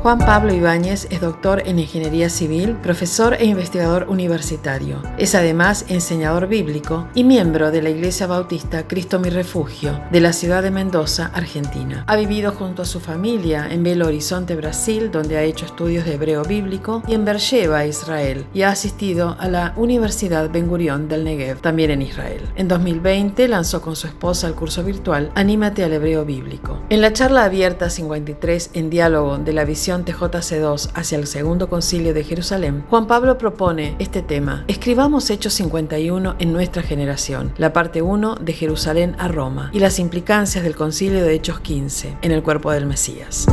Juan Pablo Ibáñez es doctor en Ingeniería Civil, profesor e investigador universitario. Es además enseñador bíblico y miembro de la Iglesia Bautista Cristo Mi Refugio de la ciudad de Mendoza, Argentina. Ha vivido junto a su familia en Belo Horizonte, Brasil, donde ha hecho estudios de hebreo bíblico, y en Beersheba, Israel, y ha asistido a la Universidad Ben Gurión del Negev, también en Israel. En 2020 lanzó con su esposa el curso virtual Anímate al hebreo bíblico. En la charla abierta 53 en diálogo de la visión TJC2 hacia el Segundo Concilio de Jerusalén, Juan Pablo propone este tema: escribamos Hechos 51 en nuestra generación, la parte 1 de Jerusalén a Roma y las implicancias del Concilio de Hechos 15 en el cuerpo del Mesías.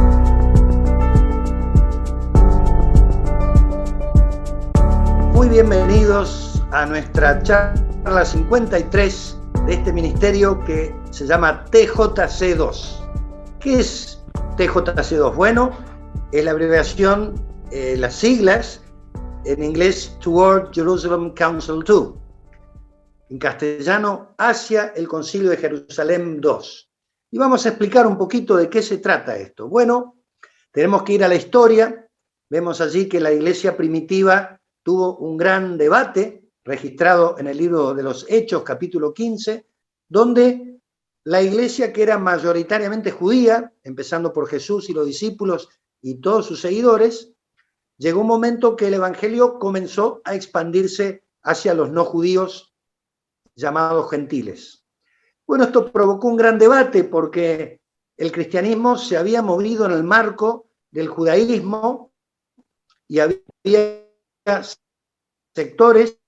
Muy bienvenidos a nuestra charla 53 de este ministerio que se llama TJC2. ¿Qué es TJC2? Bueno, es la abreviación, las siglas, en inglés Toward Jerusalem Council II, en castellano hacia el Concilio de Jerusalén II. Y vamos a explicar un poquito de qué se trata esto. Bueno, tenemos que ir a la historia. Vemos allí que la iglesia primitiva tuvo un gran debate registrado en el libro de los Hechos, capítulo 15, donde la iglesia, que era mayoritariamente judía, empezando por Jesús y los discípulos y todos sus seguidores, llegó un momento que el evangelio comenzó a expandirse hacia los no judíos llamados gentiles. Bueno, esto provocó un gran debate porque el cristianismo se había movido en el marco del judaísmo y había sectores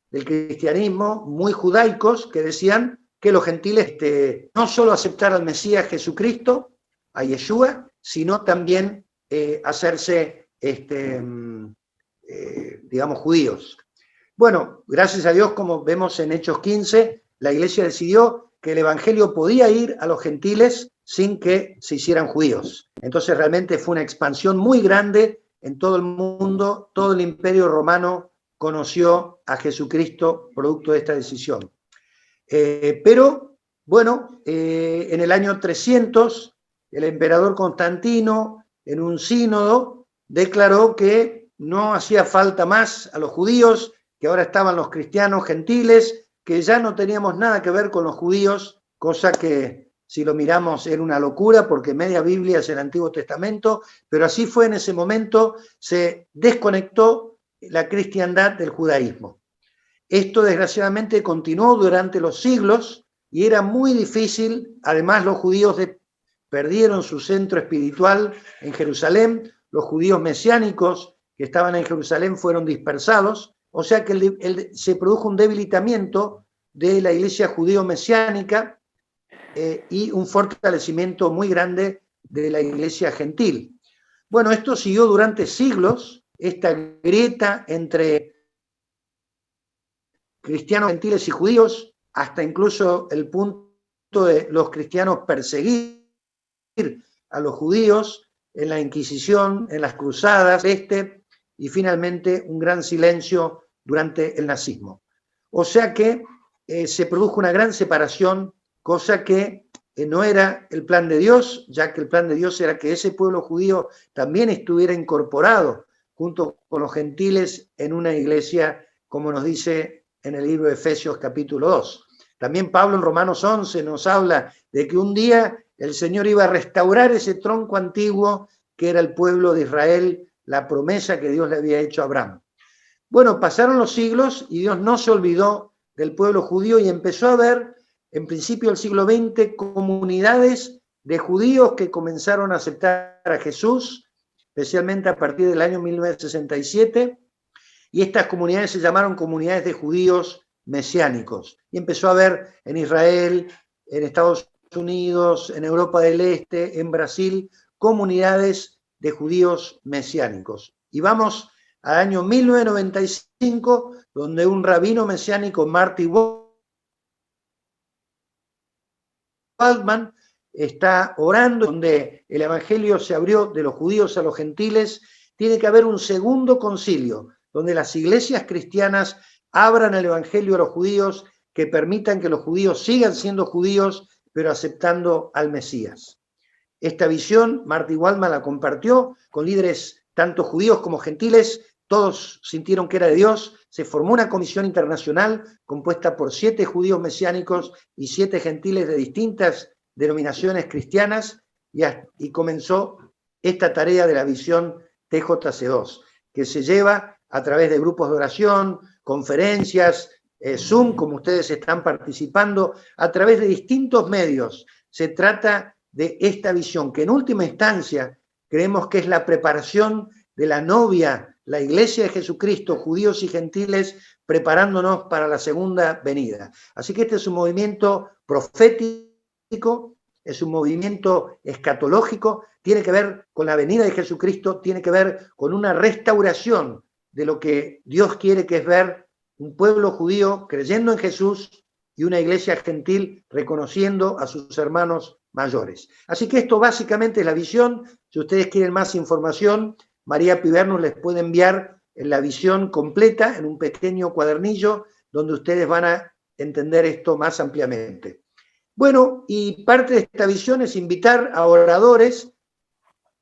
del cristianismo muy judaicos que decían que los gentiles no solo aceptar al Mesías Jesucristo, a Yeshua, sino también hacerse, digamos, judíos. Bueno, gracias a Dios, como vemos en Hechos 15, la iglesia decidió que el evangelio podía ir a los gentiles sin que se hicieran judíos. Entonces realmente fue una expansión muy grande en todo el mundo. Todo el imperio romano conoció a Jesucristo producto de esta decisión. Pero, bueno, en el año 300, el emperador Constantino, en un sínodo, declaró que no hacía falta más a los judíos, que ahora estaban los cristianos gentiles, que ya no teníamos nada que ver con los judíos, cosa que, si lo miramos, era una locura, porque media Biblia es el Antiguo Testamento, pero así fue en ese momento, se desconectó la cristiandad del judaísmo. Esto, desgraciadamente, continuó durante los siglos y era muy difícil. Además, los judíos perdieron su centro espiritual en Jerusalén. Los judíos mesiánicos que estaban en Jerusalén fueron dispersados. O sea que se produjo un debilitamiento de la iglesia judío-mesiánica y un fortalecimiento muy grande de la iglesia gentil. Bueno, esto siguió durante siglos, esta grieta entre cristianos gentiles y judíos, hasta incluso el punto de los cristianos perseguir a los judíos en la Inquisición, en las cruzadas, y finalmente un gran silencio durante el nazismo. O sea que se produjo una gran separación, cosa que no era el plan de Dios, ya que el plan de Dios era que ese pueblo judío también estuviera incorporado junto con los gentiles en una iglesia, como nos dice en el libro de Efesios capítulo 2. También Pablo en Romanos 11 nos habla de que un día el Señor iba a restaurar ese tronco antiguo que era el pueblo de Israel, la promesa que Dios le había hecho a Abraham. Bueno, pasaron los siglos y Dios no se olvidó del pueblo judío y empezó a haber, en principio del siglo XX, comunidades de judíos que comenzaron a aceptar a Jesús, especialmente a partir del año 1967, y estas comunidades se llamaron comunidades de judíos mesiánicos. Y empezó a haber en Israel, en Estados Unidos, en Europa del Este, en Brasil, comunidades de judíos mesiánicos. Y vamos al año 1995, donde un rabino mesiánico, Marty Waldman, está orando, donde el evangelio se abrió de los judíos a los gentiles. Tiene que haber un segundo concilio, donde las iglesias cristianas abran el evangelio a los judíos, que permitan que los judíos sigan siendo judíos, pero aceptando al Mesías. esta visión, Marty Waldman la compartió con líderes tanto judíos como gentiles, todos sintieron que era de Dios, se formó una comisión internacional compuesta por 7 judíos mesiánicos y 7 gentiles de distintas denominaciones cristianas, y comenzó esta tarea de la visión TJC2, que se lleva a través de grupos de oración, conferencias, Zoom, como ustedes están participando, a través de distintos medios. Se trata de esta visión, que en última instancia creemos que es la preparación de la novia, la Iglesia de Jesucristo, judíos y gentiles, preparándonos para la segunda venida. Así que este es un movimiento profético, es un movimiento escatológico, tiene que ver con la venida de Jesucristo, tiene que ver con una restauración de lo que Dios quiere, que es ver un pueblo judío creyendo en Jesús y una iglesia gentil reconociendo a sus hermanos mayores. Así que esto básicamente es la visión. Si ustedes quieren más información, María Piberno les puede enviar la visión completa en un pequeño cuadernillo donde ustedes van a entender esto más ampliamente. Bueno, y parte de esta visión es invitar a oradores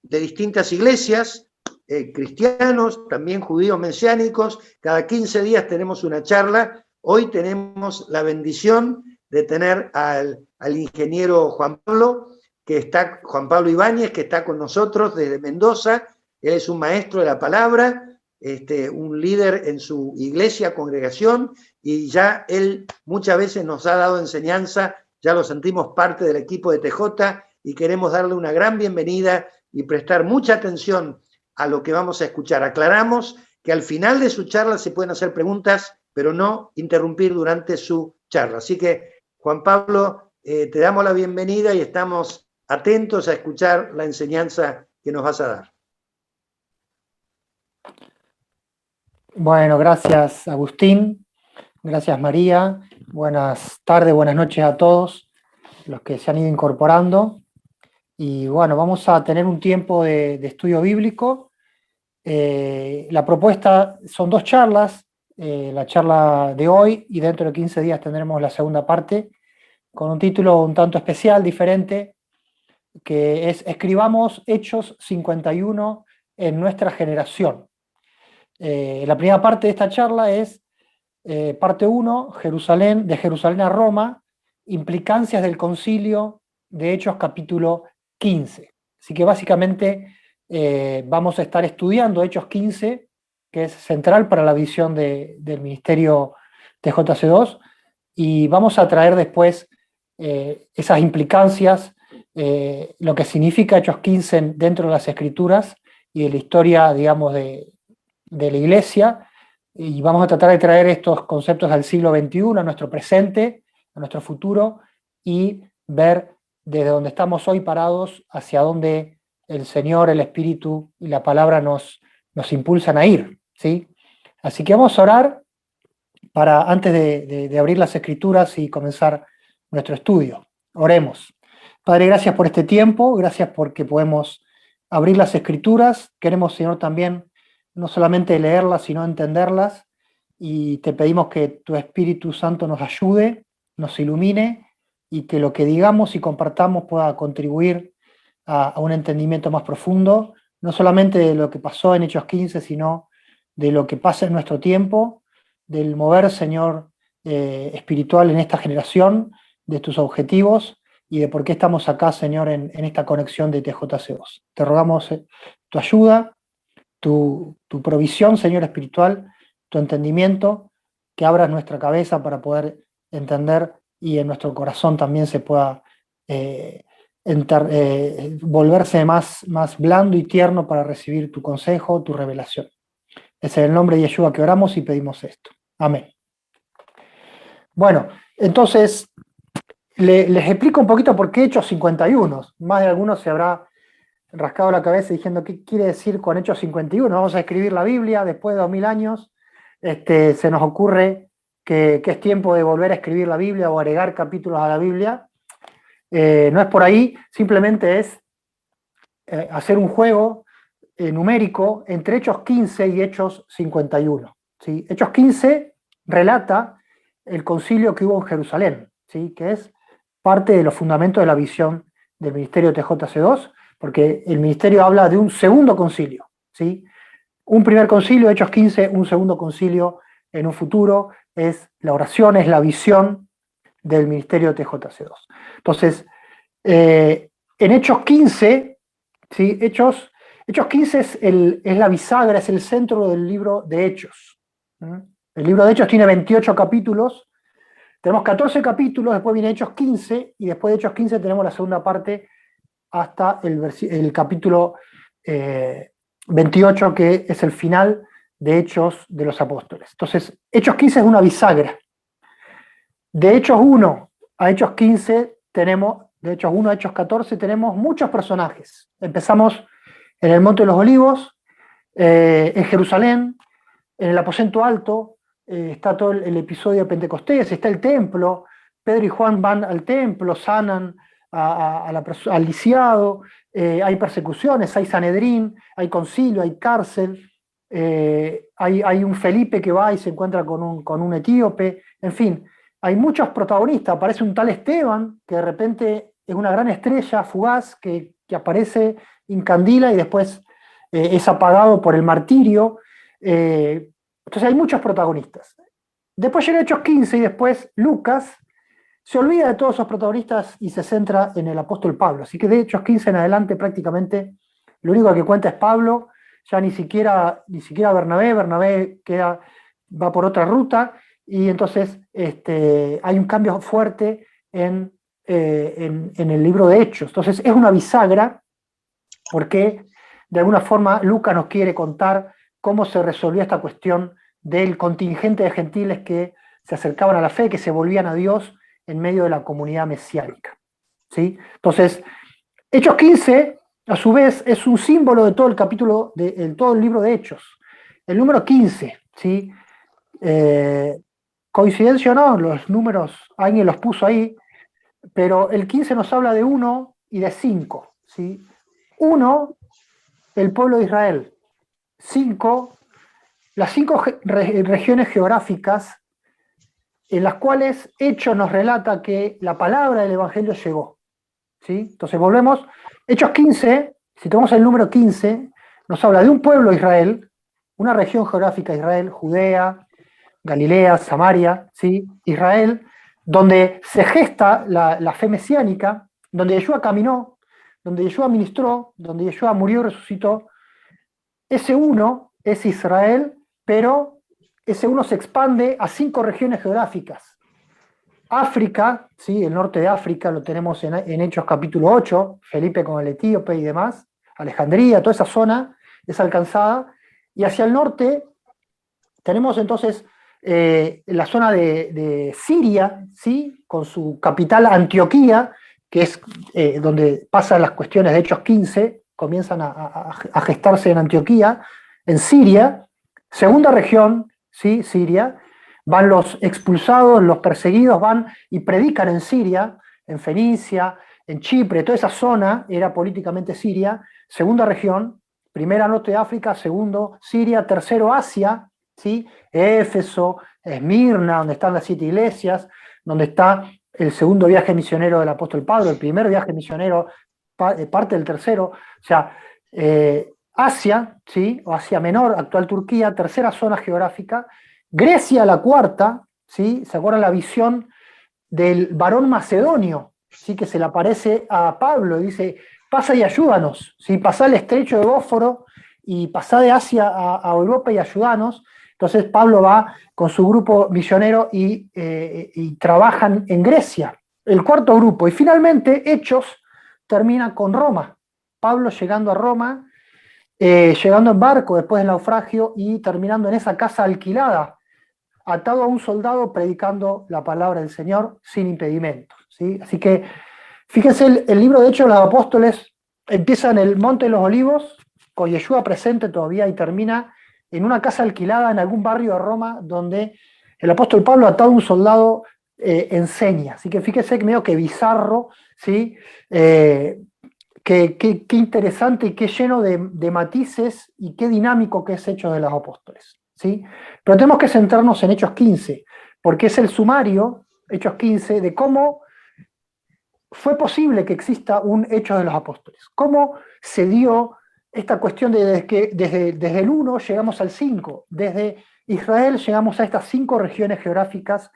de distintas iglesias, cristianos, también judíos mesiánicos. Cada 15 días tenemos una charla. Hoy tenemos la bendición de tener al ingeniero Juan Pablo Ibáñez, que está con nosotros desde Mendoza. Él es un maestro de la palabra, un líder en su iglesia, congregación, y ya él muchas veces nos ha dado enseñanza, ya lo sentimos parte del equipo de TJ, y queremos darle una gran bienvenida y prestar mucha atención a lo que vamos a escuchar. Aclaramos que al final de su charla se pueden hacer preguntas, pero no interrumpir durante su charla. Así que, Juan Pablo, te damos la bienvenida y estamos atentos a escuchar la enseñanza que nos vas a dar. Bueno, gracias Agustín, gracias María, buenas tardes, buenas noches a todos los que se han ido incorporando. Y bueno, vamos a tener un tiempo de estudio bíblico. La propuesta son 2 charlas, la charla de hoy, y dentro de 15 días tendremos la segunda parte, con un título un tanto especial, diferente, que es Escribamos Hechos 51 en nuestra generación. La primera parte de esta charla es parte 1, de Jerusalén a Roma, implicancias del concilio de Hechos capítulo 15. Así que básicamente vamos a estar estudiando Hechos 15, que es central para la visión del ministerio TJC2, y vamos a traer después esas implicancias, lo que significa Hechos 15 dentro de las Escrituras y de la historia, digamos, de la Iglesia, y vamos a tratar de traer estos conceptos al siglo XXI, a nuestro presente, a nuestro futuro, y ver desde donde estamos hoy parados hacia dónde el Señor, el Espíritu y la palabra nos impulsan a ir, ¿sí? Así que vamos a orar antes de abrir las Escrituras y comenzar nuestro estudio. Oremos. Padre, gracias por este tiempo, gracias porque podemos abrir las Escrituras. Queremos, Señor, también no solamente leerlas, sino entenderlas, y te pedimos que tu Espíritu Santo nos ayude, nos ilumine, y que lo que digamos y compartamos pueda contribuir a un entendimiento más profundo, no solamente de lo que pasó en Hechos 15, sino de lo que pasa en nuestro tiempo, del mover, Señor, espiritual en esta generación, de tus objetivos y de por qué estamos acá, Señor, en esta conexión de TJC2. Te rogamos tu ayuda, tu provisión, Señor espiritual, tu entendimiento, que abras nuestra cabeza para poder entender, y en nuestro corazón también se pueda volverse más blando y tierno para recibir tu consejo, tu revelación. Es en el nombre de Yeshua que oramos y pedimos esto. Amén. Bueno, entonces les explico un poquito por qué Hechos 51. Más de algunos se habrá rascado la cabeza diciendo qué quiere decir con Hechos 51. Vamos a escribir la Biblia después de 2000 años. Se nos ocurre que es tiempo de volver a escribir la Biblia o agregar capítulos a la Biblia. No es por ahí, simplemente es hacer un juego numérico entre Hechos 15 y Hechos 51. ¿Sí? Hechos 15 relata el concilio que hubo en Jerusalén, ¿sí? Que es parte de los fundamentos de la visión del ministerio TJC2, porque el ministerio habla de un segundo concilio, ¿sí? Un primer concilio, Hechos 15, un segundo concilio en un futuro, es la oración, es la visión del ministerio TJC2. Entonces, en Hechos 15, ¿sí? Hechos 15 es la bisagra, es el centro del libro de Hechos. El libro de Hechos tiene 28 capítulos, tenemos 14 capítulos, después viene Hechos 15, y después de Hechos 15 tenemos la segunda parte hasta el capítulo 28, que es el final de Hechos de los Apóstoles. Entonces, Hechos 15 es una bisagra. De Hechos 1 a Hechos 15 tenemos, de Hechos 1 a Hechos 14 tenemos muchos personajes. Empezamos en el Monte de los Olivos, en Jerusalén, en el aposento alto, está todo el episodio de Pentecostés, está el templo, Pedro y Juan van al templo, sanan al lisiado, hay persecuciones, hay Sanedrín, hay concilio, hay cárcel, hay un Felipe que va y se encuentra con un etíope, en fin, hay muchos protagonistas. Aparece un tal Esteban, que de repente es una gran estrella fugaz, que aparece, incandila y después es apagado por el martirio. Entonces hay muchos protagonistas. Después llega Hechos 15 y después Lucas se olvida de todos esos protagonistas y se centra en el apóstol Pablo. Así que de Hechos 15 en adelante prácticamente lo único que cuenta es Pablo, ya ni siquiera Bernabé va por otra ruta, y entonces hay un cambio fuerte en el libro de Hechos. Entonces es una bisagra porque de alguna forma Lucas nos quiere contar cómo se resolvió esta cuestión del contingente de gentiles que se acercaban a la fe, que se volvían a Dios en medio de la comunidad mesiánica, ¿sí? Entonces, Hechos 15, a su vez, es un símbolo de todo el capítulo, de todo el libro de Hechos. El número 15, ¿sí? Coincidencia o no, los números alguien los puso ahí, pero el 15 nos habla de 1 y de 5, ¿sí? 1, el pueblo de Israel. 5, las 5 regiones geográficas en las cuales Hechos nos relata que la palabra del Evangelio llegó, ¿sí? Entonces volvemos, Hechos 15, si tomamos el número 15, nos habla de un pueblo Israel, una región geográfica Israel, Judea, Galilea, Samaria, ¿sí? Israel, donde se gesta la fe mesiánica, donde Yeshua caminó, donde Yeshua ministró, donde Yeshua murió y resucitó. Ese 1 es Israel, pero ese 1 se expande a 5 regiones geográficas. África, ¿sí? El norte de África lo tenemos en Hechos capítulo 8, Felipe con el etíope y demás, Alejandría, toda esa zona es alcanzada, y hacia el norte tenemos entonces la zona de Siria, ¿sí? Con su capital Antioquía, que es donde pasan las cuestiones de Hechos 15, comienzan a gestarse en Antioquía, en Siria. Segunda región, ¿sí? Siria, van los expulsados, los perseguidos, van y predican en Siria, en Fenicia, en Chipre, toda esa zona era políticamente Siria. Segunda región, primera norte de África, segundo Siria, tercero Asia, ¿sí? Éfeso, Esmirna, donde están las 7 iglesias, donde está el segundo viaje misionero del apóstol Pablo, el primer viaje misionero, parte del tercero, o sea, Asia, ¿sí? O Asia Menor, actual Turquía, tercera zona geográfica. Grecia, la cuarta, ¿sí? ¿Se acuerdan la visión del varón macedonio, ¿sí? Que se le aparece a Pablo y dice, pasa y ayúdanos, ¿sí? Pasá el estrecho de Bósforo y pasá de Asia a Europa y ayúdanos. Entonces Pablo va con su grupo misionero y trabajan en Grecia, el cuarto grupo. Y finalmente Hechos termina con Roma, Pablo llegando a Roma, llegando en barco después del naufragio y terminando en esa casa alquilada, atado a un soldado predicando la palabra del Señor sin impedimentos, ¿sí? Así que fíjense, el libro de Hechos de los Apóstoles empieza en el Monte de los Olivos, con Yeshua presente todavía, y termina en una casa alquilada en algún barrio de Roma donde el apóstol Pablo, atado a un soldado, enseña. Así que fíjense que medio que bizarro, ¿sí? Qué interesante y qué lleno de matices y qué dinámico que es Hechos de los Apóstoles, ¿sí? Pero tenemos que centrarnos en Hechos 15, porque es el sumario, Hechos 15, de cómo fue posible que exista un Hechos de los Apóstoles? ¿Cómo se dio esta cuestión de que desde el 1 llegamos al 5? Desde Israel llegamos a estas 5 regiones geográficas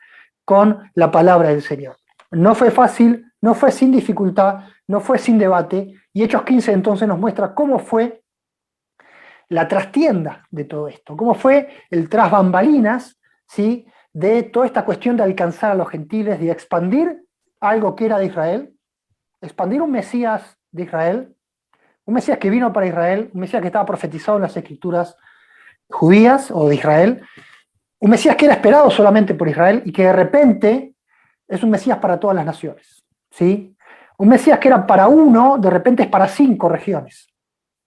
con la palabra del Señor. No fue fácil, no fue sin dificultad, no fue sin debate, y Hechos 15 entonces nos muestra cómo fue la trastienda de todo esto, cómo fue el tras bambalinas, ¿sí?, de toda esta cuestión de alcanzar a los gentiles, de expandir algo que era de Israel, expandir un Mesías de Israel, un Mesías que vino para Israel, un Mesías que estaba profetizado en las escrituras judías o de Israel, un Mesías que era esperado solamente por Israel y que de repente es un Mesías para todas las naciones, ¿sí? Un Mesías que era para uno, de repente es para 5 regiones.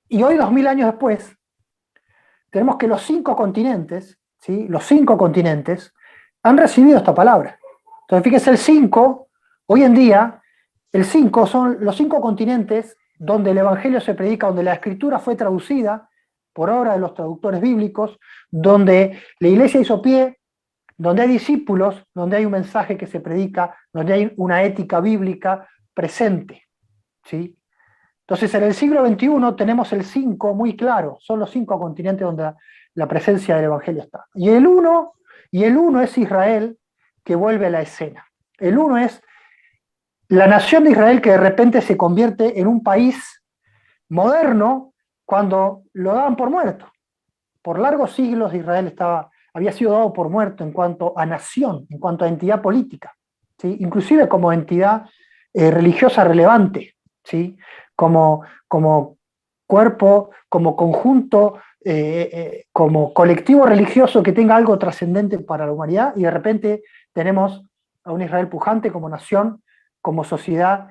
Y hoy, 2000 años después, tenemos que los 5 continentes, ¿sí?, los 5 continentes han recibido esta palabra. Entonces, fíjense, el 5, hoy en día, el 5 son los 5 continentes donde el Evangelio se predica, donde la Escritura fue traducida por obra de los traductores bíblicos, donde la iglesia hizo pie, donde hay discípulos, donde hay un mensaje que se predica, donde hay una ética bíblica presente, ¿sí? Entonces, en el siglo XXI tenemos el 5 muy claro, son los 5 continentes donde la presencia del Evangelio está. Y el 1 es Israel, que vuelve a la escena. El 1 es la nación de Israel, que de repente se convierte en un país moderno cuando lo daban por muerto. Por largos siglos Israel había sido dado por muerto en cuanto a nación, en cuanto a entidad política, ¿sí?, inclusive como entidad religiosa relevante, ¿sí?, como cuerpo, como conjunto, como colectivo religioso que tenga algo trascendente para la humanidad, y de repente tenemos a un Israel pujante como nación, como sociedad,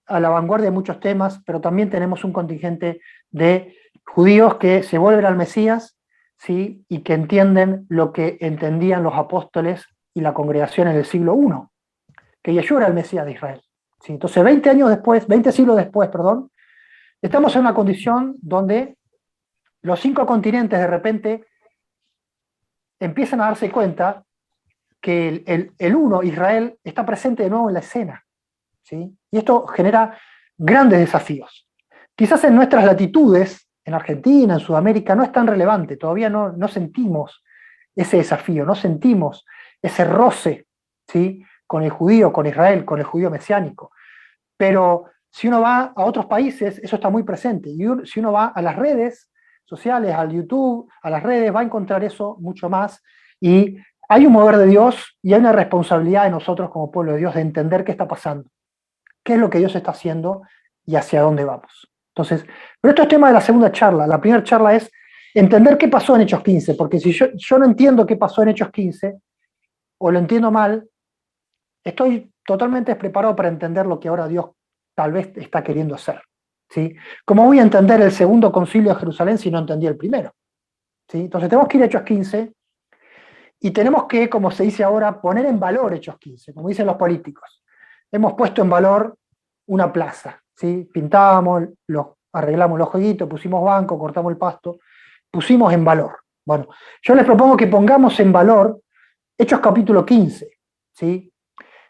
a la vanguardia de muchos temas, pero también tenemos un contingente de judíos que se vuelven al Mesías, ¿sí?, y que entienden lo que entendían los apóstoles y la congregación en el siglo I, que Yeshua era el Mesías de Israel, ¿sí? Entonces, 20 siglos después, estamos en una condición donde los 5 continentes de repente empiezan a darse cuenta que el uno, Israel, está presente de nuevo en la escena, ¿sí? Y esto genera grandes desafíos. Quizás en nuestras latitudes, en Argentina, en Sudamérica, no es tan relevante, todavía no sentimos ese desafío, no sentimos ese roce, ¿sí?, con el judío, con Israel, con el judío mesiánico. Pero si uno va a otros países, eso está muy presente. Y si uno va a las redes sociales, al YouTube, a las redes, va a encontrar eso mucho más. Y hay un mover de Dios y hay una responsabilidad de nosotros como pueblo de Dios de entender qué está pasando, qué es lo que Dios está haciendo y hacia dónde vamos. Entonces, pero esto es tema de la segunda charla. La primera charla es entender qué pasó en Hechos 15, porque si yo no entiendo qué pasó en Hechos 15, o lo entiendo mal, estoy totalmente despreparado para entender lo que ahora Dios tal vez está queriendo hacer, ¿sí? ¿Cómo voy a entender el segundo concilio de Jerusalén si no entendí el primero? ¿Sí? Entonces tenemos que ir a Hechos 15 y tenemos que, como se dice ahora, poner en valor Hechos 15, como dicen los políticos. Hemos puesto en valor una plaza, ¿sí? Pintamos, arreglamos los jueguitos, pusimos banco, cortamos el pasto, pusimos en valor. Bueno, yo les propongo que pongamos en valor Hechos capítulo 15, ¿sí?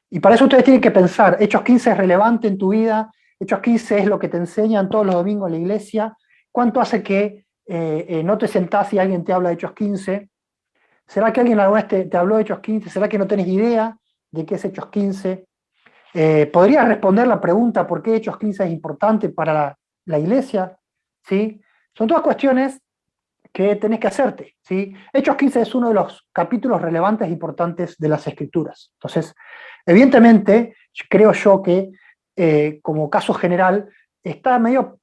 Y para eso ustedes tienen que pensar, Hechos 15 es relevante en tu vida, Hechos 15 es lo que te enseñan todos los domingos en la iglesia. ¿Cuánto hace que no te sentás y alguien te habla de Hechos 15? ¿Será que alguien alguna vez te habló de Hechos 15? ¿Será que no tenés idea de qué es Hechos 15? ¿Podrías responder la pregunta por qué Hechos 15 es importante para la iglesia? ¿Sí? Son todas cuestiones que tenés que hacerte, ¿sí? Hechos 15 es uno de los capítulos relevantes e importantes de las Escrituras. Entonces, evidentemente, creo yo que como caso general está medio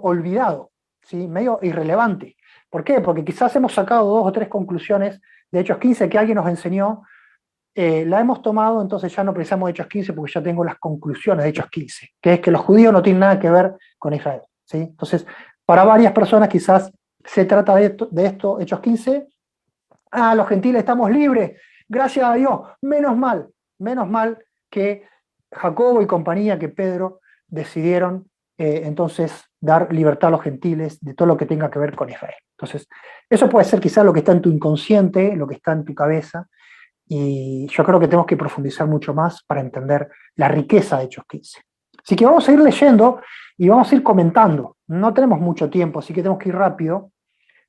olvidado, ¿sí?, medio irrelevante. ¿Por qué? Porque quizás hemos sacado 2 o 3 conclusiones de Hechos 15 que alguien nos enseñó, la hemos tomado, entonces ya no precisamos de Hechos 15 porque ya tengo las conclusiones de Hechos 15, que es que los judíos no tienen nada que ver con Israel, ¿sí? Entonces, para varias personas quizás se trata de esto, Hechos 15, los gentiles estamos libres, gracias a Dios, menos mal que Jacobo y compañía, que Pedro decidieron entonces dar libertad a los gentiles de todo lo que tenga que ver con Israel. Entonces, eso puede ser quizás lo que está en tu inconsciente, lo que está en tu cabeza, y yo creo que tenemos que profundizar mucho más para entender la riqueza de Hechos 15. Así que vamos a ir leyendo y vamos a ir comentando. No tenemos mucho tiempo, así que tenemos que ir rápido.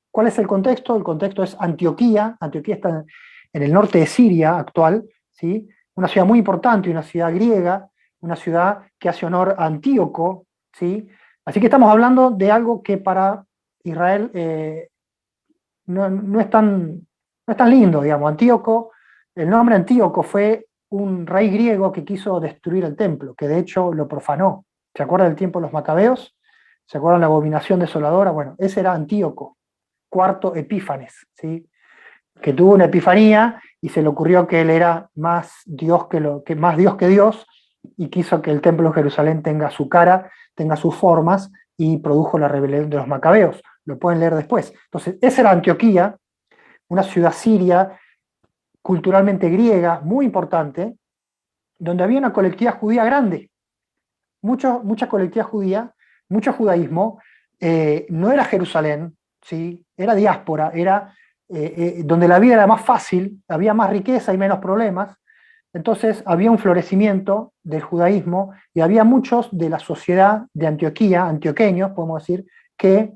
¿Cuál es el contexto? El contexto es Antioquía. Antioquía está en el norte de Siria actual, ¿sí? Una ciudad muy importante, una ciudad griega, una ciudad que hace honor a Antíoco, ¿sí? Así que estamos hablando de algo que para Israel no es tan lindo, digamos. Antíoco, el nombre Antíoco fue un rey griego que quiso destruir el templo, que de hecho lo profanó. ¿Se acuerdan del tiempo de los macabeos? ¿Se acuerdan la abominación desoladora? Bueno, ese era Antíoco, cuarto Epífanes, ¿sí? Que tuvo una epifanía y se le ocurrió que él era más Dios que Dios, y quiso que el templo de Jerusalén tenga su cara, tenga sus formas, y produjo la rebelión de los macabeos. Lo pueden leer después. Entonces, esa era Antioquía, una ciudad siria, culturalmente griega, muy importante, donde había una colectividad judía grande, mucha colectividad judía, mucho judaísmo. No era Jerusalén, ¿sí? Era diáspora, era donde la vida era más fácil, había más riqueza y menos problemas. Entonces había un florecimiento del judaísmo y había muchos de la sociedad de Antioquía, antioqueños, podemos decir, que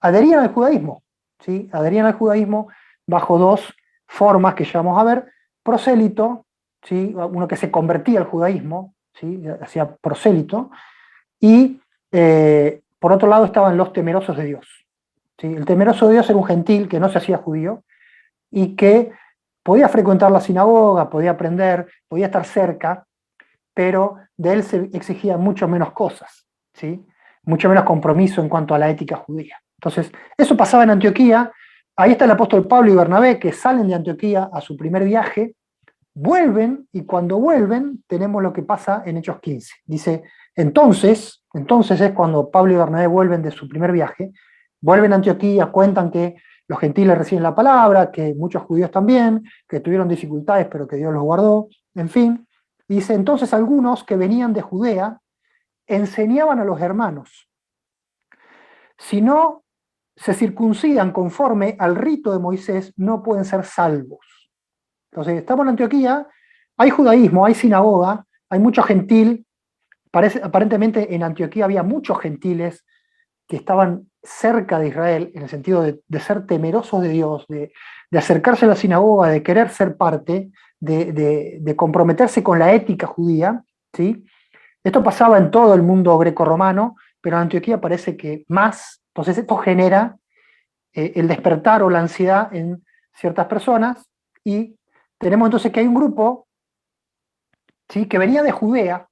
adherían al judaísmo, ¿sí? Adherían al judaísmo bajo dos formas que ya vamos a ver: prosélito, ¿sí? Uno que se convertía al judaísmo, ¿sí? Hacía prosélito, y por otro lado estaban los temerosos de Dios, ¿sí? El temeroso de Dios era un gentil que no se hacía judío y que podía frecuentar la sinagoga, podía aprender, podía estar cerca, pero de él se exigían mucho menos cosas, ¿sí? Mucho menos compromiso en cuanto a la ética judía. Entonces, eso pasaba en Antioquía. Ahí está el apóstol Pablo y Bernabé, que salen de Antioquía a su primer viaje, vuelven, y cuando vuelven tenemos lo que pasa en Hechos 15. Dice, entonces es cuando Pablo y Bernabé vuelven de su primer viaje, vuelven a Antioquía, cuentan que los gentiles reciben la palabra, que muchos judíos también, que tuvieron dificultades pero que Dios los guardó, en fin. Dice, entonces algunos que venían de Judea enseñaban a los hermanos, si no se circuncidan conforme al rito de Moisés, no pueden ser salvos. Entonces, estamos en Antioquía, hay judaísmo, hay sinagoga, hay mucho gentil. Aparentemente en Antioquía había muchos gentiles que estaban cerca de Israel, en el sentido de ser temerosos de Dios, de acercarse a la sinagoga, de querer ser parte, de comprometerse con la ética judía, ¿sí? Esto pasaba en todo el mundo grecorromano, pero en Antioquía parece que más. Entonces esto genera el despertar o la ansiedad en ciertas personas, y tenemos entonces que hay un grupo, ¿sí?, que venía de Judea,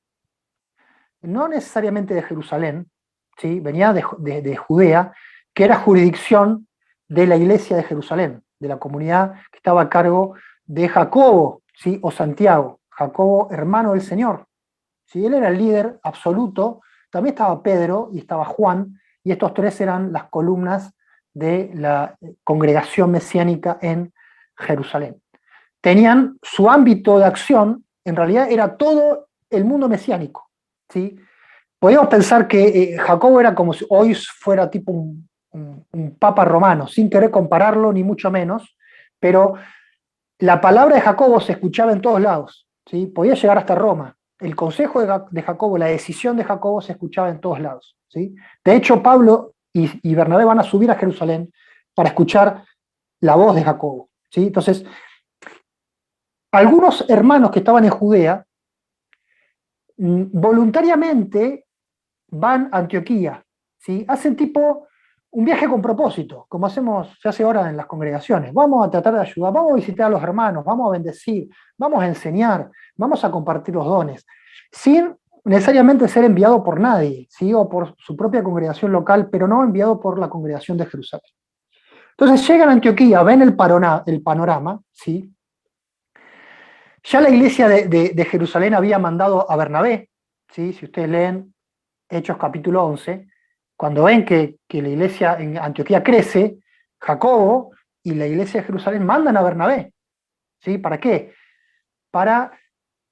no necesariamente de Jerusalén, ¿sí?, venía de Judea, que era jurisdicción de la iglesia de Jerusalén, de la comunidad que estaba a cargo de Jacobo, ¿sí?, o Santiago, Jacobo, hermano del Señor. ¿Sí? Él era el líder absoluto, también estaba Pedro y estaba Juan, y estos tres eran las columnas de la congregación mesiánica en Jerusalén. Tenían su ámbito de acción, en realidad era todo el mundo mesiánico, ¿sí? Podríamos pensar que Jacobo era como si hoy fuera tipo un papa romano, sin querer compararlo ni mucho menos, pero la palabra de Jacobo se escuchaba en todos lados, ¿sí? Podía llegar hasta Roma. El consejo de Jacobo, la decisión de Jacobo se escuchaba en todos lados, ¿sí? De hecho, Pablo y Bernabé van a subir a Jerusalén para escuchar la voz de Jacobo, ¿sí? Entonces, algunos hermanos que estaban en Judea voluntariamente van a Antioquía, ¿sí? Hacen tipo un viaje con propósito, como se hace ahora en las congregaciones. Vamos a tratar de ayudar, vamos a visitar a los hermanos, vamos a bendecir, vamos a enseñar, vamos a compartir los dones, sin necesariamente ser enviado por nadie, ¿sí?, o por su propia congregación local, pero no enviado por la congregación de Jerusalén. Entonces llegan a Antioquía, ven el panorama, ¿sí? Ya la iglesia de Jerusalén había mandado a Bernabé, ¿sí? Si ustedes leen Hechos capítulo 11, cuando ven que la iglesia en Antioquía crece, Jacobo y la iglesia de Jerusalén mandan a Bernabé, ¿sí? ¿Para qué? Para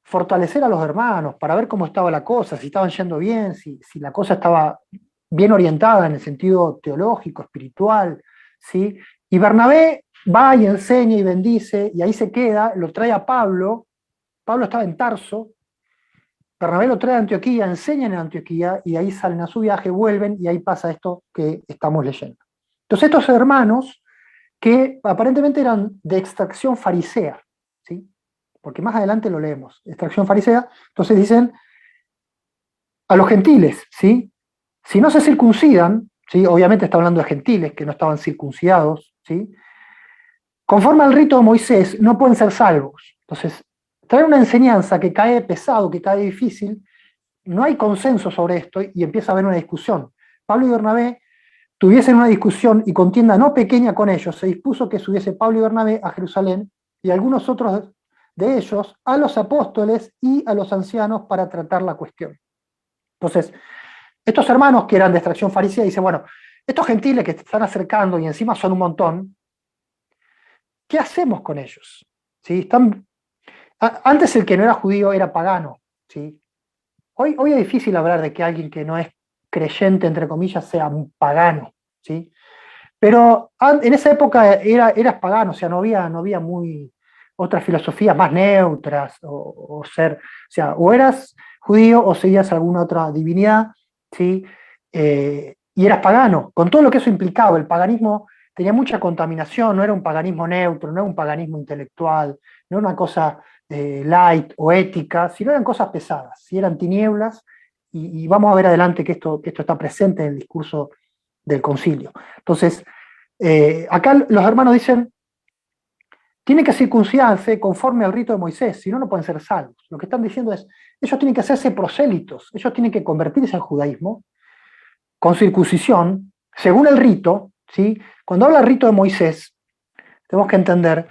fortalecer a los hermanos, para ver cómo estaba la cosa, si estaban yendo bien, si la cosa estaba bien orientada en el sentido teológico, espiritual, ¿sí? Y Bernabé va y enseña y bendice, y ahí se queda, lo trae a Pablo. Pablo estaba en Tarso, Bernabé lo trae a Antioquía, enseñan en Antioquía, y de ahí salen a su viaje, vuelven, y ahí pasa esto que estamos leyendo. Entonces estos hermanos, que aparentemente eran de extracción farisea, ¿sí? Porque más adelante lo leemos, extracción farisea, entonces dicen a los gentiles, ¿sí? Si no se circuncidan, ¿sí? Obviamente está hablando de gentiles que no estaban circuncidados, ¿sí? Conforme al rito de Moisés, no pueden ser salvos. Entonces, trae una enseñanza que cae pesado, que cae difícil, no hay consenso sobre esto y empieza a haber una discusión. Pablo y Bernabé tuviesen una discusión y contienda no pequeña con ellos, se dispuso que subiese Pablo y Bernabé a Jerusalén y algunos otros de ellos a los apóstoles y a los ancianos para tratar la cuestión. Entonces, estos hermanos que eran de extracción farisea dicen, bueno, estos gentiles que te están acercando y encima son un montón, ¿qué hacemos con ellos? ¿Sí? Antes el que no era judío era pagano, ¿sí? Hoy es difícil hablar de que alguien que no es creyente, entre comillas, sea un pagano, ¿sí? Pero en esa época eras pagano, o sea, no había muy otras filosofías más neutras, o sea, o eras judío o seguías alguna otra divinidad, ¿sí? Y eras pagano, con todo lo que eso implicaba. El paganismo tenía mucha contaminación, no era un paganismo neutro, no era un paganismo intelectual, no era una cosa light o ética, sino eran cosas pesadas, si eran tinieblas, y vamos a ver adelante que esto está presente en el discurso del concilio. Entonces, acá los hermanos dicen, tienen que circuncidarse conforme al rito de Moisés, si no, no pueden ser salvos. Lo que están diciendo es, ellos tienen que hacerse prosélitos, ellos tienen que convertirse al judaísmo con circuncisión, según el rito, ¿sí? Cuando habla el rito de Moisés, tenemos que entender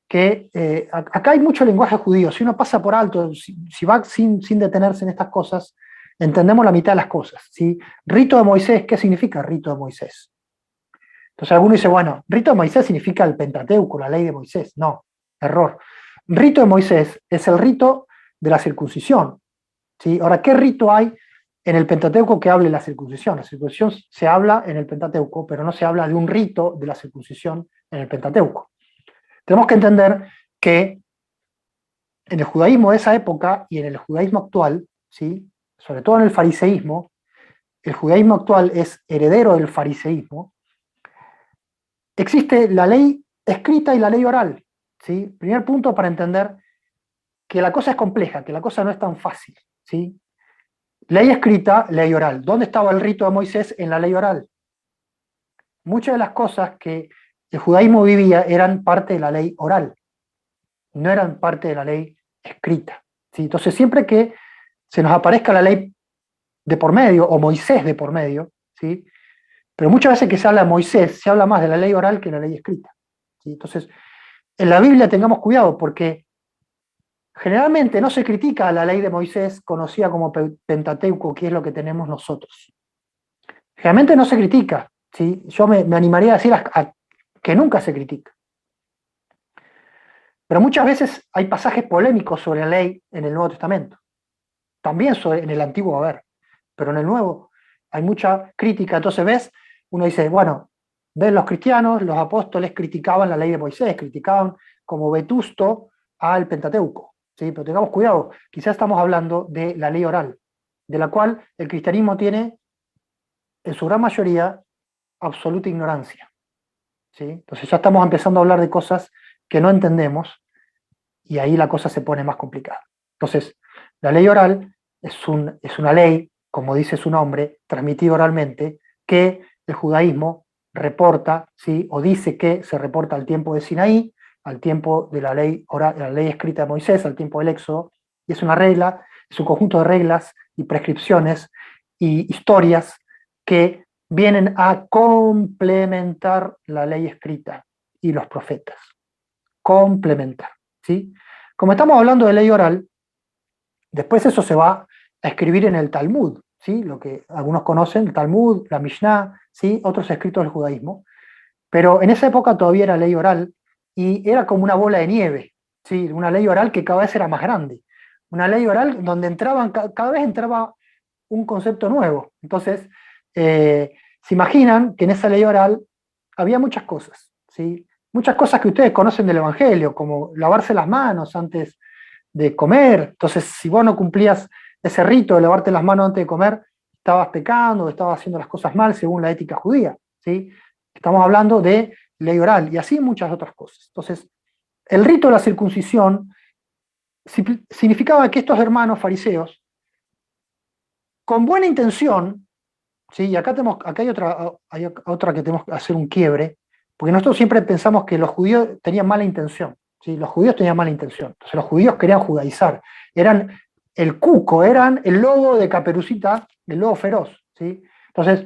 que acá hay mucho lenguaje judío. Si uno pasa por alto, si va sin detenerse en estas cosas, entendemos la mitad de las cosas, ¿sí? Rito de Moisés, ¿qué significa rito de Moisés? Entonces alguno dice, bueno, rito de Moisés significa el Pentateuco, la ley de Moisés. No, error. Rito de Moisés es el rito de la circuncisión, ¿sí? Ahora, ¿qué rito hay en el Pentateuco que hable de la circuncisión? La circuncisión se habla en el Pentateuco, pero no se habla de un rito de la circuncisión en el Pentateuco. Tenemos que entender que en el judaísmo de esa época y en el judaísmo actual, ¿sí? Sobre todo en el fariseísmo, el judaísmo actual es heredero del fariseísmo, existe la ley escrita y la ley oral, ¿sí? Primer punto para entender que la cosa es compleja, que la cosa no es tan fácil, ¿sí? Ley escrita, ley oral. ¿Dónde estaba el rito de Moisés? En la ley oral. Muchas de las cosas que el judaísmo vivía eran parte de la ley oral, no eran parte de la ley escrita, ¿sí? Entonces siempre que se nos aparezca la ley de por medio, o Moisés de por medio, ¿sí? Pero muchas veces que se habla de Moisés, se habla más de la ley oral que de la ley escrita, ¿sí? Entonces, en la Biblia tengamos cuidado, porque generalmente no se critica a la ley de Moisés, conocida como Pentateuco, que es lo que tenemos nosotros. Generalmente no se critica, ¿sí? Yo me animaría a decir que nunca se critica. Pero muchas veces hay pasajes polémicos sobre la ley en el Nuevo Testamento. También en el Antiguo va a haber, pero en el Nuevo hay mucha crítica. Entonces ves, uno dice, bueno, ves los cristianos, los apóstoles criticaban la ley de Moisés, criticaban como vetusto al Pentateuco, ¿sí? Pero tengamos cuidado, quizás estamos hablando de la ley oral, de la cual el cristianismo tiene, en su gran mayoría, absoluta ignorancia, ¿sí? Entonces ya estamos empezando a hablar de cosas que no entendemos, y ahí la cosa se pone más complicada. Entonces, la ley oral es una ley, como dice su nombre, transmitida oralmente, que el judaísmo reporta, ¿sí? O dice que se reporta al tiempo de Sinaí, al tiempo de la ley oral, la ley escrita de Moisés, al tiempo del Éxodo, y es una regla, es un conjunto de reglas y prescripciones y historias que vienen a complementar la ley escrita y los profetas. Complementar, ¿sí? Como estamos hablando de ley oral, después eso se va a escribir en el Talmud, ¿sí? Lo que algunos conocen, el Talmud, la Mishnah, ¿sí? Otros escritos del judaísmo, pero en esa época todavía era ley oral y era como una bola de nieve, ¿sí? Una ley oral que cada vez era más grande, una ley oral donde cada vez entraba un concepto nuevo. Entonces, se imaginan que en esa ley oral había muchas cosas, ¿sí? Muchas cosas que ustedes conocen del Evangelio, como lavarse las manos antes de comer. Entonces, si vos no cumplías ese rito de lavarte las manos antes de comer, estabas pecando, estabas haciendo las cosas mal según la ética judía, ¿sí? Estamos hablando de ley oral y así muchas otras cosas. Entonces, el rito de la circuncisión significaba que estos hermanos fariseos, con buena intención, ¿sí? Y acá hay otra que tenemos que hacer un quiebre, porque nosotros siempre pensamos que los judíos tenían mala intención, ¿sí? Los judíos tenían mala intención, entonces los judíos querían judaizar, eran el cuco, eran el lobo de Caperucita, el lobo feroz, ¿sí? Entonces,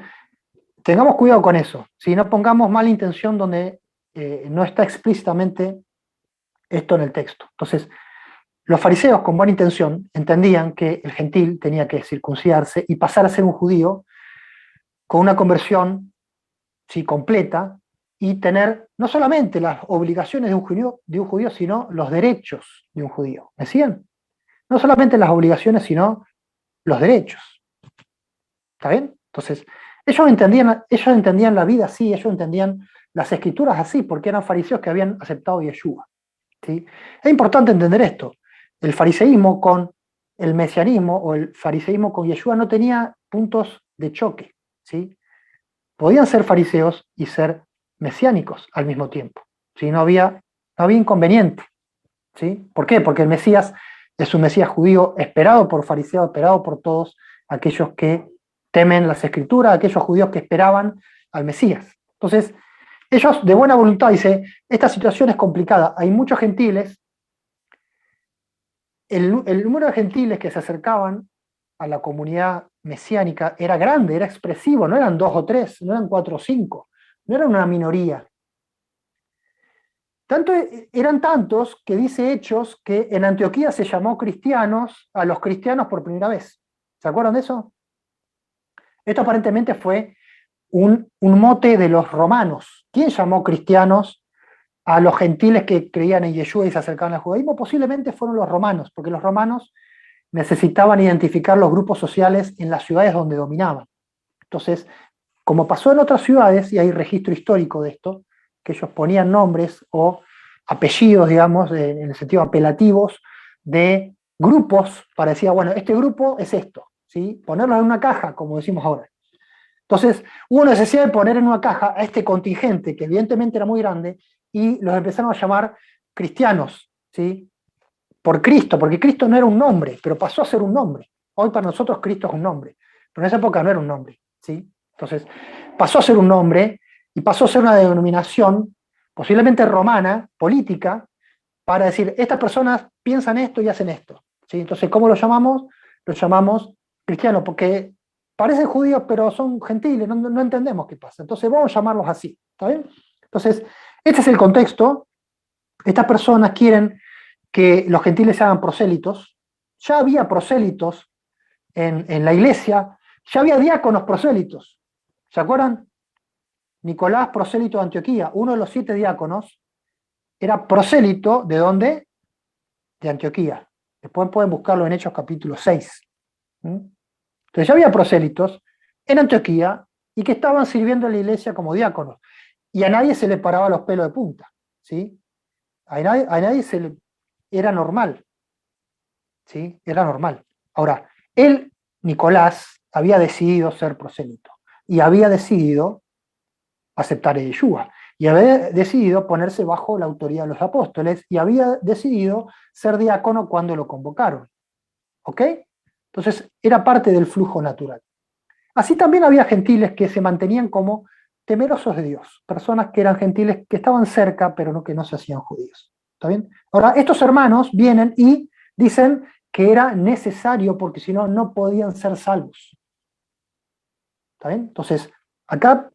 tengamos cuidado con eso, ¿sí? No pongamos mala intención donde no está explícitamente esto en el texto. Entonces, los fariseos con buena intención entendían que el gentil tenía que circuncidarse y pasar a ser un judío con una conversión, sí, completa, y tener no solamente las obligaciones de un judío, sino los derechos de un judío. ¿Me siguen? No solamente las obligaciones, sino los derechos. ¿Está bien? Entonces, ellos entendían la vida así, ellos entendían las escrituras así, porque eran fariseos que habían aceptado Yeshua, ¿sí? Es importante entender esto. El fariseísmo con el mesianismo o el fariseísmo con Yeshua no tenía puntos de choque, ¿sí? Podían ser fariseos y ser mesiánicos al mismo tiempo, ¿sí? No había inconveniente, ¿sí? ¿Por qué? Porque el Mesías es un Mesías judío esperado por fariseos, esperado por todos aquellos que temen las escrituras, aquellos judíos que esperaban al Mesías. Entonces, ellos de buena voluntad dicen, esta situación es complicada, hay muchos gentiles, el número de gentiles que se acercaban a la comunidad mesiánica era grande, era expresivo, no eran 2 o 3, no eran 4 o 5, no eran una minoría. Eran tantos que dice Hechos que en Antioquía se llamó cristianos a los cristianos por primera vez. ¿Se acuerdan de eso? Esto aparentemente fue un mote de los romanos. ¿Quién llamó cristianos a los gentiles que creían en Yeshua y se acercaban al judaísmo? Posiblemente fueron los romanos, porque los romanos necesitaban identificar los grupos sociales en las ciudades donde dominaban. Entonces, como pasó en otras ciudades, y hay registro histórico de esto, que ellos ponían nombres o apellidos, digamos, en el sentido apelativos, de grupos para decir, bueno, este grupo es esto, ¿sí? Ponerlo en una caja, como decimos ahora. Entonces, hubo necesidad de poner en una caja a este contingente, que evidentemente era muy grande, y los empezaron a llamar cristianos, ¿sí? Por Cristo, porque Cristo no era un nombre, pero pasó a ser un nombre. Hoy para nosotros Cristo es un nombre, pero en esa época no era un nombre, ¿sí? Entonces, pasó a ser un nombre y pasó a ser una denominación, posiblemente romana, política, para decir, estas personas piensan esto y hacen esto, ¿sí? Entonces, ¿cómo lo llamamos? Lo llamamos cristianos, porque parecen judíos, pero son gentiles, no entendemos qué pasa. Entonces, vamos a llamarlos así, ¿está bien? Entonces, este es el contexto. Estas personas quieren que los gentiles se hagan prosélitos. Ya había prosélitos en la iglesia, ya había diáconos prosélitos. ¿Se acuerdan? Nicolás, prosélito de Antioquía, uno de los 7 diáconos, era prosélito, ¿de dónde? De Antioquía. Después pueden buscarlo en Hechos capítulo 6. Entonces ya había prosélitos en Antioquía y que estaban sirviendo en la iglesia como diáconos. Y a nadie se le paraba los pelos de punta, ¿sí? A nadie era normal, ¿sí? Era normal. Ahora, él, Nicolás, había decidido ser prosélito y había decidido aceptar a Yeshua y había decidido ponerse bajo la autoridad de los apóstoles y había decidido ser diácono cuando lo convocaron. ¿Ok? Entonces, era parte del flujo natural. Así también había gentiles que se mantenían como temerosos de Dios, personas que eran gentiles que estaban cerca, pero que no se hacían judíos. ¿Está bien? Ahora, estos hermanos vienen y dicen que era necesario porque si no, no podían ser salvos. ¿Está bien? Entonces, acá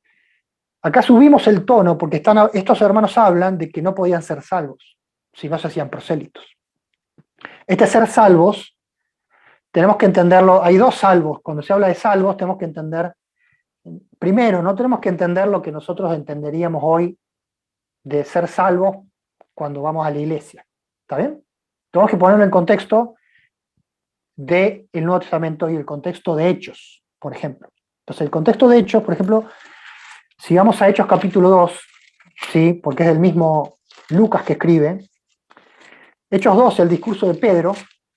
subimos el tono porque estos hermanos hablan de que no podían ser salvos si no se hacían prosélitos. Este ser salvos, tenemos que entenderlo, hay 2 salvos. Cuando se habla de salvos, tenemos que entender, primero, no tenemos que entender lo que nosotros entenderíamos hoy de ser salvos cuando vamos a la iglesia. ¿Está bien? Tenemos que ponerlo en contexto del Nuevo Testamento y el contexto de Hechos, por ejemplo. Entonces, el contexto de Hechos, por ejemplo, si vamos a Hechos capítulo 2, ¿sí? Porque es el mismo Lucas que escribe, Hechos 2, el discurso de Pedro,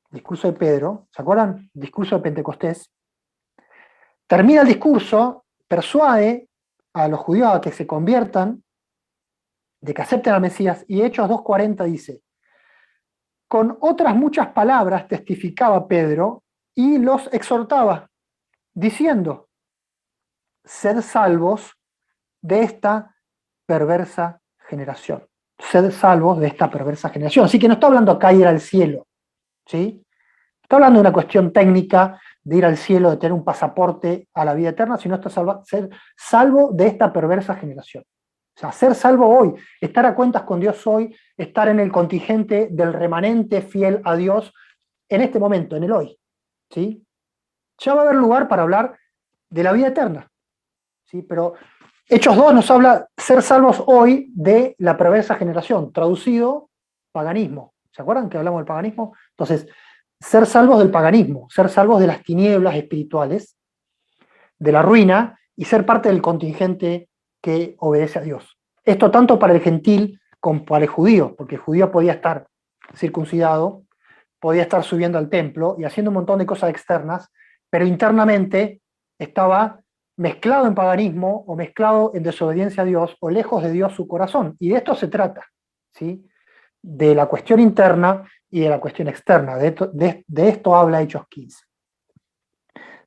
discurso de Pedro, ¿se acuerdan? Discurso de Pentecostés. Termina el discurso, persuade a los judíos a que se conviertan, de que acepten al Mesías, y Hechos 2:40 dice: con otras muchas palabras testificaba Pedro y los exhortaba, diciendo: sed salvos de esta perversa generación. Sed salvos de esta perversa generación. Así que no está hablando acá de ir al cielo, ¿sí? Está hablando de una cuestión técnica, de ir al cielo, de tener un pasaporte a la vida eterna, sino está ser salvo de esta perversa generación. O sea, ser salvo hoy, estar a cuentas con Dios hoy, estar en el contingente del remanente fiel a Dios en este momento, en el hoy, ¿sí? Ya va a haber lugar para hablar de la vida eterna, ¿sí? Pero Hechos 2 nos habla ser salvos hoy de la perversa generación, traducido, paganismo. ¿Se acuerdan que hablamos del paganismo? Entonces, ser salvos del paganismo, ser salvos de las tinieblas espirituales, de la ruina, y ser parte del contingente que obedece a Dios. Esto tanto para el gentil como para el judío, porque el judío podía estar circuncidado, podía estar subiendo al templo y haciendo un montón de cosas externas, pero internamente estaba mezclado en paganismo o mezclado en desobediencia a Dios o lejos de Dios su corazón. Y de esto se trata, ¿sí? De la cuestión interna y de la cuestión externa. De esto habla Hechos 15.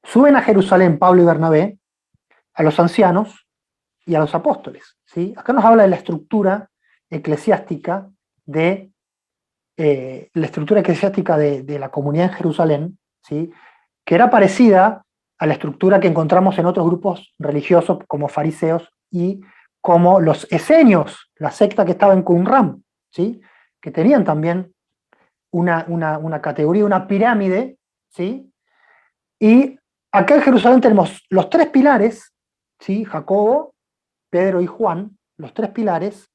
Suben a Jerusalén Pablo y Bernabé, a los ancianos y a los apóstoles, ¿sí? Acá nos habla de la estructura eclesiástica de la comunidad en Jerusalén, ¿sí? Que era parecida a la estructura que encontramos en otros grupos religiosos como fariseos y como los esenios, la secta que estaba en Qumran, ¿sí? Que tenían también una categoría, una pirámide, ¿sí? Y acá en Jerusalén tenemos los tres pilares, ¿sí? Jacobo, Pedro y Juan, los tres pilares,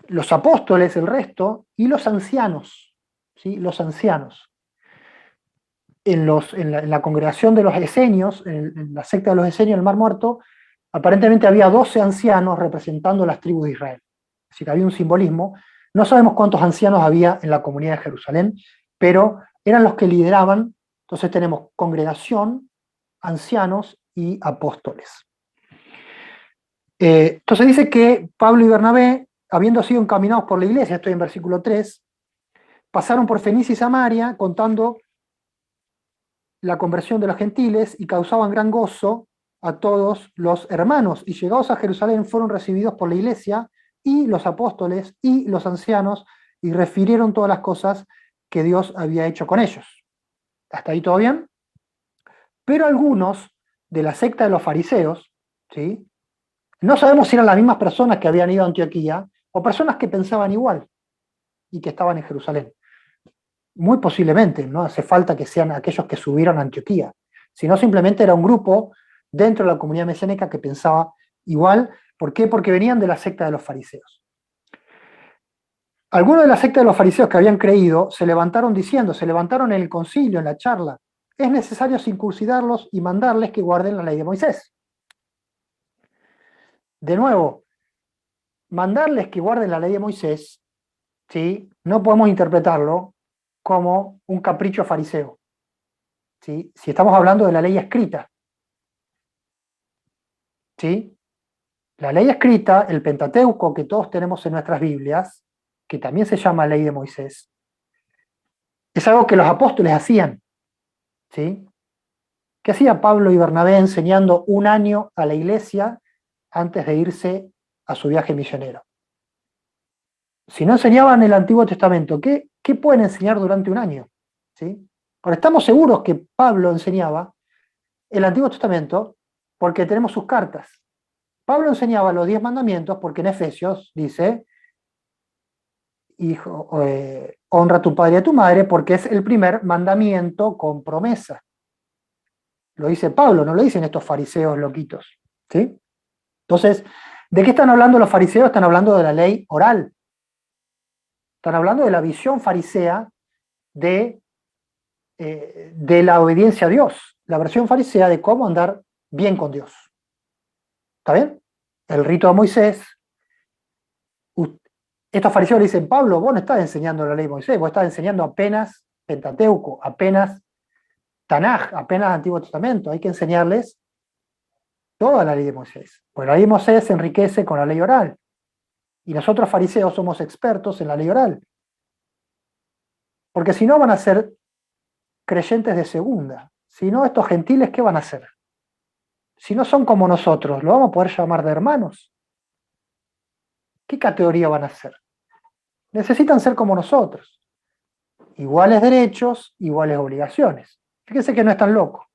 los apóstoles, el resto, y los ancianos, ¿sí? Los ancianos. En la congregación de los esenios, en la secta de los esenios del Mar Muerto, aparentemente había 12 ancianos representando las tribus de Israel. Así que había un simbolismo. No sabemos cuántos ancianos había en la comunidad de Jerusalén, pero eran los que lideraban. Entonces tenemos congregación, ancianos y apóstoles. Entonces dice que Pablo y Bernabé, habiendo sido encaminados por la iglesia, estoy en versículo 3, pasaron por Fenicia y Samaria contando la conversión de los gentiles y causaban gran gozo a todos los hermanos. Y llegados a Jerusalén fueron recibidos por la iglesia y los apóstoles y los ancianos y refirieron todas las cosas que Dios había hecho con ellos. ¿Hasta ahí todo bien? Pero algunos de la secta de los fariseos, ¿sí? No sabemos si eran las mismas personas que habían ido a Antioquía o personas que pensaban igual y que estaban en Jerusalén. Muy posiblemente, no hace falta que sean aquellos que subieron a Antioquía, sino simplemente era un grupo dentro de la comunidad mesiánica que pensaba igual. ¿Por qué? Porque venían de la secta de los fariseos. Algunos de la secta de los fariseos que habían creído se levantaron en el concilio, en la charla: es necesario circuncidarlos y mandarles que guarden la ley de Moisés. De nuevo, mandarles que guarden la ley de Moisés, ¿sí? No podemos interpretarlo como un capricho fariseo, ¿sí? Si estamos hablando de la ley escrita, ¿sí? La ley escrita, el Pentateuco que todos tenemos en nuestras Biblias, que también se llama ley de Moisés, es algo que los apóstoles hacían, ¿sí? ¿Qué hacía Pablo y Bernabé enseñando un año a la iglesia antes de irse a su viaje misionero? Si no enseñaban el Antiguo Testamento, ¿qué pueden enseñar durante un año? ¿Sí? Ahora, estamos seguros que Pablo enseñaba el Antiguo Testamento porque tenemos sus cartas. Pablo enseñaba los 10 mandamientos porque en Efesios dice: hijo, honra a tu padre y a tu madre, porque es el primer mandamiento con promesa. Lo dice Pablo, no lo dicen estos fariseos loquitos, ¿sí? Entonces, ¿de qué están hablando los fariseos? Están hablando de la ley oral. Están hablando de la visión farisea de la obediencia a Dios, la versión farisea de cómo andar bien con Dios. ¿Está bien? El rito de Moisés. Estos fariseos le dicen: Pablo, vos no estás enseñando la ley de Moisés, vos estás enseñando apenas Pentateuco, apenas Tanaj, apenas Antiguo Testamento. Hay que enseñarles toda la ley de Moisés. Pues la ley de Moisés se enriquece con la ley oral. Y nosotros fariseos somos expertos en la ley oral. Porque si no van a ser creyentes de segunda. Si no, estos gentiles, ¿qué van a hacer? Si no son como nosotros, ¿lo vamos a poder llamar de hermanos? ¿Qué categoría van a hacer? Necesitan ser como nosotros. Iguales derechos, iguales obligaciones. Fíjense que no es tan loco.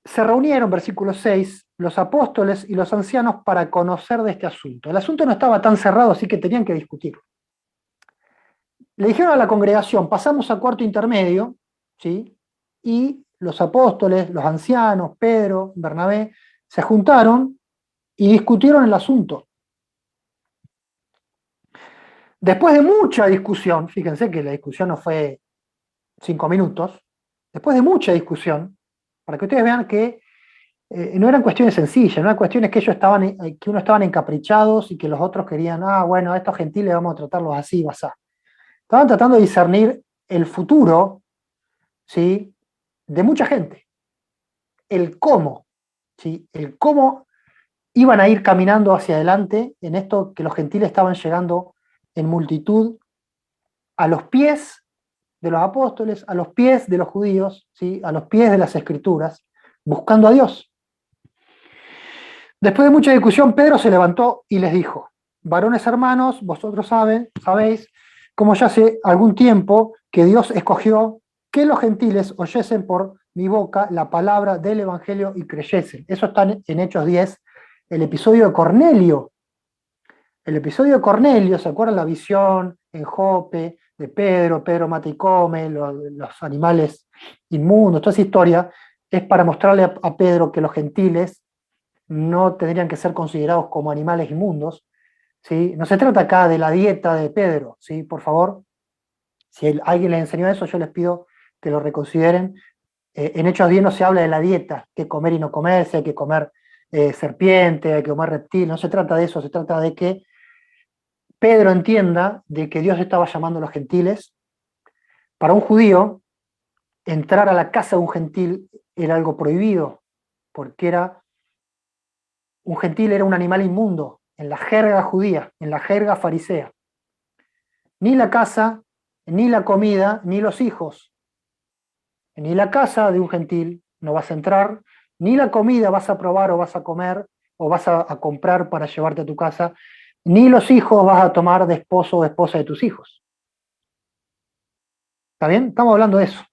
Se reunieron, versículo 6, los apóstoles y los ancianos para conocer de este asunto. El asunto no estaba tan cerrado, así que tenían que discutirlo. Le dijeron a la congregación, pasamos a cuarto intermedio, ¿sí? Y los apóstoles, los ancianos, Pedro, Bernabé, se juntaron y discutieron el asunto. Después de mucha discusión, fíjense que la discusión no fue 5 minutos, después de mucha discusión, para que ustedes vean que no eran cuestiones sencillas, no eran cuestiones que ellos que uno estaban encaprichados y que los otros querían, bueno, a estos gentiles vamos a tratarlos así, basá. Estaban tratando de discernir el futuro, ¿sí?, de mucha gente. El cómo, ¿sí?, el cómo iban a ir caminando hacia adelante en esto que los gentiles estaban llegando en multitud a los pies de los apóstoles, a los pies de los judíos, ¿sí?, a los pies de las escrituras, buscando a Dios. Después de mucha discusión, Pedro se levantó y les dijo, varones hermanos, vosotros sabéis, como ya hace algún tiempo que Dios escogió que los gentiles oyesen por mi boca la palabra del Evangelio y creyesen. Eso está en Hechos 10, el episodio de Cornelio. El episodio de Cornelio, ¿se acuerdan la visión en Jope de Pedro? Pedro mata y come, los animales inmundos, toda esa historia, es para mostrarle a Pedro que los gentiles no tendrían que ser considerados como animales inmundos, ¿sí? No se trata acá de la dieta de Pedro, ¿sí? Por favor, si alguien les enseñó eso, yo les pido que lo reconsideren. En Hechos 10 no se habla de la dieta, qué comer y no comer, si hay que comer serpiente, hay que comer reptil, no se trata de eso, se trata de que Pedro entienda de que Dios estaba llamando a los gentiles. Para un judío, entrar a la casa de un gentil era algo prohibido, porque un gentil era un animal inmundo, en la jerga judía, en la jerga farisea. Ni la casa, ni la comida, ni los hijos. Ni la casa de un gentil no vas a entrar, ni la comida vas a probar o vas a comer, o vas a comprar para llevarte a tu casa, ni los hijos vas a tomar de esposo o esposa de tus hijos. ¿Está bien? Estamos hablando de eso.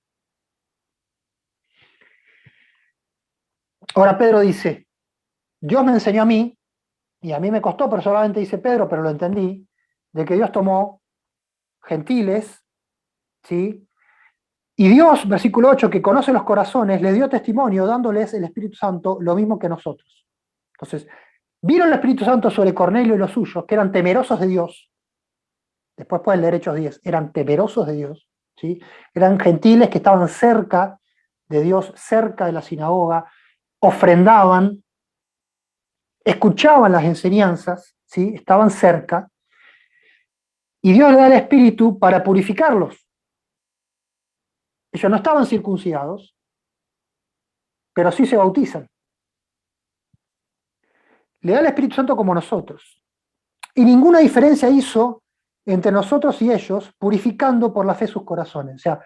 Ahora Pedro dice, Dios me enseñó a mí, y a mí me costó personalmente, dice Pedro, pero lo entendí, de que Dios tomó gentiles, ¿sí? Y Dios, versículo 8, que conoce los corazones, les dio testimonio dándoles el Espíritu Santo lo mismo que nosotros. Entonces, vieron el Espíritu Santo sobre Cornelio y los suyos, que eran temerosos de Dios. Después pueden leer Hechos 10, eran temerosos de Dios, ¿sí? Eran gentiles que estaban cerca de Dios, cerca de la sinagoga, ofrendaban, escuchaban las enseñanzas, ¿sí? Estaban cerca, y Dios le da el Espíritu para purificarlos. Ellos no estaban circuncidados, pero sí se bautizan. Le da el Espíritu Santo como nosotros. Y ninguna diferencia hizo entre nosotros y ellos, purificando por la fe sus corazones. O sea,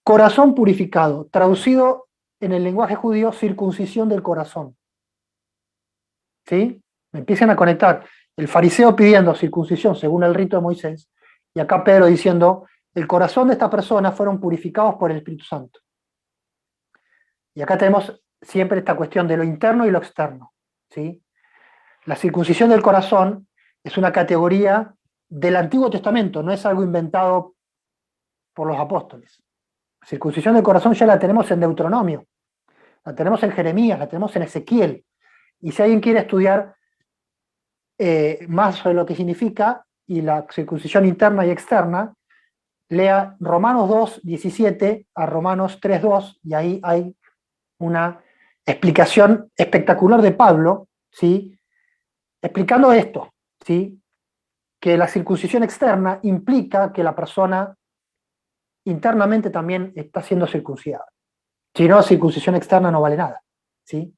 corazón purificado, traducido en el lenguaje judío, circuncisión del corazón. ¿Sí? Me empiezan a conectar el fariseo pidiendo circuncisión según el rito de Moisés, y acá Pedro diciendo, el corazón de esta persona fueron purificados por el Espíritu Santo. Y acá tenemos siempre esta cuestión de lo interno y lo externo, ¿sí? La circuncisión del corazón es una categoría del Antiguo Testamento, no es algo inventado por los apóstoles. La circuncisión del corazón ya la tenemos en Deuteronomio, la tenemos en Jeremías, la tenemos en Ezequiel. Y si alguien quiere estudiar más sobre lo que significa y la circuncisión interna y externa, lea Romanos 2, 17 a Romanos 3, 2, y ahí hay una explicación espectacular de Pablo, ¿sí? Explicando esto, ¿sí? que la circuncisión externa implica que la persona internamente también está siendo circuncidada. Si no, circuncisión externa no vale nada, ¿sí?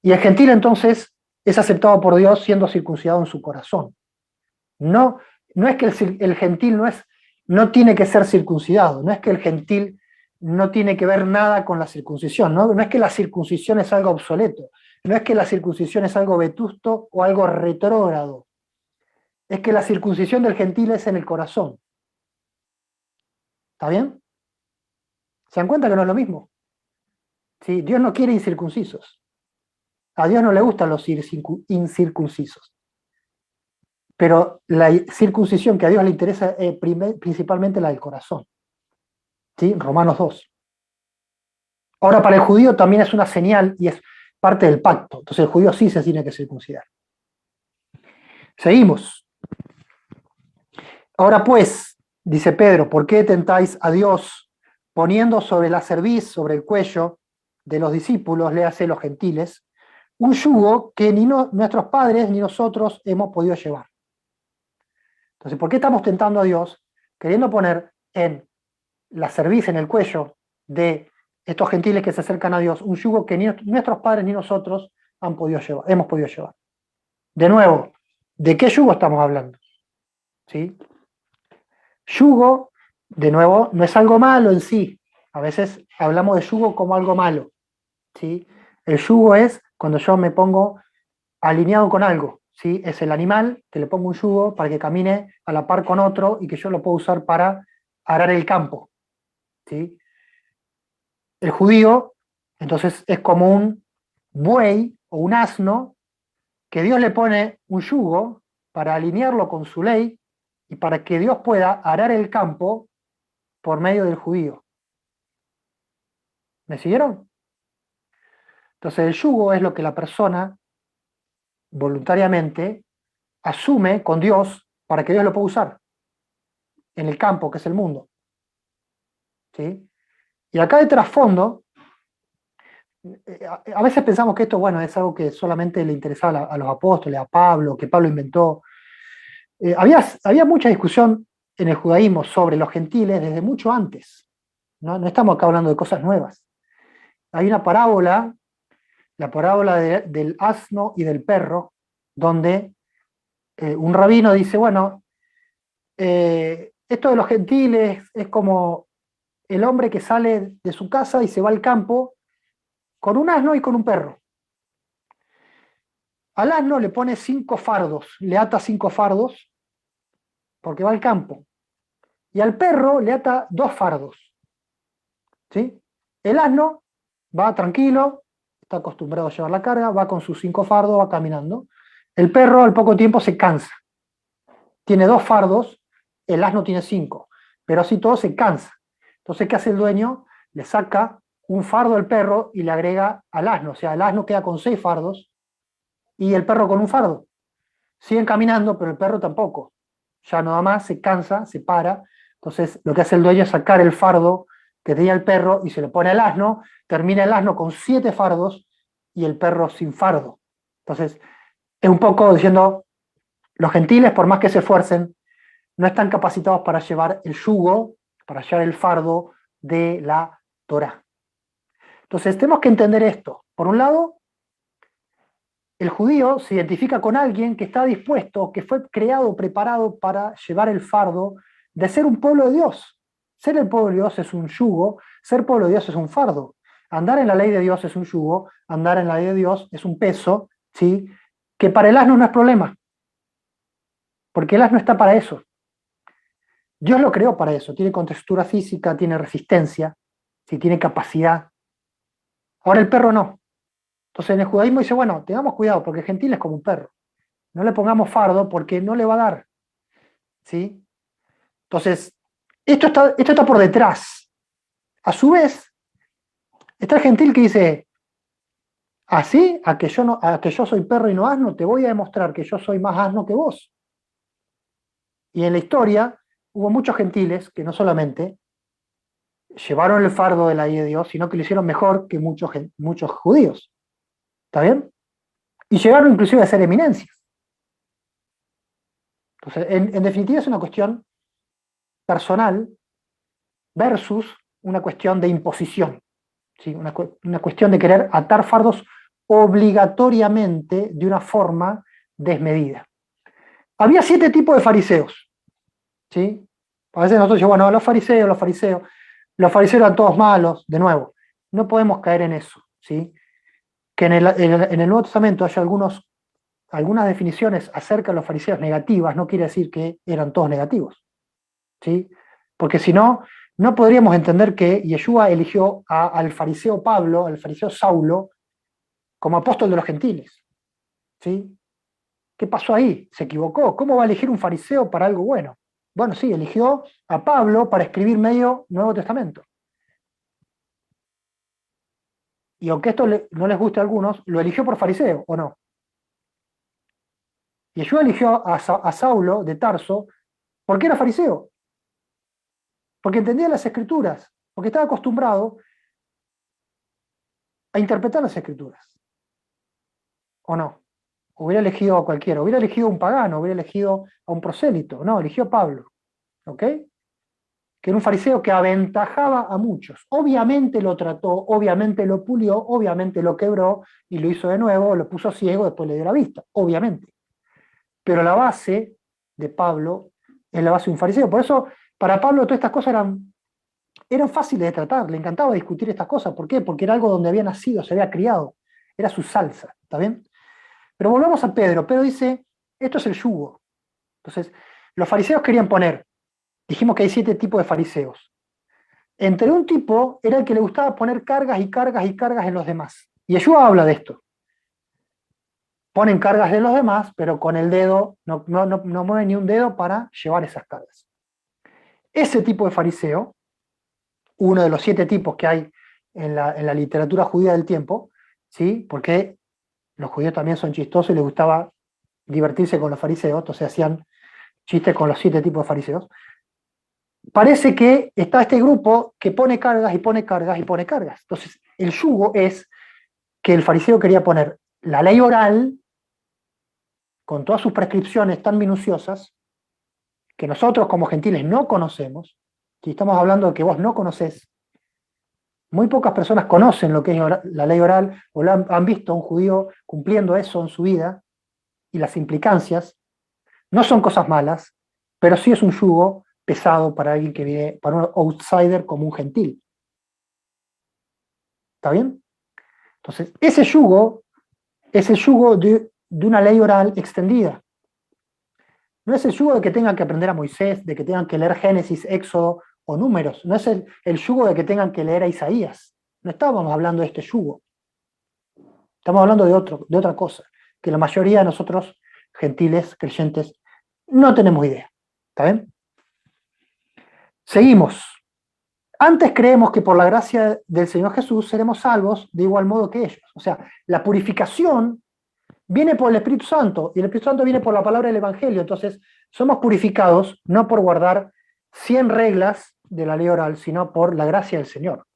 Y el gentil entonces es aceptado por Dios siendo circuncidado en su corazón. No, no es que el gentil no tiene que ser circuncidado, no es que el gentil no tiene que ver nada con la circuncisión, no es que la circuncisión es algo obsoleto, no es que la circuncisión es algo vetusto o algo retrógrado, es que la circuncisión del gentil es en el corazón. ¿Está bien? ¿Se dan cuenta que no es lo mismo? ¿Sí? Dios no quiere incircuncisos. A Dios no le gustan los incircuncisos. Pero la circuncisión que a Dios le interesa es principalmente la del corazón. ¿Sí? Romanos 2. Ahora, para el judío también es una señal y es parte del pacto. Entonces el judío sí se tiene que circuncidar. Seguimos. Ahora pues, dice Pedro, ¿por qué tentáis a Dios poniendo sobre la cerviz, sobre el cuello de los discípulos, léase los gentiles, un yugo que ni nuestros padres ni nosotros hemos podido llevar? Entonces, ¿por qué estamos tentando a Dios queriendo poner en la cerviz, en el cuello de estos gentiles que se acercan a Dios, un yugo que ni nuestros padres ni nosotros hemos podido llevar? De nuevo, ¿de qué yugo estamos hablando? ¿Sí? Yugo, de nuevo, no es algo malo en sí. A veces hablamos de yugo como algo malo, ¿sí? El yugo es cuando yo me pongo alineado con algo, ¿sí? Es el animal que le pongo un yugo para que camine a la par con otro y que yo lo puedo usar para arar el campo, ¿sí? El judío, entonces, es como un buey o un asno que Dios le pone un yugo para alinearlo con su ley y para que Dios pueda arar el campo por medio del judío. ¿Me siguieron? Entonces el yugo es lo que la persona voluntariamente asume con Dios para que Dios lo pueda usar en el campo, que es el mundo. ¿Sí? Y acá de trasfondo, a veces pensamos que esto, bueno, es algo que solamente le interesaba a los apóstoles, a Pablo, que Pablo inventó. Había mucha discusión en el judaísmo sobre los gentiles desde mucho antes. No estamos acá hablando de cosas nuevas. Hay una parábola, la parábola del asno y del perro, donde un rabino dice, bueno, esto de los gentiles es como el hombre que sale de su casa y se va al campo con un asno y con un perro. Al asno le pone 5 fardos, le ata 5 fardos, porque va al campo. Y al perro le ata 2 fardos. ¿Sí? El asno va tranquilo, está acostumbrado a llevar la carga, va con sus 5 fardos, va caminando. El perro al poco tiempo se cansa. Tiene 2 fardos, el asno tiene 5, pero así todo se cansa. Entonces, ¿qué hace el dueño? Le saca un fardo al perro y le agrega al asno. O sea, el asno queda con 6 fardos y el perro con un fardo. Siguen caminando, pero el perro tampoco. Ya nada más se cansa, se para. Entonces, lo que hace el dueño es sacar el fardo que tenía el perro y se le pone al asno. Termina el asno con 7 fardos y el perro sin fardo. Entonces, es un poco diciendo, los gentiles, por más que se esfuercen, no están capacitados para llevar el yugo, para llevar el fardo de la Torá. Entonces, tenemos que entender esto. Por un lado, el judío se identifica con alguien que está dispuesto, que fue creado, preparado para llevar el fardo de ser un pueblo de Dios. Ser el pueblo de Dios es un yugo, ser pueblo de Dios es un fardo. Andar en la ley de Dios es un yugo, andar en la ley de Dios es un peso, ¿sí? Que para el asno no es problema, porque el asno está para eso. Dios lo creó para eso, tiene contextura física, tiene resistencia, ¿sí? Tiene capacidad. Ahora el perro no. Entonces en el judaísmo dice, bueno, tengamos cuidado, porque el gentil es como un perro. No le pongamos fardo porque no le va a dar. ¿Sí? Entonces, esto está por detrás. A su vez, está el gentil que dice, así, a que yo soy perro y no asno, te voy a demostrar que yo soy más asno que vos. Y en la historia hubo muchos gentiles que no solamente llevaron el fardo de la ley de Dios, sino que lo hicieron mejor que muchos judíos. ¿Está bien? Y llegaron inclusive a ser eminencias. Entonces, en definitiva es una cuestión personal versus una cuestión de imposición, ¿sí? Una cuestión de querer atar fardos obligatoriamente de una forma desmedida. Había 7 tipos de fariseos, ¿sí? A veces nosotros decimos, bueno, los fariseos eran todos malos, de nuevo, no podemos caer en eso, ¿sí? Que en el Nuevo Testamento haya algunas definiciones acerca de los fariseos negativas, no quiere decir que eran todos negativos, ¿sí? Porque si no, no podríamos entender que Yeshua eligió al fariseo Pablo, al fariseo Saulo, como apóstol de los gentiles, ¿sí? ¿Qué pasó ahí? Se equivocó. ¿Cómo va a elegir un fariseo para algo bueno? Bueno, sí, eligió a Pablo para escribir medio Nuevo Testamento. Y aunque esto no les guste a algunos, lo eligió por fariseo, ¿o no? Yeshua eligió a Saulo de Tarso porque era fariseo, porque entendía las escrituras, porque estaba acostumbrado a interpretar las escrituras. ¿O no? Hubiera elegido a cualquiera, hubiera elegido a un pagano, hubiera elegido a un prosélito. No, eligió a Pablo. ¿Ok? Que era un fariseo que aventajaba a muchos. Obviamente lo trató, obviamente lo pulió, obviamente lo quebró y lo hizo de nuevo, lo puso ciego, después le dio la vista, obviamente. Pero la base de Pablo es la base de un fariseo. Por eso, para Pablo todas estas cosas eran fáciles de tratar, le encantaba discutir estas cosas. ¿Por qué? Porque era algo donde había nacido, se había criado, era su salsa, ¿está bien? Pero volvamos a Pedro. Pedro dice, esto es el yugo. Entonces, los fariseos querían poner, dijimos que hay 7 tipos de fariseos. Entre un tipo era el que le gustaba poner cargas y cargas y cargas en los demás. Y Yeshua habla de esto. Ponen cargas de los demás, pero con el dedo, no mueven ni un dedo para llevar esas cargas. Ese tipo de fariseo, uno de los 7 tipos que hay en la literatura judía del tiempo, ¿sí? Porque los judíos también son chistosos y les gustaba divertirse con los fariseos, entonces hacían chistes con los 7 tipos de fariseos. Parece que está este grupo que pone cargas y pone cargas y pone cargas. Entonces, el yugo es que el fariseo quería poner la ley oral con todas sus prescripciones tan minuciosas que nosotros como gentiles no conocemos. Si estamos hablando de que vos no conocés, muy pocas personas conocen lo que es la ley oral o han visto a un judío cumpliendo eso en su vida, y las implicancias no son cosas malas, pero sí es un yugo pesado para alguien que viene, para un outsider como un gentil. ¿Está bien? Entonces, ese yugo es el yugo de una ley oral extendida. No es el yugo de que tengan que aprender a Moisés, de que tengan que leer Génesis, Éxodo o Números. No es el yugo de que tengan que leer a Isaías. No estábamos hablando de este yugo. Estamos hablando de otra cosa, que la mayoría de nosotros, gentiles, creyentes, no tenemos idea. ¿Está bien? Seguimos. Antes creemos que por la gracia del Señor Jesús seremos salvos de igual modo que ellos. O sea, la purificación viene por el Espíritu Santo, y el Espíritu Santo viene por la palabra del Evangelio. Entonces, somos purificados no por guardar 100 reglas de la ley oral, sino por la gracia del Señor.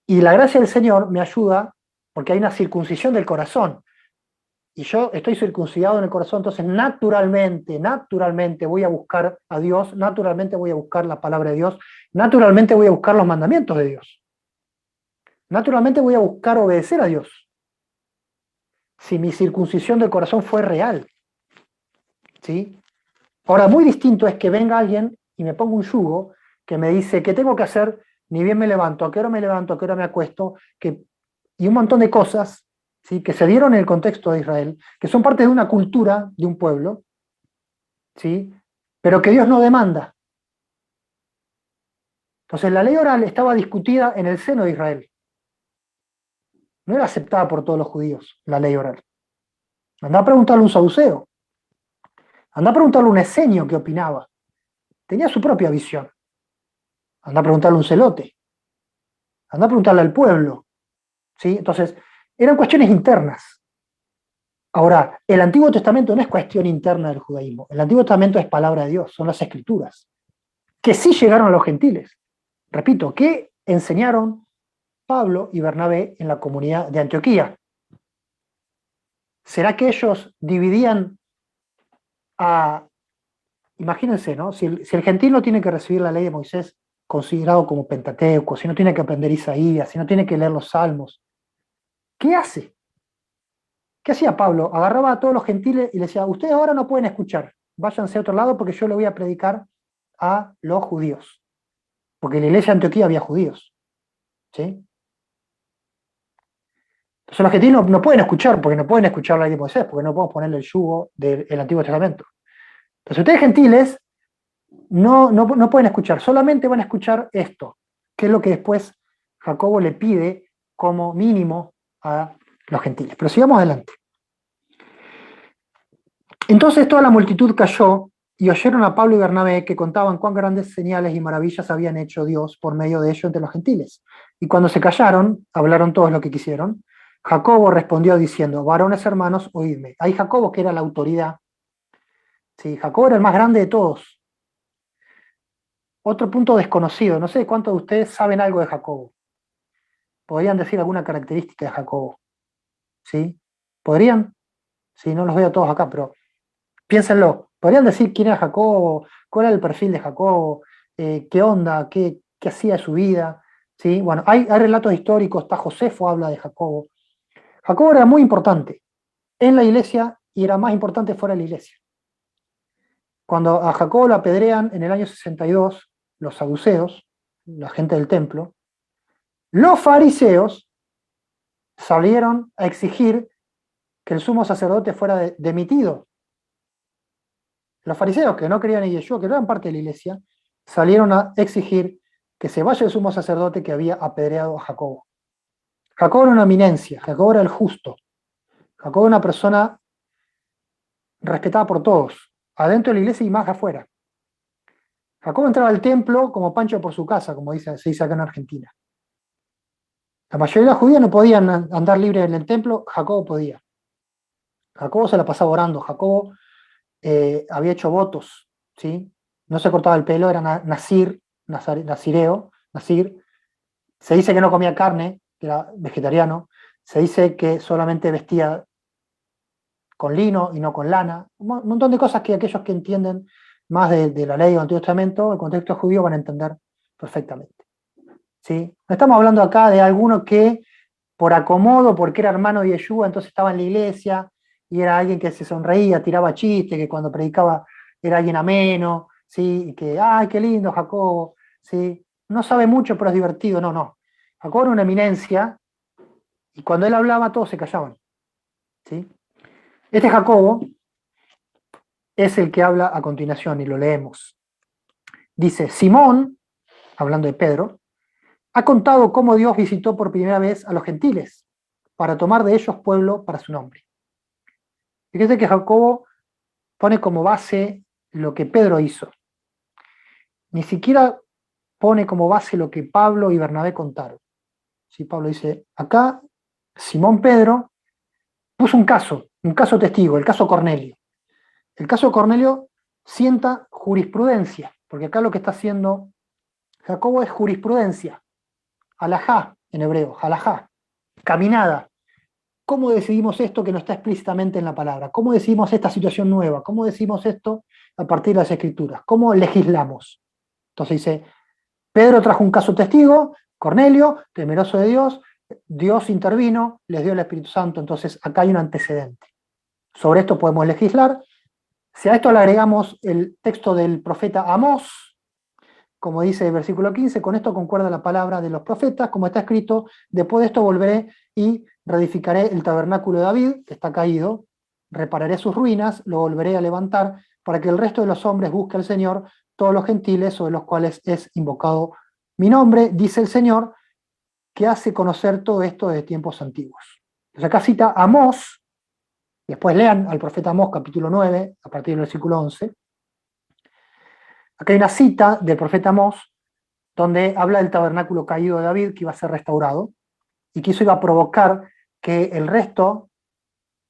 Y la gracia del Señor me ayuda porque hay una circuncisión del corazón. Y yo estoy circuncidado en el corazón, entonces naturalmente voy a buscar a Dios, naturalmente voy a buscar la palabra de Dios, naturalmente voy a buscar los mandamientos de Dios. Naturalmente voy a buscar obedecer a Dios. Si mi circuncisión del corazón fue real. ¿Sí? Ahora, muy distinto es que venga alguien y me ponga un yugo que me dice qué tengo que hacer, ni bien me levanto, a qué hora me levanto, a qué hora me acuesto, y un montón de cosas, ¿sí? Que se dieron en el contexto de Israel, que son parte de una cultura, de un pueblo, ¿sí? Pero que Dios no demanda. Entonces la ley oral estaba discutida en el seno de Israel. No era aceptada por todos los judíos, la ley oral. Andá a preguntarle a un saduceo. Andá a preguntarle a un esenio qué opinaba. Tenía su propia visión. Andá a preguntarle a un celote. Andá a preguntarle al pueblo. ¿Sí? Entonces, eran cuestiones internas. Ahora, el Antiguo Testamento no es cuestión interna del judaísmo. El Antiguo Testamento es palabra de Dios, son las Escrituras, que sí llegaron a los gentiles. Repito, ¿qué enseñaron Pablo y Bernabé en la comunidad de Antioquía? ¿Será que ellos dividían imagínense, ¿no? Si el gentil no tiene que recibir la ley de Moisés considerado como Pentateuco, si no tiene que aprender Isaías, si no tiene que leer los Salmos, ¿qué hace? ¿Qué hacía Pablo? Agarraba a todos los gentiles y les decía, ustedes ahora no pueden escuchar, váyanse a otro lado porque yo le voy a predicar a los judíos. Porque en la iglesia de Antioquía había judíos. ¿Sí? Entonces los gentiles no pueden escuchar, porque no pueden escuchar la ley de Moisés, porque no podemos ponerle el yugo del Antiguo Testamento. Entonces ustedes gentiles no pueden escuchar, solamente van a escuchar esto, que es lo que después Jacobo le pide como mínimo a los gentiles. Pero sigamos adelante. Entonces toda la multitud cayó y oyeron a Pablo y Bernabé que contaban cuán grandes señales y maravillas habían hecho Dios por medio de ellos entre los gentiles. Y cuando se callaron, hablaron todos lo que quisieron. Jacobo respondió diciendo, varones hermanos, oídme. Ahí Jacobo, que era la autoridad. Sí, Jacobo era el más grande de todos. Otro punto desconocido, no sé cuántos de ustedes saben algo de Jacobo. ¿Podrían decir alguna característica de Jacobo? ¿Sí? ¿Podrían? Sí, no los veo todos acá, pero piénsenlo. ¿Podrían decir quién era Jacobo? ¿Cuál era el perfil de Jacobo? ¿Qué onda? ¿Qué hacía de su vida? ¿Sí? Bueno, hay relatos históricos, está Josefo habla de Jacobo. Jacobo era muy importante en la iglesia y era más importante fuera de la iglesia. Cuando a Jacobo lo apedrean en el año 62, los saduceos, la gente del templo, los fariseos salieron a exigir que el sumo sacerdote fuera demitido. Los fariseos, que no creían en Yeshua, que no eran parte de la iglesia, salieron a exigir que se vaya el sumo sacerdote que había apedreado a Jacobo. Jacobo era una eminencia, Jacobo era el justo, Jacobo era una persona respetada por todos, adentro de la iglesia y más afuera. Jacobo entraba al templo como Pancho por su casa, como se dice acá en Argentina. La mayoría de los judíos no podían andar libres en el templo, Jacobo podía. Jacobo se la pasaba orando, Jacobo había hecho votos, ¿sí? No se cortaba el pelo, era nazireo. Se dice que no comía carne, que era vegetariano. Se dice que solamente vestía con lino y no con lana. Un montón de cosas que aquellos que entienden más de la ley del Antiguo Testamento, el contexto judío, van a entender perfectamente. ¿Sí? No estamos hablando acá de alguno que por acomodo, porque era hermano de Yeshua, entonces estaba en la iglesia y era alguien que se sonreía, tiraba chistes, que cuando predicaba era alguien ameno, ¿sí? Y que, ¡ay, qué lindo Jacobo! ¿Sí? No sabe mucho, pero es divertido. No. Jacobo era una eminencia y cuando él hablaba todos se callaban. ¿Sí? Este Jacobo es el que habla a continuación y lo leemos. Dice, Simón, hablando de Pedro, ha contado cómo Dios visitó por primera vez a los gentiles para tomar de ellos pueblo para su nombre. Fíjense que Jacobo pone como base lo que Pedro hizo. Ni siquiera pone como base lo que Pablo y Bernabé contaron. ¿Sí? Pablo dice, acá Simón Pedro puso un caso testigo, el caso Cornelio. El caso Cornelio sienta jurisprudencia, porque acá lo que está haciendo Jacobo es jurisprudencia, halajá en hebreo, halajá, caminada. ¿Cómo decidimos esto que no está explícitamente en la palabra? ¿Cómo decidimos esta situación nueva? ¿Cómo decidimos esto a partir de las escrituras? ¿Cómo legislamos? Entonces dice, Pedro trajo un caso testigo, Cornelio, temeroso de Dios, Dios intervino, les dio el Espíritu Santo, entonces acá hay un antecedente. Sobre esto podemos legislar. Si a esto le agregamos el texto del profeta Amós, como dice el versículo 15, con esto concuerda la palabra de los profetas, como está escrito, después de esto volveré y reedificaré el tabernáculo de David, que está caído, repararé sus ruinas, lo volveré a levantar, para que el resto de los hombres busque al Señor, todos los gentiles sobre los cuales es invocado mi nombre, dice el Señor, que hace conocer todo esto desde tiempos antiguos. Entonces acá cita Amós, después lean al profeta Amós capítulo 9, a partir del versículo 11. Acá hay una cita del profeta Amós, donde habla del tabernáculo caído de David que iba a ser restaurado, y que eso iba a provocar que el resto,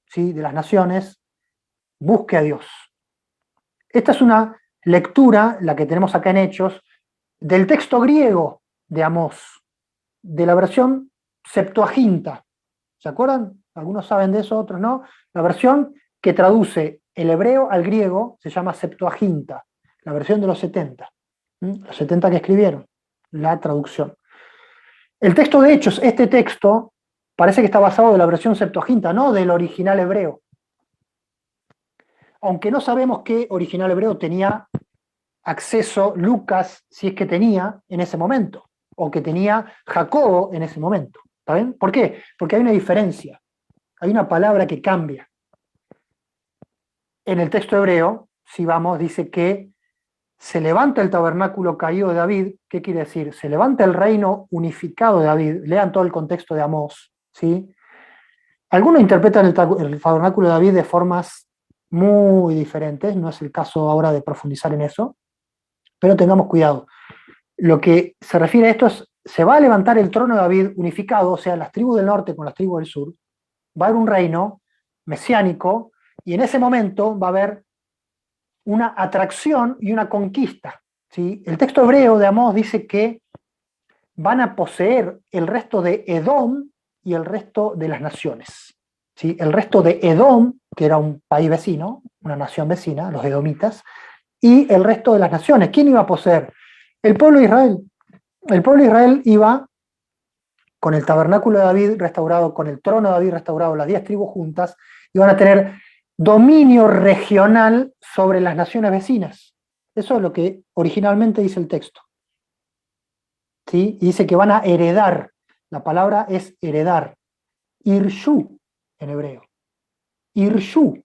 ¿sí?, de las naciones busque a Dios. Esta es una lectura, la que tenemos acá en Hechos, del texto griego de Amós, de la versión Septuaginta. ¿Se acuerdan? Algunos saben de eso, otros no. La versión que traduce el hebreo al griego se llama Septuaginta, la versión de los 70. Los 70 que escribieron, la traducción. El texto de Hechos, este texto, parece que está basado de la versión Septuaginta, no del original hebreo. Aunque no sabemos qué original hebreo tenía acceso Lucas, si es que tenía en ese momento, o que tenía Jacobo en ese momento. ¿Está bien? ¿Por qué? Porque hay una diferencia, hay una palabra que cambia. En el texto hebreo, si vamos, dice que se levanta el tabernáculo caído de David. ¿Qué quiere decir? Se levanta el reino unificado de David. Lean todo el contexto de Amós, ¿sí? Algunos interpretan el tabernáculo de David de formas muy diferentes, no es el caso ahora de profundizar en eso, pero tengamos cuidado. Lo que se refiere a esto es, se va a levantar el trono de David unificado, o sea, las tribus del norte con las tribus del sur, va a haber un reino mesiánico, y en ese momento va a haber una atracción y una conquista, ¿sí? El texto hebreo de Amós dice que van a poseer el resto de Edom y el resto de las naciones, ¿sí? El resto de Edom, que era un país vecino, una nación vecina, los edomitas, y el resto de las naciones. ¿Quién iba a poseer? El pueblo de Israel. El pueblo de Israel iba con el tabernáculo de David restaurado, con el trono de David restaurado, las 10 tribus juntas, iban a tener dominio regional sobre las naciones vecinas. Eso es lo que originalmente dice el texto. ¿Sí? Y dice que van a heredar. La palabra es heredar. Irshu en hebreo. Irshu.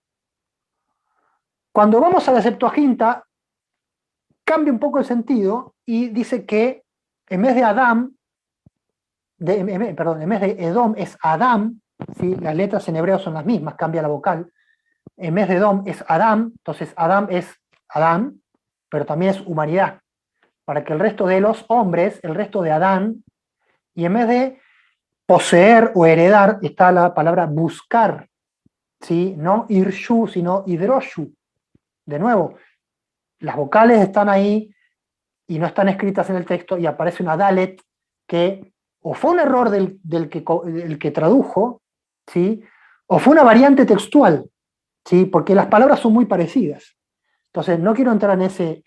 Cuando vamos a la Septuaginta, cambia un poco el sentido y dice que en vez de Adam, en vez de Edom es Adam, ¿sí? Las letras en hebreo son las mismas, cambia la vocal. En vez de Edom es Adam, entonces Adam es Adán, pero también es humanidad, para que el resto de los hombres, el resto de Adán, y en vez de poseer o heredar, está la palabra buscar, ¿sí? No irshu, sino hidroshu. De nuevo, las vocales están ahí y no están escritas en el texto, y aparece una dalet que o fue un error del que tradujo, ¿sí? O fue una variante textual, ¿sí? Porque las palabras son muy parecidas. Entonces, no quiero entrar en ese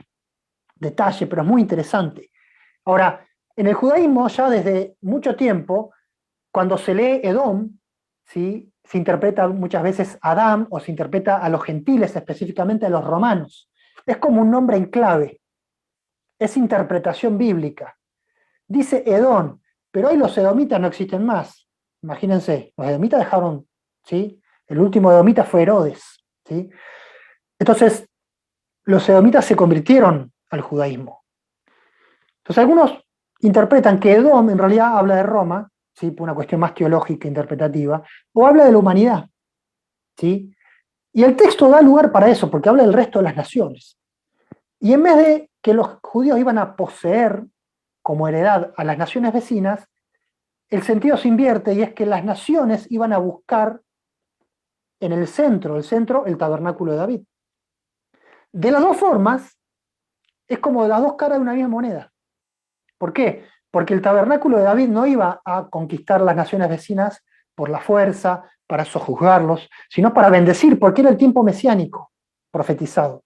detalle, pero es muy interesante. Ahora, en el judaísmo ya desde mucho tiempo, cuando se lee Edom, ¿sí? Se interpreta muchas veces Adán o se interpreta a los gentiles, específicamente a los romanos. Es como un nombre en clave. Es interpretación bíblica. Dice Edom, pero hoy los edomitas no existen más. Imagínense, los edomitas dejaron, ¿sí? El último edomita fue Herodes, ¿sí? Entonces, los edomitas se convirtieron al judaísmo. Entonces, algunos interpretan que Edom en realidad habla de Roma, ¿sí? Por una cuestión más teológica, interpretativa, o habla de la humanidad, ¿sí? Y el texto da lugar para eso, porque habla del resto de las naciones. Y en vez de que los judíos iban a poseer como heredad a las naciones vecinas, el sentido se invierte, y es que las naciones iban a buscar en el centro, el tabernáculo de David. De las dos formas, es como las dos caras de una misma moneda. ¿Por qué? Porque el tabernáculo de David no iba a conquistar las naciones vecinas por la fuerza, para sojuzgarlos, sino para bendecir, porque era el tiempo mesiánico profetizado.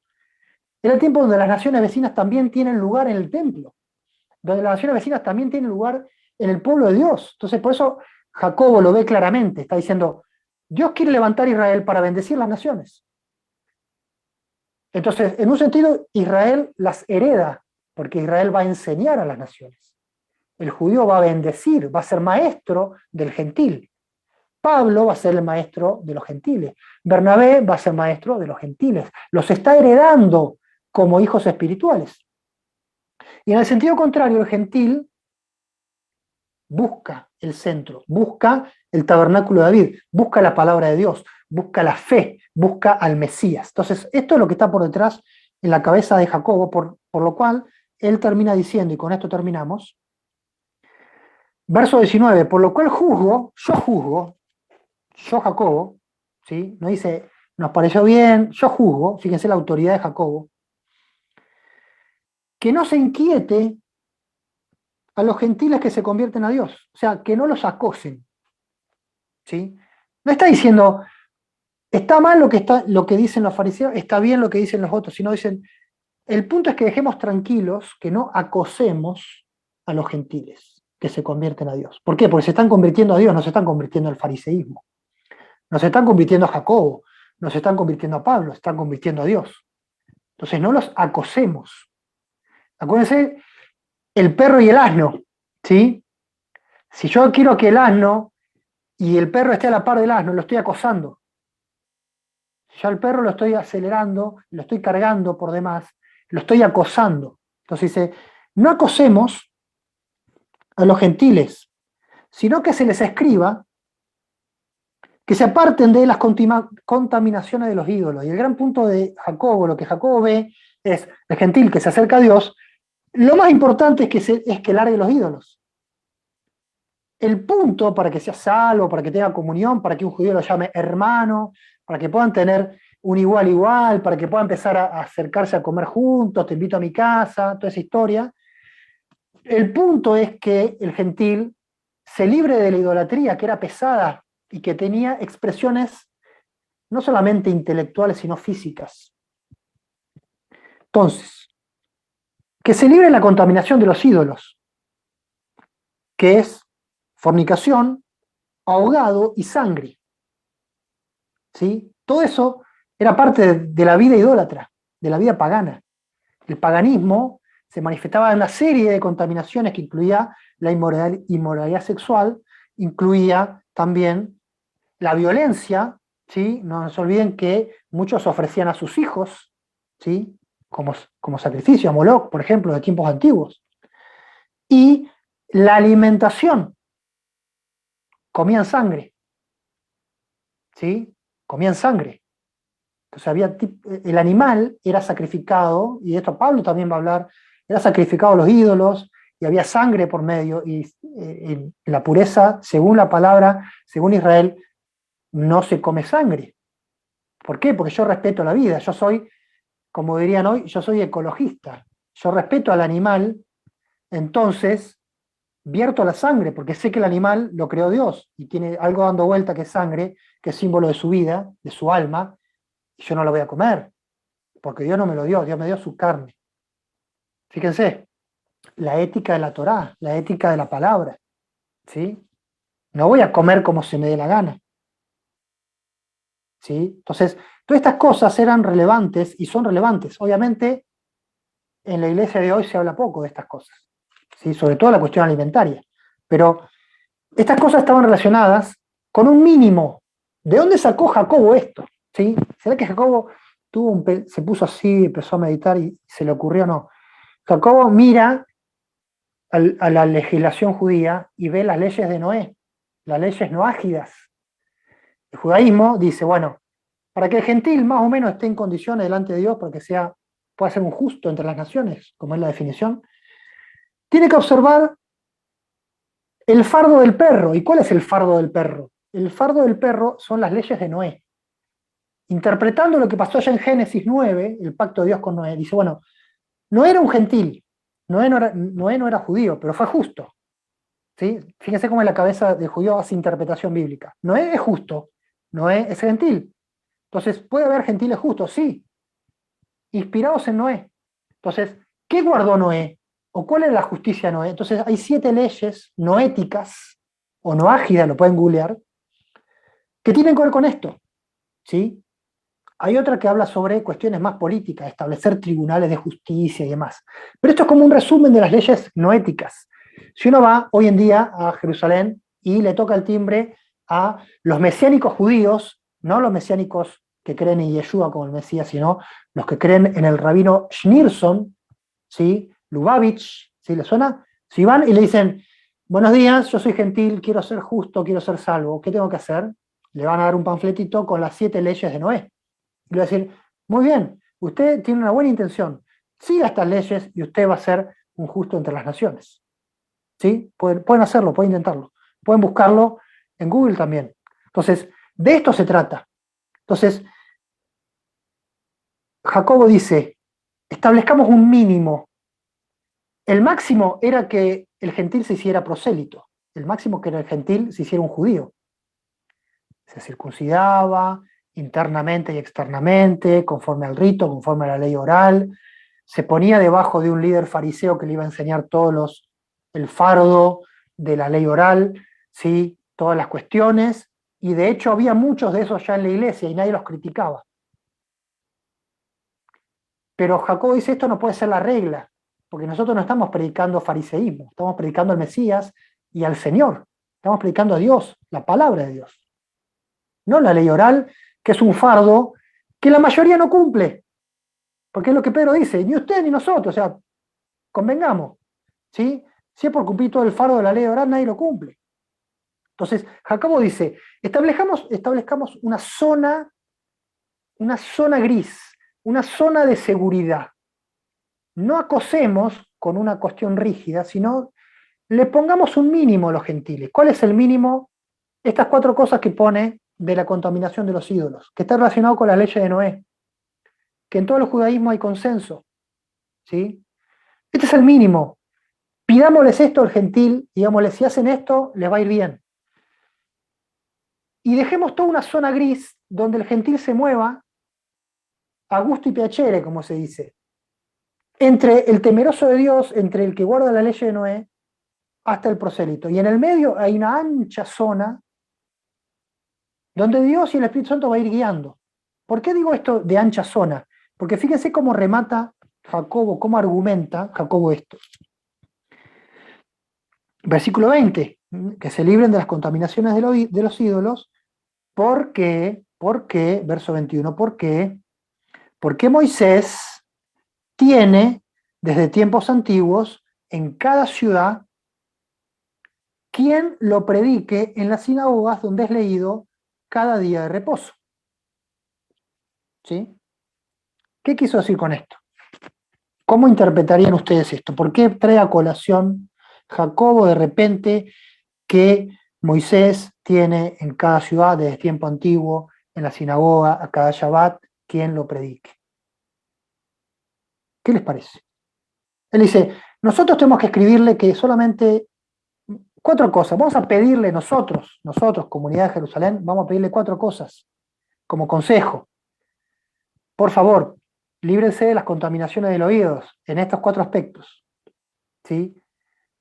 Era el tiempo donde las naciones vecinas también tienen lugar en el templo, donde las naciones vecinas también tienen lugar en el pueblo de Dios. Entonces, por eso Jacobo lo ve claramente, está diciendo, Dios quiere levantar a Israel para bendecir las naciones. Entonces, en un sentido, Israel las hereda, porque Israel va a enseñar a las naciones. El judío va a bendecir, va a ser maestro del gentil. Pablo va a ser el maestro de los gentiles. Bernabé va a ser maestro de los gentiles. Los está heredando como hijos espirituales. Y en el sentido contrario, el gentil busca el centro, busca el tabernáculo de David, busca la palabra de Dios, busca la fe, busca al Mesías. Entonces, esto es lo que está por detrás en la cabeza de Jacobo, por lo cual él termina diciendo, y con esto terminamos, verso 19, por lo cual juzgo, yo Jacobo, ¿sí? No dice, nos pareció bien, yo juzgo, fíjense la autoridad de Jacobo, que no se inquiete a los gentiles que se convierten a Dios, o sea, que no los acosen, ¿sí? No está diciendo, está mal lo que dicen los fariseos, está bien lo que dicen los otros, sino dicen, el punto es que dejemos tranquilos, que no acosemos a los gentiles que se convierten a Dios. ¿Por qué? Porque se están convirtiendo a Dios, no se están convirtiendo al fariseísmo, no se están convirtiendo a Jacobo, no se están convirtiendo a Pablo, se están convirtiendo a Dios. Entonces no los acosemos. Acuérdense, el perro y el asno, ¿sí? Si yo quiero que el asno y el perro esté a la par del asno, lo estoy acosando. Ya el perro lo estoy acelerando, lo estoy cargando por demás, lo estoy acosando. Entonces dice, no acosemos a los gentiles, sino que se les escriba que se aparten de las contaminaciones de los ídolos. Y el gran punto de Jacobo, lo que Jacobo ve es el gentil que se acerca a Dios, lo más importante es que largue los ídolos. El punto para que sea salvo, para que tenga comunión, para que un judío lo llame hermano, para que puedan tener un igual, para que puedan empezar a acercarse a comer juntos, te invito a mi casa, toda esa historia. El punto es que el gentil se libre de la idolatría, que era pesada y que tenía expresiones no solamente intelectuales, sino físicas. Entonces, que se libre de la contaminación de los ídolos, que es fornicación, ahogado y sangre. ¿Sí? Todo eso era parte de la vida idólatra, de la vida pagana. El paganismo se manifestaba en una serie de contaminaciones que incluía la inmoralidad sexual, incluía también la violencia, ¿sí? No se olviden que muchos ofrecían a sus hijos, ¿sí? como sacrificio, a Moloch, por ejemplo, de tiempos antiguos. Y la alimentación, comían sangre, ¿sí? Comían sangre. Entonces el animal era sacrificado, y de esto Pablo también va a hablar, era sacrificado a los ídolos, y había sangre por medio, y en la pureza, según la palabra, según Israel, no se come sangre. ¿Por qué? Porque yo respeto la vida, yo soy, como dirían hoy, yo soy ecologista, yo respeto al animal, entonces vierto la sangre, porque sé que el animal lo creó Dios, y tiene algo dando vuelta que es sangre, que es símbolo de su vida, de su alma, y yo no lo voy a comer, porque Dios no me lo dio, Dios me dio su carne. Fíjense, la ética de la Torá, la ética de la palabra, ¿sí? No voy a comer como se me dé la gana, ¿sí? Entonces, todas estas cosas eran relevantes y son relevantes. Obviamente, en la iglesia de hoy se habla poco de estas cosas, ¿sí? Sobre todo la cuestión alimentaria, pero estas cosas estaban relacionadas con un mínimo. ¿De dónde sacó Jacobo esto? ¿Sí? ¿Será que Jacobo se puso así, empezó a meditar y se le ocurrió? No. Jacobo mira a la legislación judía y ve las leyes de Noé, las leyes noágidas. El judaísmo dice, bueno, para que el gentil más o menos esté en condiciones delante de Dios, para que pueda ser un justo entre las naciones, como es la definición, tiene que observar el fardo del perro. ¿Y cuál es el fardo del perro? El fardo del perro son las leyes de Noé. Interpretando lo que pasó allá en Génesis 9, el pacto de Dios con Noé, dice, bueno, Noé era un gentil, Noé no era judío, pero fue justo. ¿Sí? Fíjense cómo en la cabeza del judío hace interpretación bíblica. Noé es justo, Noé es gentil. Entonces, ¿puede haber gentiles justos? Sí. Inspirados en Noé. Entonces, ¿qué guardó Noé? ¿O cuál es la justicia de Noé? Entonces, hay 7 leyes noéticas, o noágidas, lo pueden googlear, que tienen que ver con esto. ¿Sí? Hay otra que habla sobre cuestiones más políticas, establecer tribunales de justicia y demás. Pero esto es como un resumen de las leyes noéticas. Si uno va hoy en día a Jerusalén y le toca el timbre a los mesiánicos judíos, no los mesiánicos que creen en Yeshua como el Mesías, sino los que creen en el rabino Schneerson, ¿sí? Lubavitch, ¿sí? ¿Le suena? Si van y le dicen, buenos días, yo soy gentil, quiero ser justo, quiero ser salvo, ¿qué tengo que hacer? Le van a dar un panfletito con las 7 leyes de Noé. Y le va a decir, muy bien, usted tiene una buena intención, siga estas leyes y usted va a ser un justo entre las naciones. ¿Sí? Pueden hacerlo, pueden intentarlo. Pueden buscarlo en Google también. Entonces, de esto se trata. Entonces, Jacobo dice, establezcamos un mínimo. El máximo era que el gentil se hiciera prosélito. El máximo que era el gentil se hiciera un judío. Se circuncidaba, internamente y externamente, conforme al rito, conforme a la ley oral. Se ponía debajo de un líder fariseo que le iba a enseñar el fardo de la ley oral, ¿sí? Todas las cuestiones, y de hecho había muchos de esos ya en la iglesia y nadie los criticaba. Pero Jacobo dice, esto no puede ser la regla, porque nosotros no estamos predicando fariseísmo, estamos predicando al Mesías y al Señor, estamos predicando a Dios, la palabra de Dios. No la ley oral, que es un fardo que la mayoría no cumple, porque es lo que Pedro dice, ni usted ni nosotros, o sea, convengamos, ¿sí? Si es por cumplir todo el fardo de la ley oral, nadie lo cumple. Entonces, Jacobo dice, establezcamos una zona gris, una zona de seguridad. No acosemos con una cuestión rígida, sino le pongamos un mínimo a los gentiles. ¿Cuál es el mínimo? Estas 4 cosas que pone de la contaminación de los ídolos, que está relacionado con las leyes de Noé, que en todo el judaísmo hay consenso, ¿sí? Este es el mínimo. Pidámosles esto al gentil, digámosles, si hacen esto, les va a ir bien. Y dejemos toda una zona gris donde el gentil se mueva a gusto y piacere, como se dice, entre el temeroso de Dios, entre el que guarda la ley de Noé, hasta el prosélito. Y en el medio hay una ancha zona donde Dios y el Espíritu Santo va a ir guiando. ¿Por qué digo esto de ancha zona? Porque fíjense cómo remata Jacobo, cómo argumenta Jacobo esto. Versículo 20, que se libren de las contaminaciones de los ídolos, porque, verso 21, porque Moisés tiene desde tiempos antiguos en cada ciudad quien lo predique en las sinagogas donde es leído cada día de reposo. ¿Sí? ¿Qué quiso decir con esto? ¿Cómo interpretarían ustedes esto? ¿Por qué trae a colación Jacobo de repente que Moisés tiene en cada ciudad desde tiempo antiguo, en la sinagoga, a cada Shabbat, quien lo predique? ¿Qué les parece? Él dice, nosotros tenemos que escribirle que solamente 4 cosas. Vamos a pedirle nosotros, comunidad de Jerusalén, vamos a pedirle 4 cosas como consejo. Por favor, líbrense de las contaminaciones de los oídos en estos 4 aspectos. ¿Sí?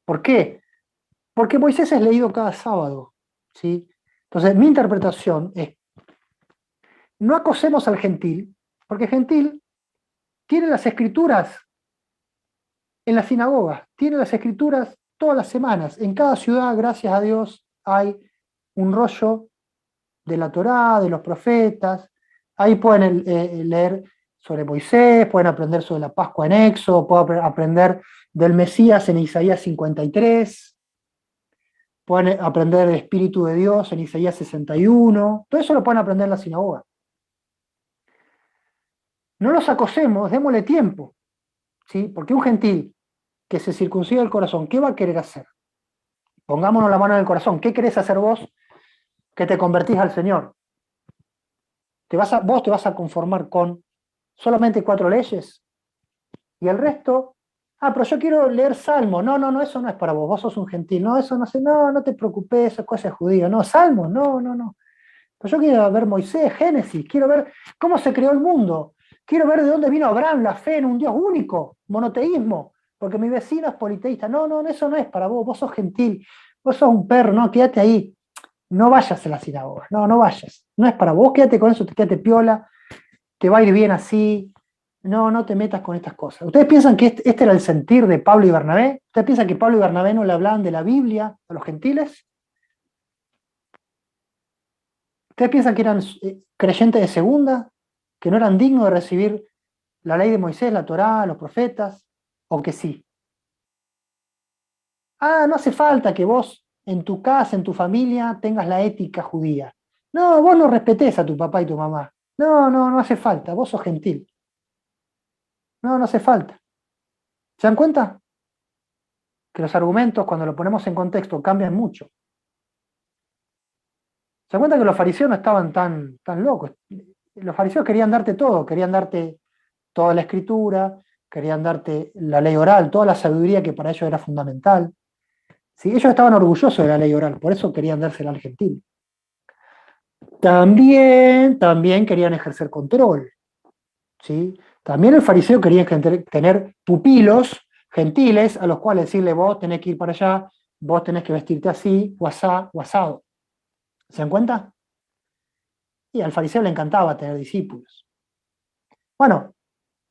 ¿Por qué? Porque Moisés es leído cada sábado. ¿Sí? Entonces, mi interpretación es, no acosemos al gentil, porque el gentil tiene las escrituras en la sinagoga, tiene las escrituras todas las semanas. En cada ciudad, gracias a Dios, hay un rollo de la Torá, de los profetas. Ahí pueden leer sobre Moisés, pueden aprender sobre la Pascua en Éxodo, pueden aprender del Mesías en Isaías 53, pueden aprender del Espíritu de Dios en Isaías 61. Todo eso lo pueden aprender en la sinagoga. No los acosemos, démosle tiempo, ¿sí? Porque un gentil que se circuncida el corazón, ¿qué va a querer hacer? Pongámonos la mano en el corazón. ¿Qué querés hacer vos que te convertís al Señor? Vos te vas a conformar con solamente 4 leyes y el resto, pero yo quiero leer Salmo. No, eso no es para vos sos un gentil. No, eso no te preocupes, eso es cosa de judío. No, Salmo, no. Pero yo quiero ver Moisés, Génesis, quiero ver cómo se creó el mundo. Quiero ver de dónde vino Abraham, la fe en un Dios único, monoteísmo, porque mi vecino es politeísta. No, eso no es para vos sos gentil, vos sos un perro, no, quédate ahí. No vayas a la sinagoga, no vayas. No es para vos, quédate con eso, quédate piola, te va a ir bien así. No te metas con estas cosas. ¿Ustedes piensan que este era el sentir de Pablo y Bernabé? ¿Ustedes piensan que Pablo y Bernabé no le hablaban de la Biblia a los gentiles? ¿Ustedes piensan que eran creyentes de segunda? ¿Que no eran dignos de recibir la ley de Moisés, la Torá, los profetas? ¿O que sí? No hace falta que vos en tu casa, en tu familia, tengas la ética judía. No, vos no respetés a tu papá y tu mamá. No hace falta, vos sos gentil. No hace falta. ¿Se dan cuenta? Que los argumentos, cuando los ponemos en contexto, cambian mucho. ¿Se dan cuenta que los fariseos no estaban tan locos? Los fariseos querían darte todo, querían darte toda la escritura, querían darte la ley oral, toda la sabiduría que para ellos era fundamental. ¿Sí? Ellos estaban orgullosos de la ley oral, por eso querían dársela al gentil. También querían ejercer control, ¿sí? También el fariseo quería tener pupilos gentiles a los cuales decirle, vos tenés que ir para allá, vos tenés que vestirte así, o asá, o asado. ¿Se dan cuenta? Y al fariseo le encantaba tener discípulos. Bueno,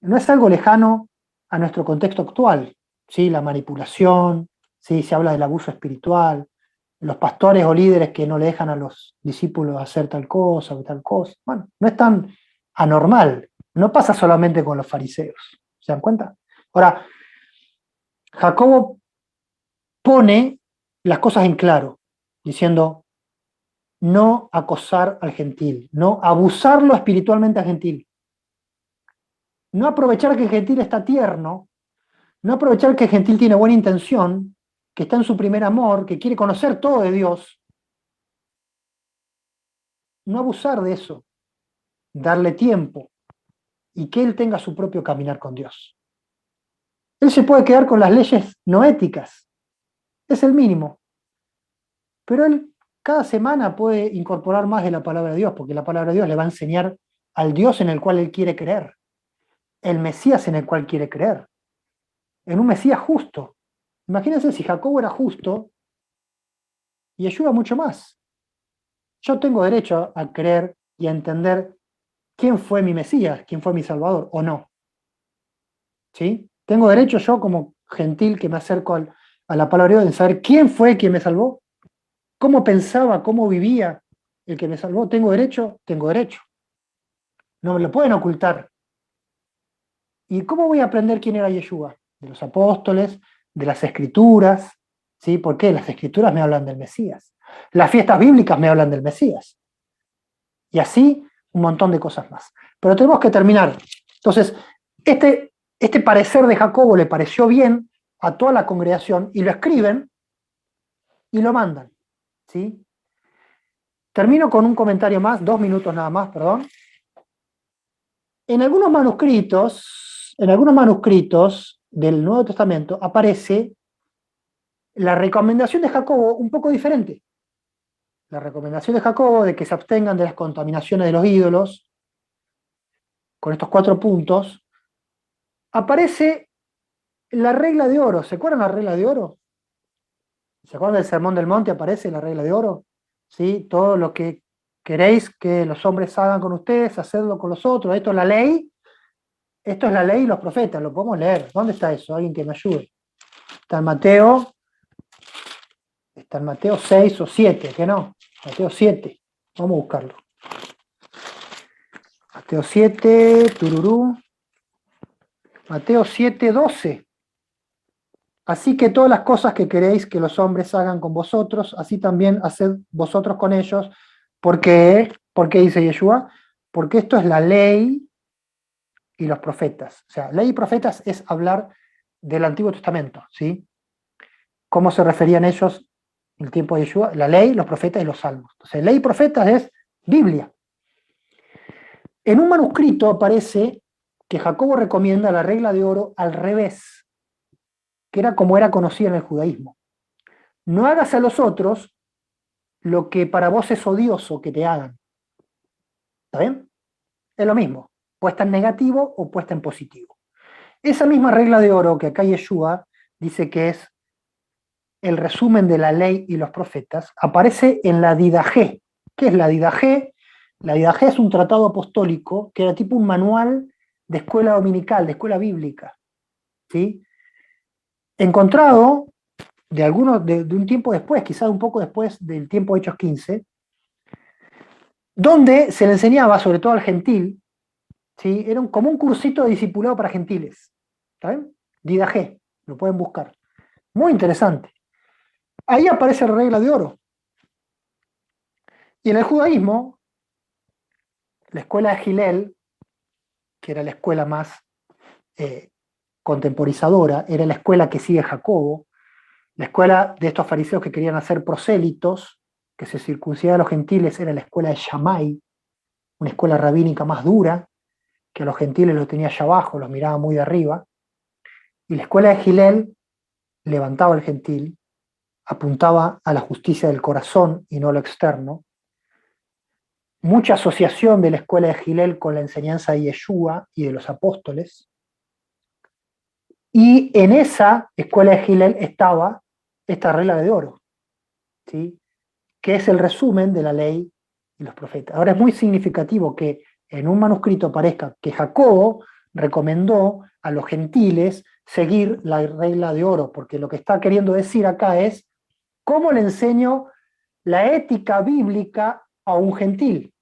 no es algo lejano a nuestro contexto actual, ¿sí? La manipulación, ¿sí? Se habla del abuso espiritual, los pastores o líderes que no le dejan a los discípulos hacer tal cosa o tal cosa. Bueno, no es tan anormal, no pasa solamente con los fariseos, ¿se dan cuenta? Ahora, Jacobo pone las cosas en claro, diciendo, no acosar al gentil, no abusarlo espiritualmente al gentil, no aprovechar que el gentil está tierno, no aprovechar que el gentil tiene buena intención, que está en su primer amor, que quiere conocer todo de Dios, no abusar de eso, darle tiempo y que él tenga su propio caminar con Dios. Él se puede quedar con las leyes no éticas, es el mínimo, pero él cada semana puede incorporar más de la palabra de Dios, porque la palabra de Dios le va a enseñar al Dios en el cual él quiere creer, el Mesías en el cual quiere creer, en un Mesías justo. Imagínense si Jacobo era justo, y ayuda mucho más. Yo tengo derecho a creer y a entender quién fue mi Mesías, quién fue mi Salvador, o no. ¿Sí? Tengo derecho yo como gentil que me acerco a la palabra de Dios de saber quién fue quien me salvó, cómo pensaba, cómo vivía el que me salvó. ¿Tengo derecho? Tengo derecho. No me lo pueden ocultar. ¿Y cómo voy a aprender quién era Yeshua? De los apóstoles, de las escrituras. ¿Sí? ¿Por qué? Las escrituras me hablan del Mesías. Las fiestas bíblicas me hablan del Mesías. Y así un montón de cosas más. Pero tenemos que terminar. Entonces, este parecer de Jacobo le pareció bien a toda la congregación y lo escriben y lo mandan. ¿Sí? Termino con un comentario más, 2 minutos nada más, perdón. En algunos manuscritos del Nuevo Testamento aparece la recomendación de Jacobo un poco diferente. La recomendación de Jacobo de que se abstengan de las contaminaciones de los ídolos, con estos 4 puntos, aparece la regla de oro. ¿Se acuerdan la regla de oro? ¿Se acuerdan del Sermón del Monte? Aparece la regla de oro. ¿Sí? Todo lo que queréis que los hombres hagan con ustedes, hacedlo con los otros. Esto es la ley. Esto es la ley y los profetas. Lo podemos leer. ¿Dónde está eso? Alguien que me ayude. Está en Mateo. Está en Mateo 6 o 7. ¿Qué no? Mateo 7. Vamos a buscarlo. Mateo 7. Tururú. Mateo 7, 12. Así que todas las cosas que queréis que los hombres hagan con vosotros, así también haced vosotros con ellos. ¿Por qué? ¿Por qué dice Yeshua? Porque esto es la ley y los profetas. O sea, ley y profetas es hablar del Antiguo Testamento, ¿sí? ¿Cómo se referían ellos en el tiempo de Yeshua? La ley, los profetas y los salmos. Entonces, ley y profetas es Biblia. En un manuscrito aparece que Jacobo recomienda la regla de oro al revés, que era como era conocida en el judaísmo. No hagas a los otros lo que para vos es odioso que te hagan. ¿Está bien? Es lo mismo, puesta en negativo o puesta en positivo. Esa misma regla de oro que acá Yeshua dice que es el resumen de la ley y los profetas, aparece en la Didaché. ¿Qué es la Didaché? La Didaché es un tratado apostólico que era tipo un manual de escuela dominical, de escuela bíblica. ¿Sí? Encontrado de un tiempo después, quizás un poco después del tiempo de Hechos 15, donde se le enseñaba, sobre todo al gentil, ¿sí? Era como un cursito de discipulado para gentiles. ¿Está bien? Didaché, lo pueden buscar. Muy interesante. Ahí aparece la regla de oro. Y en el judaísmo, la escuela de Gilel, que era la escuela más contemporizadora, era la escuela que sigue Jacobo, la escuela de estos fariseos que querían hacer prosélitos, que se circuncidaban a los gentiles, era la escuela de Shammai, una escuela rabínica más dura, que a los gentiles los tenía allá abajo, los miraba muy de arriba, y la escuela de Gilel levantaba al gentil, apuntaba a la justicia del corazón y no a lo externo, mucha asociación de la escuela de Gilel con la enseñanza de Yeshua y de los apóstoles. Y en esa escuela de Gilel estaba esta regla de oro, ¿sí? Que es el resumen de la ley y los profetas. Ahora es muy significativo que en un manuscrito aparezca que Jacobo recomendó a los gentiles seguir la regla de oro, porque lo que está queriendo decir acá es cómo le enseño la ética bíblica a un gentil.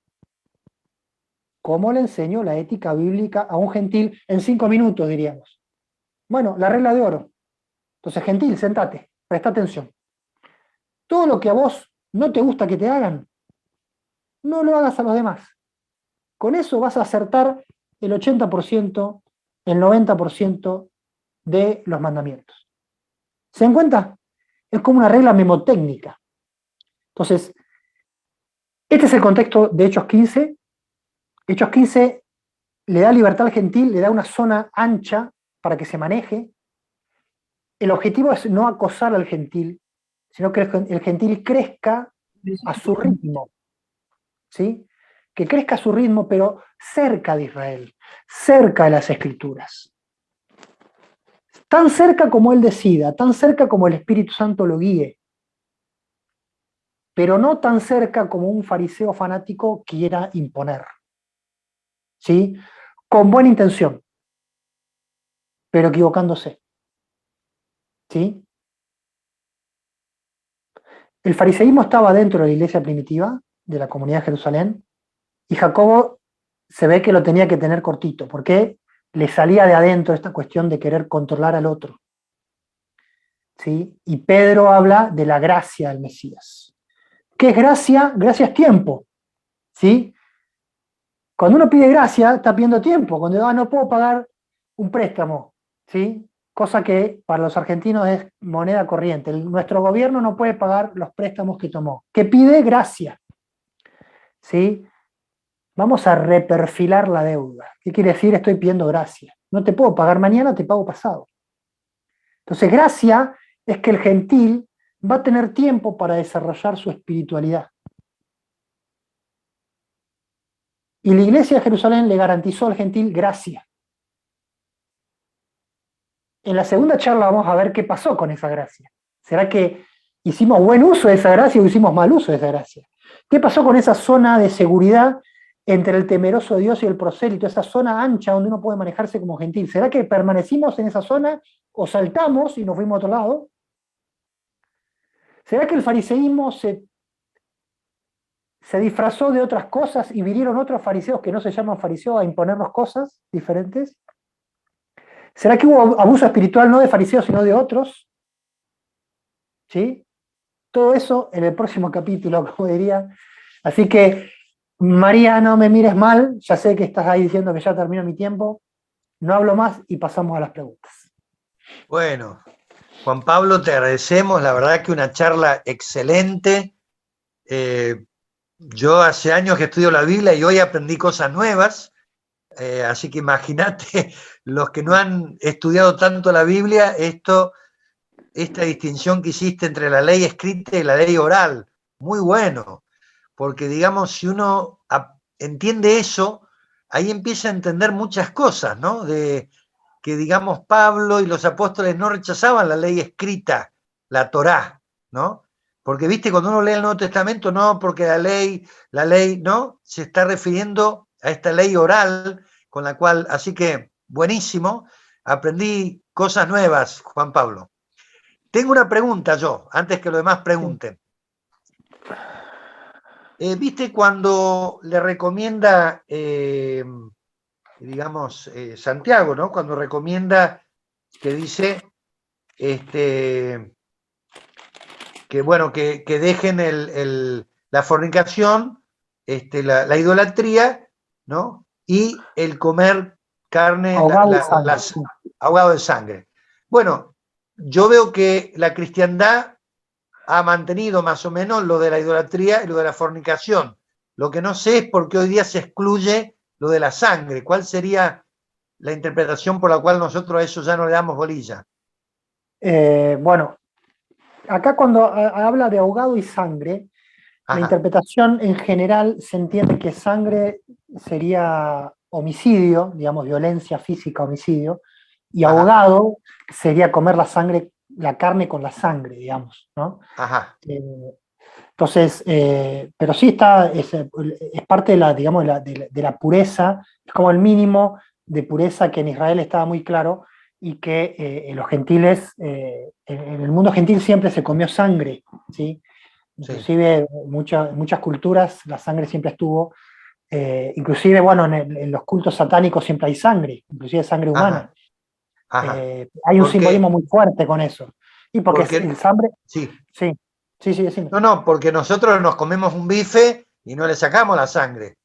¿Cómo le enseño la ética bíblica a un gentil en 5 minutos, diríamos? Bueno, la regla de oro. Entonces, gentil, sentate, presta atención. Todo lo que a vos no te gusta que te hagan, no lo hagas a los demás. Con eso vas a acertar el 80%, el 90% de los mandamientos. ¿Se dan cuenta? Es como una regla memotécnica. Entonces, este es el contexto de Hechos 15. Hechos 15 le da libertad al gentil, le da una zona ancha para que se maneje. El objetivo es no acosar al gentil, sino que el gentil crezca a su ritmo, ¿sí? Que crezca a su ritmo, pero cerca de Israel, cerca de las Escrituras. Tan cerca como él decida, tan cerca como el Espíritu Santo lo guíe, pero no tan cerca como un fariseo fanático quiera imponer, ¿sí? Con buena intención, pero equivocándose, ¿sí? El fariseísmo estaba dentro de la iglesia primitiva, de la comunidad de Jerusalén, y Jacobo se ve que lo tenía que tener cortito, porque le salía de adentro esta cuestión de querer controlar al otro, ¿sí? Y Pedro habla de la gracia del Mesías. ¿Qué es gracia? Gracia es tiempo, ¿sí? Cuando uno pide gracia, está pidiendo tiempo. Cuando no puedo pagar un préstamo, ¿sí? Cosa que para los argentinos es moneda corriente. Nuestro gobierno no puede pagar los préstamos que tomó. ¿Qué pide? Gracia, ¿sí? Vamos a reperfilar la deuda. ¿Qué quiere decir? Estoy pidiendo gracia. No te puedo pagar mañana, te pago pasado. Entonces, gracia es que el gentil va a tener tiempo para desarrollar su espiritualidad. Y la iglesia de Jerusalén le garantizó al gentil gracia. En la segunda charla vamos a ver qué pasó con esa gracia. ¿Será que hicimos buen uso de esa gracia o hicimos mal uso de esa gracia? ¿Qué pasó con esa zona de seguridad entre el temeroso de Dios y el prosélito, esa zona ancha donde uno puede manejarse como gentil? ¿Será que permanecimos en esa zona o saltamos y nos fuimos a otro lado? ¿Será que el fariseísmo se disfrazó de otras cosas y vinieron otros fariseos que no se llaman fariseos a imponernos cosas diferentes? ¿Será que hubo abuso espiritual no de fariseos sino de otros? ¿Sí? Todo eso en el próximo capítulo, como diría. Así que, María, no me mires mal, ya sé que estás ahí diciendo que ya termino mi tiempo. No hablo más y pasamos a las preguntas. Bueno, Juan Pablo, te agradecemos, la verdad que una charla excelente. Yo hace años que estudio la Biblia y hoy aprendí cosas nuevas, así que imagínate los que no han estudiado tanto la Biblia, esta distinción que hiciste entre la ley escrita y la ley oral, muy bueno, porque digamos, si uno entiende eso, ahí empieza a entender muchas cosas, ¿no? De que digamos Pablo y los apóstoles no rechazaban la ley escrita, la Torá, ¿no? Porque, viste, cuando uno lee el Nuevo Testamento, no, porque la ley, ¿no? Se está refiriendo a esta ley oral, con la cual, así que, buenísimo, aprendí cosas nuevas, Juan Pablo. Tengo una pregunta yo, antes que los demás pregunten. ¿Viste cuando le recomienda, digamos, Santiago, ¿no? Cuando recomienda, que dice, que bueno, que dejen la fornicación, la idolatría, ¿no? Y el comer carne ahogado de sangre. Bueno, yo veo que la cristiandad ha mantenido más o menos lo de la idolatría y lo de la fornicación. Lo que no sé es por qué hoy día se excluye lo de la sangre. ¿Cuál sería la interpretación por la cual nosotros a eso ya no le damos bolilla? Bueno, acá cuando habla de ahogado y sangre, La Ajá, interpretación en general se entiende que sangre sería homicidio, digamos, violencia física, homicidio, y ajá, ahogado sería comer la sangre, la carne con la sangre, digamos, ¿no? ajá, Eh, entonces, pero sí es parte de la, digamos, de la pureza, es como el mínimo de pureza que en Israel estaba muy claro y que en los gentiles, en el mundo gentil siempre se comió sangre, ¿sí? sí, Inclusive muchas culturas la sangre siempre estuvo, inclusive, bueno, en los cultos satánicos siempre hay sangre, inclusive sangre humana. ajá, ajá. Hay un simbolismo Porque, muy fuerte con eso. Y porque el porque, sangre, sí, sí, sí, sí, decime. no, no, porque nosotros nos comemos un bife y no le sacamos la sangre.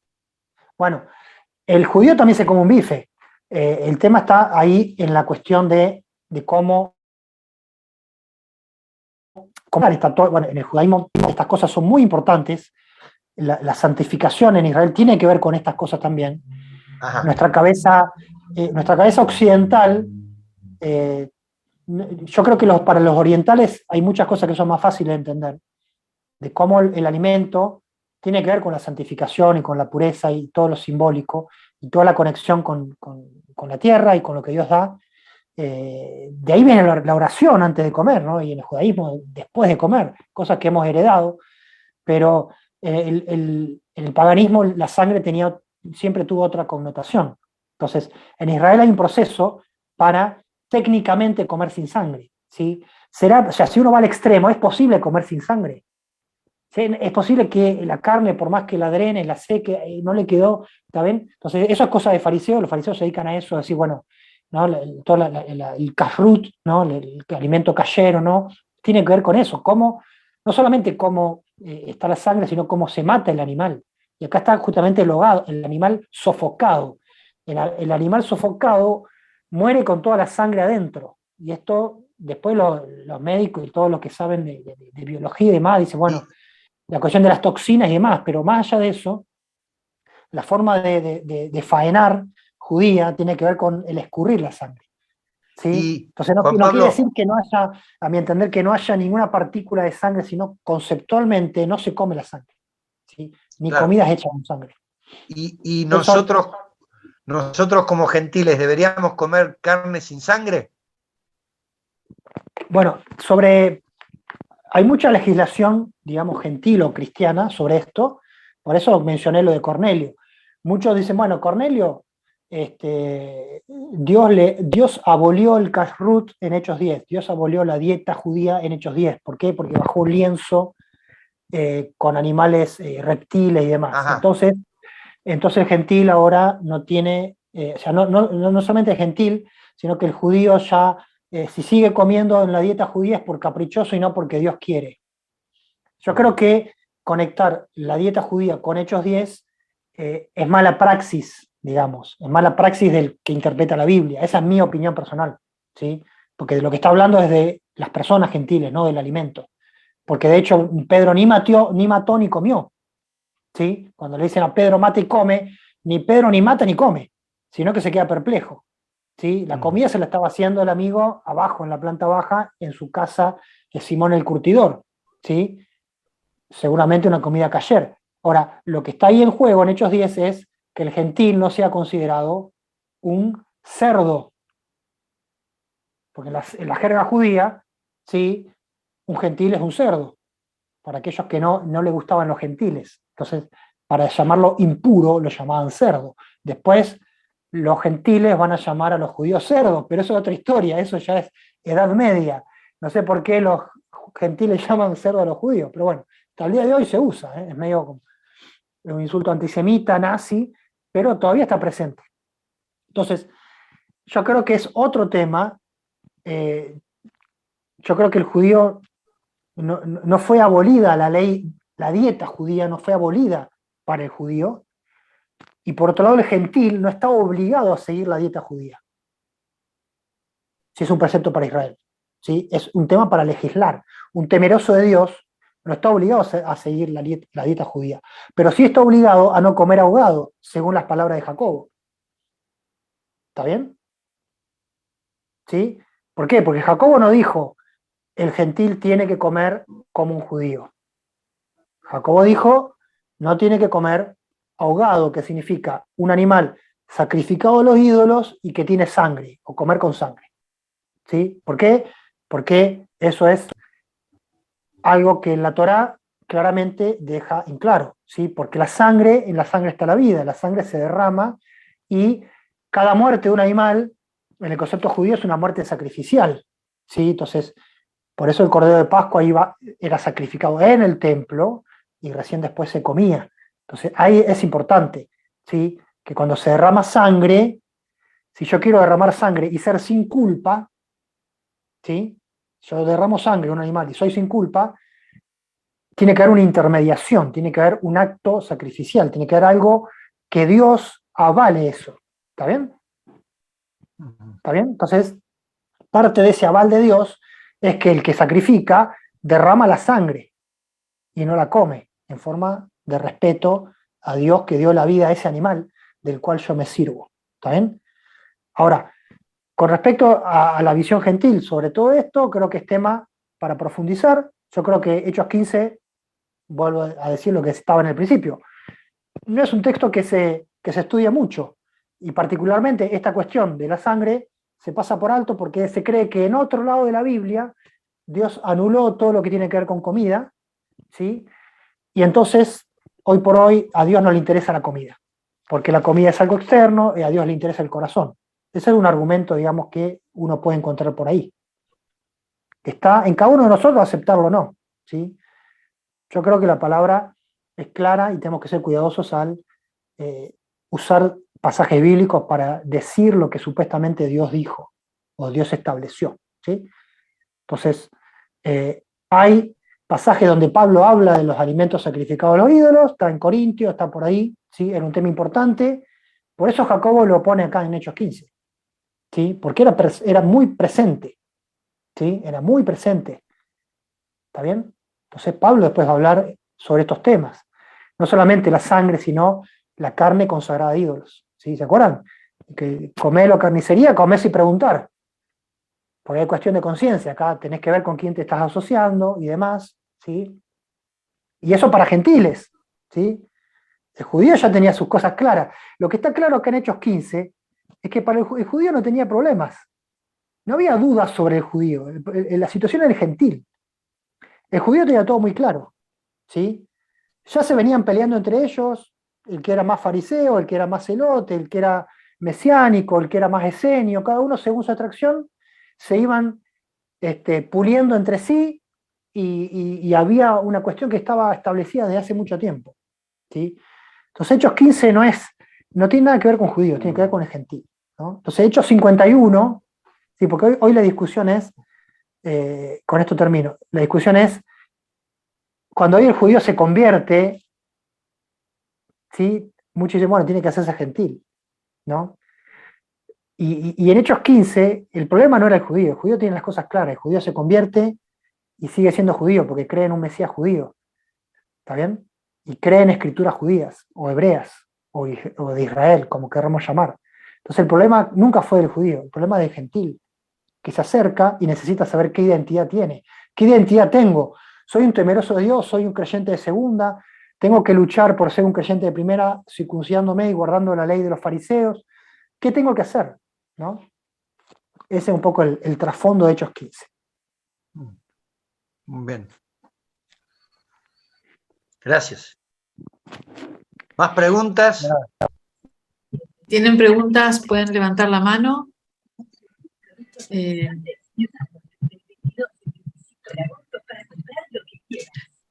Bueno, el judío también se come un bife. El tema está ahí en la cuestión de cómo está todo, bueno, en el judaísmo estas cosas son muy importantes. La santificación en Israel tiene que ver con estas cosas también. Ajá, Nuestra cabeza, nuestra cabeza occidental, eh, yo creo que para los orientales hay muchas cosas que son más fáciles de entender, de cómo el alimento tiene que ver con la santificación y con la pureza y todo lo simbólico y toda la conexión con la tierra y con lo que Dios da. De ahí viene la oración antes de comer, ¿no? Y en el judaísmo después de comer, cosas que hemos heredado, pero en el paganismo la sangre siempre tuvo otra connotación. Entonces, en Israel hay un proceso para técnicamente comer sin sangre, ¿sí? O sea, si uno va al extremo, ¿es posible comer sin sangre? ¿Sí? Es posible que la carne, por más que la drene, la seque, no le quedó, ¿está bien? Entonces, eso es cosa de fariseos, los fariseos se dedican a eso, a decir, bueno, ¿no? Todo el kashrut, ¿no? El alimento cayero, ¿no? Tiene que ver con eso, cómo, no solamente cómo está la sangre, sino cómo se mata el animal. Y acá está justamente el animal sofocado. El animal sofocado muere con toda la sangre adentro. Y esto, después los médicos y todos los que saben de biología y demás, dicen, bueno, y, la cuestión de las toxinas y demás, pero más allá de eso, la forma de faenar judía tiene que ver con el escurrir la sangre. ¿Sí? y Entonces Juan no quiere decir Pablo, que no haya, a mi entender, que no haya ninguna partícula de sangre, sino conceptualmente no se come la sangre, ¿sí? Ni claro, comidas hechas con sangre. y Eso, nosotros como gentiles deberíamos comer carne sin sangre. bueno, hay mucha legislación, digamos, gentil o cristiana sobre esto, por eso mencioné lo de Cornelio. Muchos dicen, bueno, Cornelio, Dios abolió el kashrut en Hechos 10, Dios abolió la dieta judía en Hechos 10. ¿Por qué? Porque bajó un lienzo con animales reptiles y demás. Ajá, Entonces el gentil ahora no tiene, o sea, no solamente el gentil, sino que el judío ya, si sigue comiendo en la dieta judía es por caprichoso y no porque Dios quiere. Yo creo que conectar la dieta judía con Hechos 10 es mala praxis, digamos, es mala praxis del que interpreta la Biblia. Esa es mi opinión personal, ¿sí? Porque de lo que está hablando es de las personas gentiles, no del alimento. Porque de hecho Pedro ni mató ni comió, ¿sí? Cuando le dicen a Pedro mata y come, ni Pedro ni mata ni come, sino que se queda perplejo, ¿sí? La mm, comida se la estaba haciendo el amigo abajo, en la planta baja, en su casa, que es Simón el Curtidor, ¿sí? Seguramente una comida kasher. Ahora, lo que está ahí en juego en Hechos 10 es que el gentil no sea considerado un cerdo, porque en la jerga judía, ¿sí? Un gentil es un cerdo, para aquellos que no le gustaban los gentiles. Entonces, para llamarlo impuro, lo llamaban cerdo. Después, los gentiles van a llamar a los judíos cerdos, pero eso es otra historia, eso ya es Edad Media. No sé por qué los gentiles llaman cerdo a los judíos, pero bueno, hasta el día de hoy se usa, ¿eh? Es medio como un insulto antisemita, nazi, pero todavía está presente. Entonces, yo creo que es otro tema. eh, yo creo que el judío no fue abolida la ley, la dieta judía no fue abolida para el judío, y por otro lado el gentil no está obligado a seguir la dieta judía, si es un precepto para Israel. ¿Sí? Es un tema para legislar. Un temeroso de Dios no está obligado a seguir la dieta judía, pero sí está obligado a no comer ahogado, según las palabras de Jacobo. ¿Está bien? ¿Sí? ¿Por qué? Porque Jacobo no dijo, el gentil tiene que comer como un judío. Jacobo dijo, no tiene que comer ahogado, que significa un animal sacrificado a los ídolos y que tiene sangre, o comer con sangre. ¿Sí? ¿Por qué? Porque eso es algo que en la Torá claramente deja en claro, ¿sí? Porque en la sangre está la vida, la sangre se derrama y cada muerte de un animal, en el concepto judío, es una muerte sacrificial, ¿sí? Entonces, por eso el Cordero de Pascua era sacrificado en el templo y recién después se comía. Entonces, ahí es importante, ¿sí? Que cuando se derrama sangre, si yo quiero derramar sangre y ser sin culpa, ¿sí? Yo derramo sangre de un animal y soy sin culpa, tiene que haber una intermediación, tiene que haber un acto sacrificial, tiene que haber algo que Dios avale eso. ¿Está bien? ¿Está bien? Entonces, parte de ese aval de Dios es que el que sacrifica derrama la sangre y no la come, en forma de respeto a Dios que dio la vida a ese animal del cual yo me sirvo. ¿Está bien? Ahora, con respecto a la visión gentil sobre todo esto, creo que es tema para profundizar. Yo creo que Hechos 15, vuelvo a decir lo que estaba en el principio, no es un texto que se estudia mucho, y particularmente esta cuestión de la sangre se pasa por alto porque se cree que en otro lado de la Biblia Dios anuló todo lo que tiene que ver con comida, ¿sí? Y entonces, hoy por hoy, a Dios no le interesa la comida, porque la comida es algo externo y a Dios le interesa el corazón. Ese es un argumento, digamos, que uno puede encontrar por ahí. Está en cada uno de nosotros aceptarlo o no, ¿sí? Yo creo que la palabra es clara y tenemos que ser cuidadosos al usar pasajes bíblicos para decir lo que supuestamente Dios dijo o Dios estableció, ¿sí? Entonces, hay pasajes donde Pablo habla de los alimentos sacrificados a los ídolos, está en Corintios, está por ahí, ¿sí? Era un tema importante, por eso Jacobo lo pone acá en Hechos 15, ¿sí? Porque era muy presente, ¿sí? Era muy presente, ¿está bien? Entonces Pablo después va a hablar sobre estos temas, no solamente la sangre, sino la carne consagrada a ídolos, ¿sí? ¿Se acuerdan? Que comer o carnicería, comer sin preguntar, porque hay cuestión de conciencia, acá tenés que ver con quién te estás asociando y demás, ¿sí? Y eso para gentiles, ¿sí? El judío ya tenía sus cosas claras. Lo que está claro acá en Hechos 15 es que para el judío no tenía problemas, no había dudas sobre el judío, la situación era el gentil. El judío tenía todo muy claro, ¿sí? Ya se venían peleando entre ellos, el que era más fariseo, el que era más celote, el que era mesiánico, el que era más esenio, cada uno según su atracción, se iban puliendo entre sí y había una cuestión que estaba establecida desde hace mucho tiempo, ¿sí? Entonces Hechos 15 no tiene nada que ver con judíos, tiene que ver con el gentil, ¿no? Entonces Hechos 51, ¿sí? Porque hoy la discusión es, con esto termino, la discusión es, cuando hoy el judío se convierte, ¿sí? Muchos dicen, bueno, tiene que hacerse gentil, ¿no? Y en Hechos 15, el problema no era el judío tiene las cosas claras, el judío se convierte y sigue siendo judío porque cree en un Mesías judío, ¿está bien? Y cree en escrituras judías, o hebreas, o de Israel, como queramos llamar. Entonces el problema nunca fue del judío, el problema es del gentil, que se acerca y necesita saber qué identidad tiene. ¿Qué identidad tengo? ¿Soy un temeroso de Dios? ¿Soy un creyente de segunda? ¿Tengo que luchar por ser un creyente de primera, circuncidándome y guardando la ley de los fariseos? ¿Qué tengo que hacer? ¿No? Ese es un poco el trasfondo de Hechos 15. Bien. Gracias. ¿Más preguntas? ¿Tienen preguntas? Pueden levantar la mano.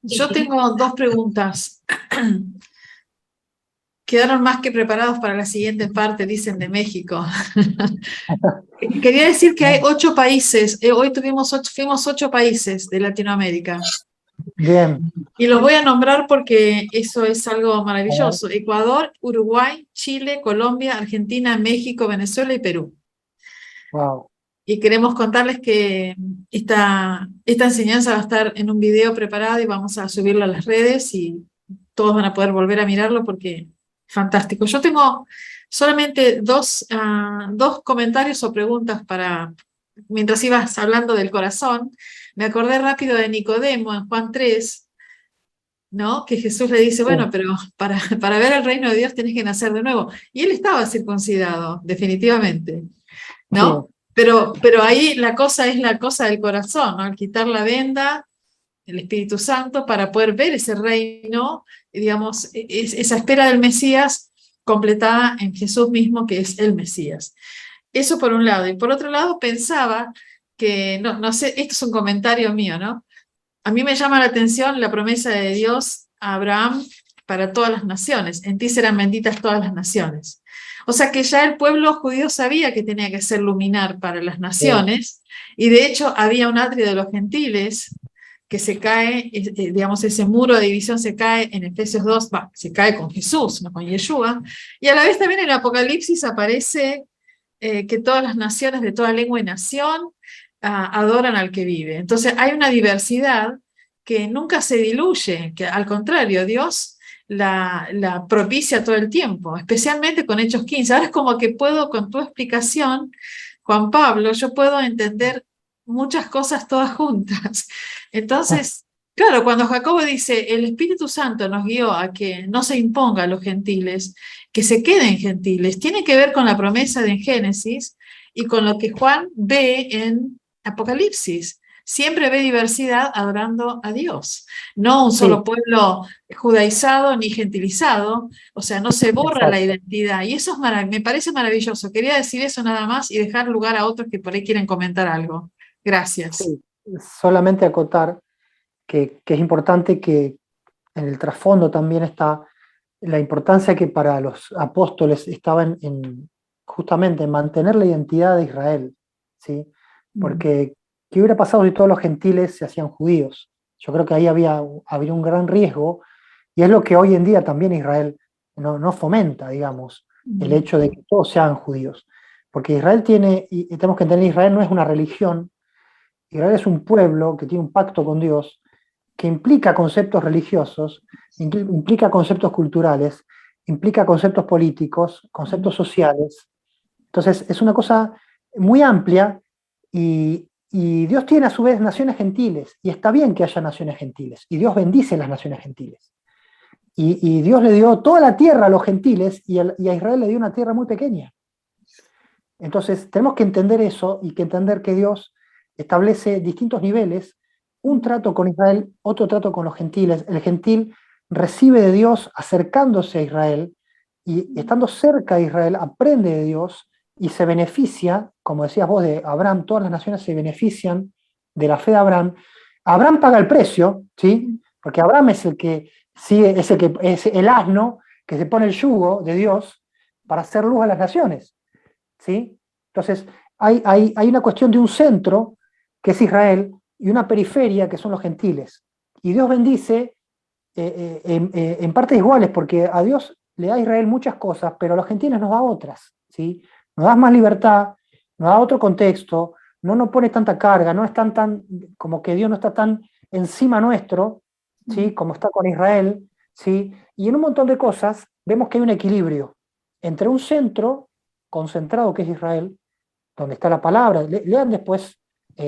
Yo tengo dos preguntas. Quedaron más que preparados para la siguiente parte, dicen de México. Quería decir que hay 8 países, hoy fuimos 8 países de Latinoamérica. Bien. Y los voy a nombrar porque eso es algo maravilloso. Ecuador, Uruguay, Chile, Colombia, Argentina, México, Venezuela y Perú. Wow. Y queremos contarles que esta enseñanza va a estar en un video preparado y vamos a subirlo a las redes y todos van a poder volver a mirarlo porque es fantástico. Yo tengo solamente dos comentarios o preguntas para, mientras ibas hablando del corazón, me acordé rápido de Nicodemo en Juan 3, ¿no? Que Jesús le dice, Sí, bueno, pero para ver el reino de Dios tenés que nacer de nuevo. Y él estaba circuncidado, definitivamente, sí, ¿no? Pero ahí la cosa es la cosa del corazón, ¿no? Al quitar la venda, el Espíritu Santo, para poder ver ese reino, digamos, esa espera del Mesías completada en Jesús mismo, que es el Mesías. Eso por un lado. Y por otro lado, pensaba que, no sé, esto es un comentario mío, ¿no? A mí me llama la atención la promesa de Dios a Abraham para todas las naciones. En ti serán benditas todas las naciones. O sea que ya el pueblo judío sabía que tenía que ser luminar para las sí, naciones, y de hecho había un atrio de los gentiles que se cae, digamos, ese muro de división se cae en Efesios 2, se cae con Jesús, no con Yeshua, y a la vez también en Apocalipsis aparece que todas las naciones de toda lengua y nación adoran al que vive. Entonces hay una diversidad que nunca se diluye, que al contrario, Dios la propicia todo el tiempo, especialmente con Hechos 15. Ahora es como que puedo, con tu explicación, Juan Pablo, yo puedo entender muchas cosas todas juntas. Entonces, claro, cuando Jacobo dice, el Espíritu Santo nos guió a que no se imponga a los gentiles, que se queden gentiles, tiene que ver con la promesa de Génesis y con lo que Juan ve en Apocalipsis. Siempre ve diversidad adorando a Dios, no un sí, solo pueblo judaizado ni gentilizado, o sea, no se borra la exacto. identidad. Y eso es me parece maravilloso. Quería decir eso nada más y dejar lugar a otros que por ahí quieren comentar algo. Gracias. Sí, solamente acotar que es importante que en el trasfondo también está la importancia que para los apóstoles estaba justamente en mantener la identidad de Israel, ¿sí? Porque ¿qué hubiera pasado si todos los gentiles se hacían judíos? Yo creo que ahí había un gran riesgo, y es lo que hoy en día también Israel no fomenta, digamos, el hecho de que todos sean judíos. Porque Israel tiene, y tenemos que entender, Israel no es una religión, Israel es un pueblo que tiene un pacto con Dios, que implica conceptos religiosos, implica conceptos culturales, implica conceptos políticos, conceptos sociales. Entonces es una cosa muy amplia, y Dios tiene a su vez naciones gentiles, y está bien que haya naciones gentiles, y Dios bendice las naciones gentiles. Y Dios le dio toda la tierra a los gentiles, y a Israel le dio una tierra muy pequeña. Entonces tenemos que entender eso, y que entender que Dios establece distintos niveles, un trato con Israel, otro trato con los gentiles. El gentil recibe de Dios acercándose a Israel, y estando cerca de Israel aprende de Dios y se beneficia, como decías vos, de Abraham. Todas las naciones se benefician de la fe de Abraham. Abraham paga el precio, ¿sí? Porque Abraham es el que sigue, es el asno que se pone el yugo de Dios para hacer luz a las naciones, ¿sí? Entonces, hay una cuestión de un centro, que es Israel, y una periferia, que son los gentiles. Y Dios bendice en partes iguales, porque a Dios le da a Israel muchas cosas, pero a los gentiles nos da otras, ¿sí? Nos da más libertad, nos da otro contexto, no nos pone tanta carga, no es tan, como que Dios no está tan encima nuestro, ¿sí? Como está con Israel, ¿sí? Y en un montón de cosas vemos que hay un equilibrio entre un centro concentrado, que es Israel, donde está la palabra. Lean después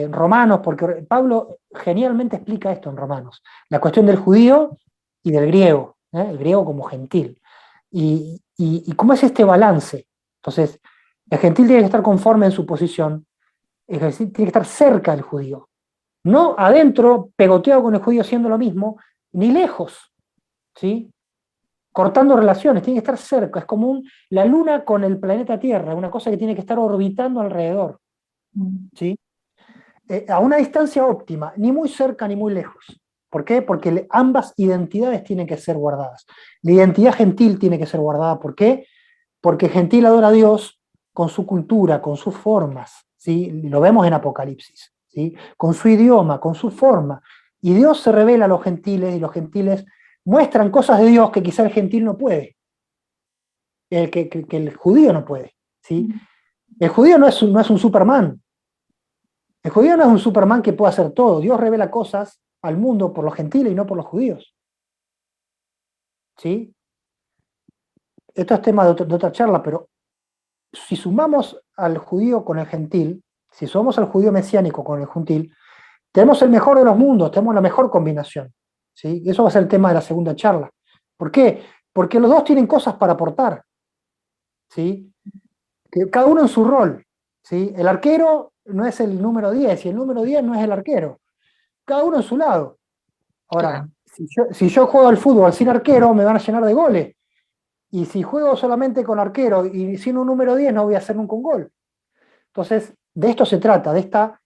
Romanos, porque Pablo genialmente explica esto en Romanos, la cuestión del judío y del griego, el griego como gentil. Y cómo es este balance. Entonces, el gentil tiene que estar conforme en su posición, el gentil tiene que estar cerca del judío, no adentro, pegoteado con el judío haciendo lo mismo, ni lejos, ¿sí? Cortando relaciones, tiene que estar cerca. Es como la luna con el planeta Tierra, una cosa que tiene que estar orbitando alrededor, ¿sí? A una distancia óptima, ni muy cerca ni muy lejos. ¿Por qué? Porque ambas identidades tienen que ser guardadas. La identidad gentil tiene que ser guardada. ¿Por qué? Porque gentil adora a Dios con su cultura, con sus formas, ¿sí? Lo vemos en Apocalipsis, ¿sí? Con su idioma, con su forma. Y Dios se revela a los gentiles, y los gentiles muestran cosas de Dios que quizá el gentil no puede, que el judío no puede, ¿sí? El judío no es un Superman. El judío no es un Superman que pueda hacer todo. Dios revela cosas al mundo por los gentiles y no por los judíos, ¿sí? Esto es tema de otra charla, pero si sumamos al judío con el gentil, si sumamos al judío mesiánico con el gentil, tenemos el mejor de los mundos, tenemos la mejor combinación. ¿sí? Eso va a ser el tema de la segunda charla. ¿Por qué? Porque los dos tienen cosas para aportar, ¿sí? Que cada uno en su rol, ¿sí? El arquero no es el número 10 y el número 10 no es el arquero. Cada uno en su lado. Ahora, Claro. si yo juego al fútbol sin arquero, me van a llenar de goles. Y si juego solamente con arquero y sin un número 10, no voy a hacer nunca un gol. Entonces, de esto se trata, de esta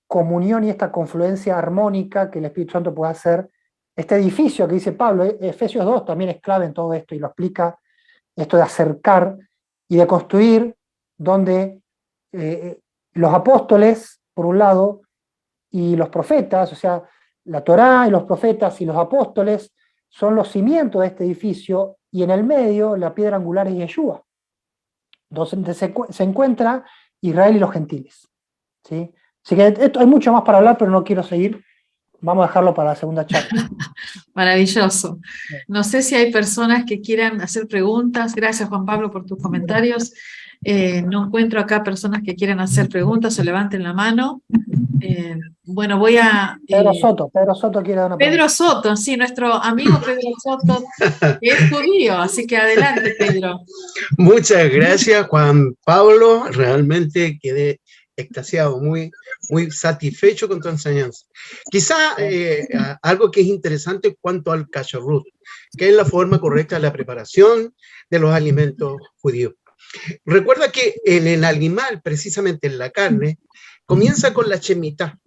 comunión y esta confluencia armónica que el Espíritu Santo puede hacer. Este edificio que dice Pablo, Efesios 2 también es clave en todo esto y lo explica, esto de acercar y de construir donde los apóstoles, por un lado, y los profetas, o sea, la Torá y los profetas y los apóstoles son los cimientos de este edificio, y en el medio la piedra angular es Yeshua, donde se encuentra Israel y los gentiles, ¿sí? Así que esto, hay mucho más para hablar, pero no quiero seguir. Vamos a dejarlo para la segunda charla. Maravilloso. No sé si hay personas que quieran hacer preguntas. Gracias, Juan Pablo, por tus comentarios. No encuentro acá personas que quieran hacer preguntas o levanten la mano. Bueno, voy a... Pedro Soto quiere dar una pregunta. Pedro Soto, sí, nuestro amigo Pedro Soto, que es judío, así que adelante, Pedro. Muchas gracias, Juan Pablo. Realmente quedé extasiado, muy satisfecho con tu enseñanza. Quizá algo que es interesante en cuanto al kashrut, que es la forma correcta de la preparación de los alimentos judíos. Recuerda que en el animal, precisamente en la carne, comienza con la chejitá,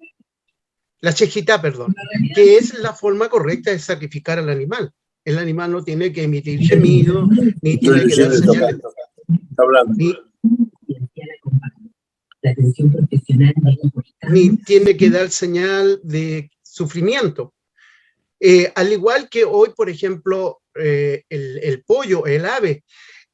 perdón, que es la forma correcta de sacrificar al animal. El animal no tiene que emitir gemido, ni tiene que dar señal. Ni tiene que dar señal de sufrimiento. Al igual que hoy, por ejemplo, el pollo, el ave.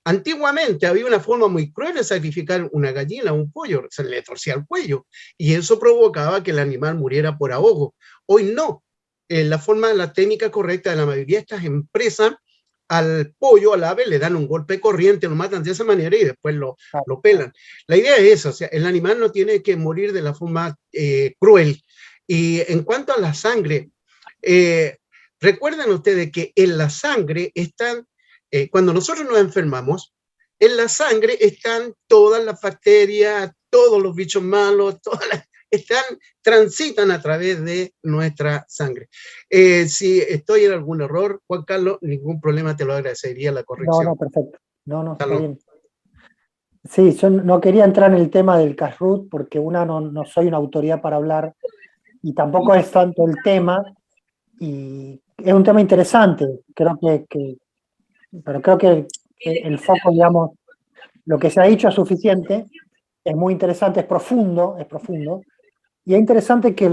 Antiguamente había una forma muy cruel de sacrificar una gallina, un pollo, se le torcía el cuello y eso provocaba que el animal muriera por ahogo. Hoy no. La técnica correcta de la mayoría de estas empresas, al pollo, al ave, le dan un golpe corriente, lo matan de esa manera y después lo pelan. La idea es esa, o sea, el animal no tiene que morir de la forma cruel. Y en cuanto a la sangre, recuerden ustedes que en la sangre están, cuando nosotros nos enfermamos, en la sangre están todas las bacterias, todos los bichos malos, transitan a través de nuestra sangre. Si estoy en algún error, Juan Carlos, ningún problema, te lo agradecería la corrección. No, perfecto. No, está bien. Sí, yo no quería entrar en el tema del kashrut porque no soy una autoridad para hablar y tampoco es tanto el tema, y es un tema interesante. Pero creo que el foco, digamos, lo que se ha dicho es suficiente, es muy interesante, es profundo, y es interesante que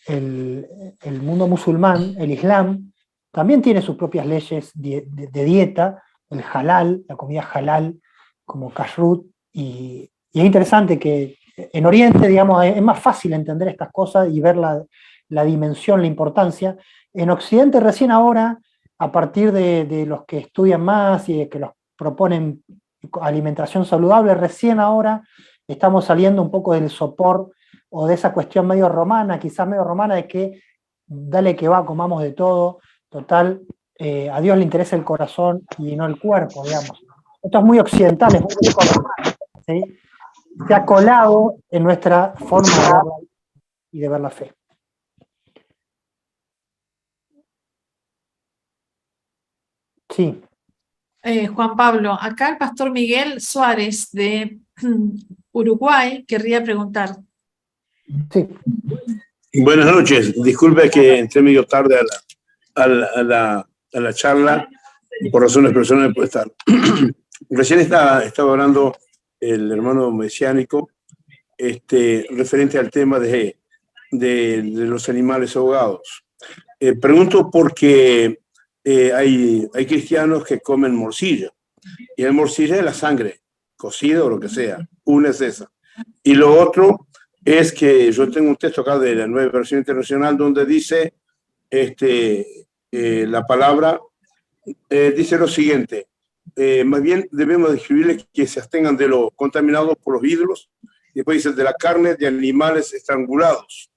el mundo musulmán, el Islam, también tiene sus propias leyes de dieta, el halal, la comida halal, como kashrut, y es interesante que en Oriente, digamos, es más fácil entender estas cosas y ver la dimensión, la importancia. En Occidente recién ahora, a partir de los que estudian más y de que los proponen alimentación saludable, recién ahora estamos saliendo un poco del sopor o de esa cuestión medio romana, quizás medio romana, de que dale que va, comamos de todo, total, a Dios le interesa el corazón y no el cuerpo, digamos. Esto es muy occidental, es muy romano, ¿sí? Se ha colado en nuestra forma de verla y de ver la fe. Sí. Juan Pablo, acá el pastor Miguel Suárez de Uruguay querría preguntar. Sí. Buenas noches. Disculpe que entré medio tarde a la charla y por razones personales puede estar. Recién estaba hablando el hermano mesiánico referente al tema de los animales ahogados. Pregunto porque hay cristianos que comen morcilla, y la morcilla es la sangre, cocida o lo que sea. Una es esa. Y lo otro es que yo tengo un texto acá de la Nueva Versión Internacional donde dice la palabra, dice lo siguiente: más bien debemos describirles que se abstengan de lo contaminado por los ídolos, y después dice de la carne de animales estrangulados.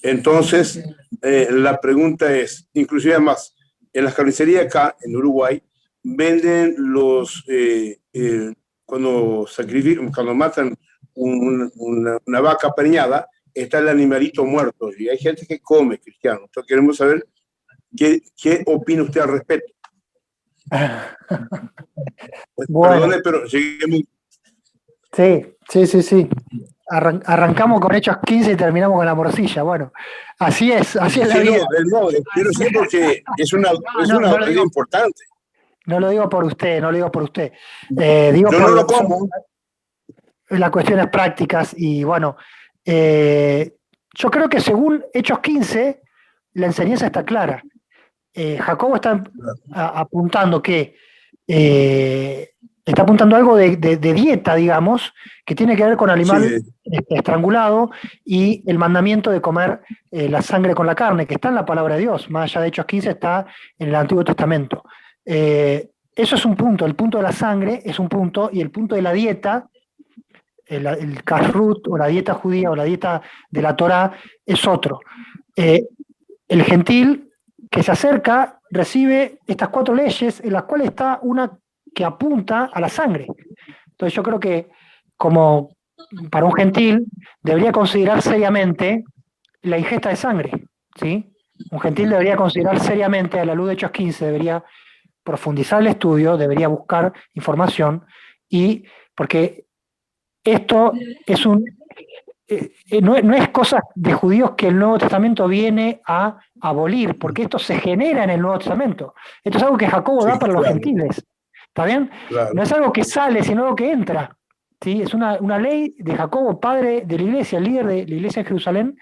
Entonces, la pregunta es, inclusive más, en las carnicerías acá, en Uruguay, venden cuando matan una vaca preñada, está el animalito muerto, y hay gente que come cristiano. Entonces queremos saber qué opina usted al respecto. Bueno. Perdone, pero seguimos. Sí. Arrancamos con Hechos 15 y terminamos con la morcilla. Bueno, así es la vida. No, pero sí, porque es una idea importante. No lo digo por usted. Digo yo por no lo como. Las cuestiones prácticas. Y bueno, yo creo que según Hechos 15, la enseñanza está clara. Jacobo está apuntando que está apuntando algo de dieta, digamos, que tiene que ver con animal estrangulado y el mandamiento de comer la sangre con la carne, que está en la palabra de Dios, más allá de Hechos 15 está en el Antiguo Testamento. Eso es un punto, el punto de la sangre es un punto, y el punto de la dieta, el kashrut o la dieta judía o la dieta de la Torá es otro. El gentil que se acerca recibe estas 4 leyes, en las cuales está una que apunta a la sangre. Entonces yo creo que como para un gentil debería considerar seriamente la ingesta de sangre, ¿sí? Un gentil debería considerar seriamente, a la luz de Hechos 15, debería profundizar el estudio, debería buscar información, y porque esto es no es cosa de judíos que el Nuevo Testamento viene a abolir, porque esto se genera en el Nuevo Testamento. Esto es algo que Jacobo da para los gentiles. ¿Está bien? Claro. No es algo que sale, sino algo que entra. ¿Sí? Es una ley de Jacobo, padre de la iglesia, el líder de la iglesia de Jerusalén,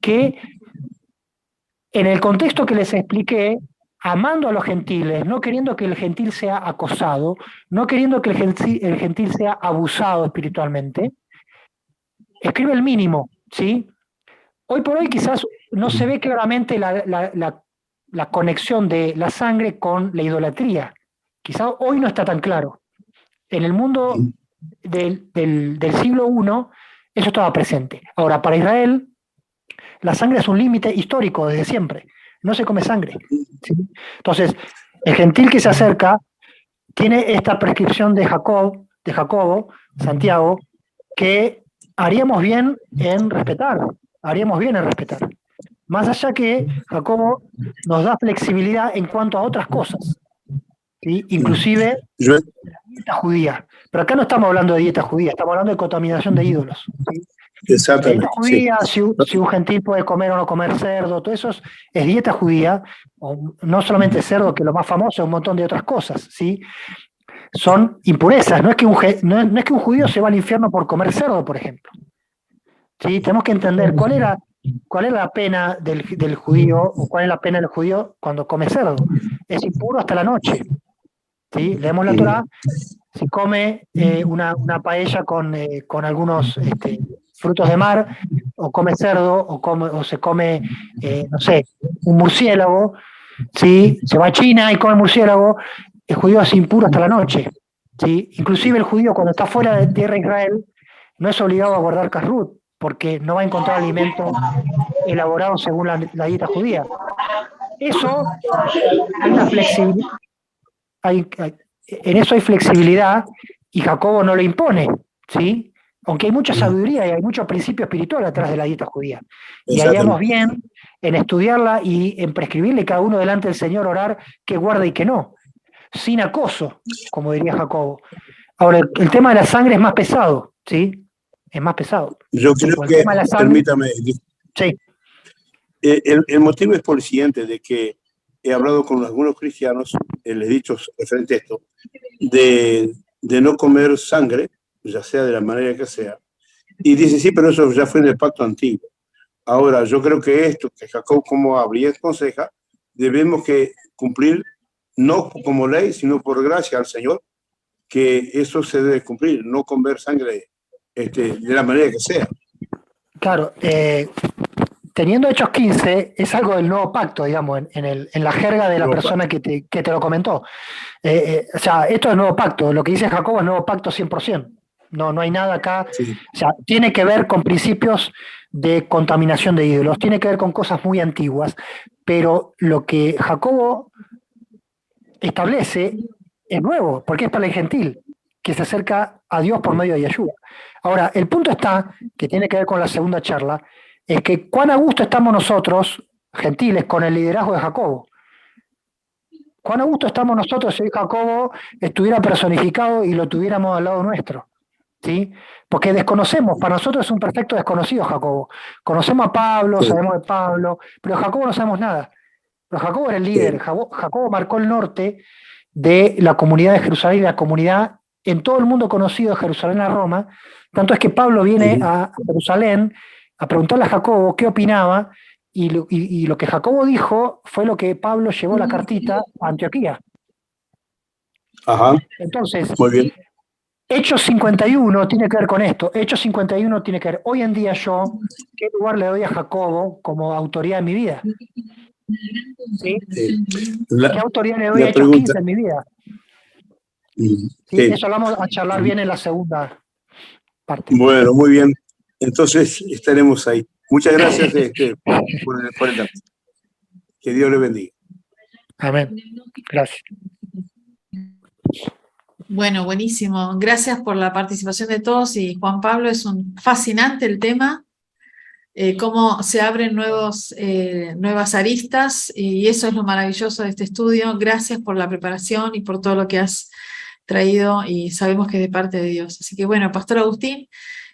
que en el contexto que les expliqué, amando a los gentiles, no queriendo que el gentil sea acosado, no queriendo que el gentil sea abusado espiritualmente, escribe el mínimo, ¿sí? Hoy por hoy quizás no se ve claramente la conexión de la sangre con la idolatría. Quizás hoy no está tan claro. En el mundo del siglo I, eso estaba presente. Ahora, para Israel, la sangre es un límite histórico desde siempre. No se come sangre, ¿sí? Entonces, el gentil que se acerca tiene esta prescripción de Jacobo, Santiago, que haríamos bien en respetar. Más allá que Jacobo nos da flexibilidad en cuanto a otras cosas, ¿sí? Inclusive la dieta judía. Pero acá no estamos hablando de dieta judía, estamos hablando de contaminación de ídolos, ¿sí? Exactamente. La dieta judía, si un gentil puede comer o no comer cerdo, todo eso es dieta judía, o no solamente cerdo, que lo más famoso, es un montón de otras cosas, ¿sí? Son impurezas, no es que un judío se va al infierno por comer cerdo, por ejemplo. ¿Sí? Tenemos que entender cuál es la pena del judío, o cuál es la pena del judío cuando come cerdo. Es impuro hasta la noche. ¿Sí? Leemos la Torá, si come una paella con algunos frutos de mar, o come cerdo, o se come, no sé, un murciélago, ¿sí? Se va a China y come murciélago, el judío es impuro hasta la noche, ¿sí? Inclusive el judío cuando está fuera de tierra de Israel no es obligado a guardar kashrut, porque no va a encontrar alimento elaborado según la dieta judía. Eso hay una flexibilidad, en eso hay flexibilidad, y Jacobo no lo impone, ¿sí? Aunque hay mucha sabiduría y hay mucho principio espiritual atrás de la dieta judía. Y haríamos bien en estudiarla y en prescribirle cada uno delante del Señor, orar que guarde y que no, sin acoso, como diría Jacobo. Ahora, el tema de la sangre es más pesado, ¿sí? Es más pesado. Yo creo que, permítame, sí. El motivo es por el siguiente, de que he hablado con algunos cristianos, les he dicho referente a esto, de no comer sangre, ya sea de la manera que sea, y dice, sí, pero eso ya fue en el pacto antiguo. Ahora, yo creo que esto, que Jacob como habla y aconseja, debemos que cumplir, no como ley, sino por gracia al Señor, que eso se debe cumplir, no comer sangre de la manera que sea. Claro, teniendo Hechos 15, es algo del nuevo pacto, digamos, en la jerga de la persona que te lo comentó. O sea, esto es nuevo pacto, lo que dice Jacobo es nuevo pacto 100%. No hay nada acá. Sí. O sea, tiene que ver con principios de contaminación de ídolos, tiene que ver con cosas muy antiguas, pero lo que Jacobo establece es nuevo, porque es para el gentil, que se acerca a Dios por medio de Yeshua. Ahora, el punto está, que tiene que ver con la segunda charla, es que cuán a gusto estamos nosotros, gentiles, con el liderazgo de Jacobo. Cuán a gusto estamos nosotros si Jacobo estuviera personificado y lo tuviéramos al lado nuestro. ¿Sí? Porque desconocemos, para nosotros es un perfecto desconocido Jacobo. Conocemos a Pablo, Sí. sabemos de Pablo, pero de Jacobo no sabemos nada. Pero Jacobo era el líder, Sí. Jacobo marcó el norte de la comunidad de Jerusalén, la comunidad en todo el mundo conocido de Jerusalén a Roma. Tanto es que Pablo viene a Jerusalén a preguntarle a Jacobo qué opinaba, y lo que Jacobo dijo fue lo que Pablo llevó la cartita a Antioquía. Ajá, Entonces, muy bien. Hechos 51 tiene que ver con esto. Hechos 51 tiene que ver, hoy en día yo, ¿qué lugar le doy a Jacobo como autoridad en mi vida? ¿Sí? ¿Qué autoridad le doy a La Hechos pregunta. 15 en mi vida? Sí. ¿Sí? Eso lo vamos a charlar bien en la segunda parte. Bueno, muy bien. Entonces estaremos ahí. Muchas gracias por el dato. Que Dios le bendiga. Amén. Gracias. Bueno, buenísimo. Gracias por la participación de todos y Juan Pablo, es un fascinante el tema, cómo se abren nuevas aristas, y eso es lo maravilloso de este estudio. Gracias por la preparación y por todo lo que has traído, y sabemos que es de parte de Dios. Así que bueno, Pastor Agustín,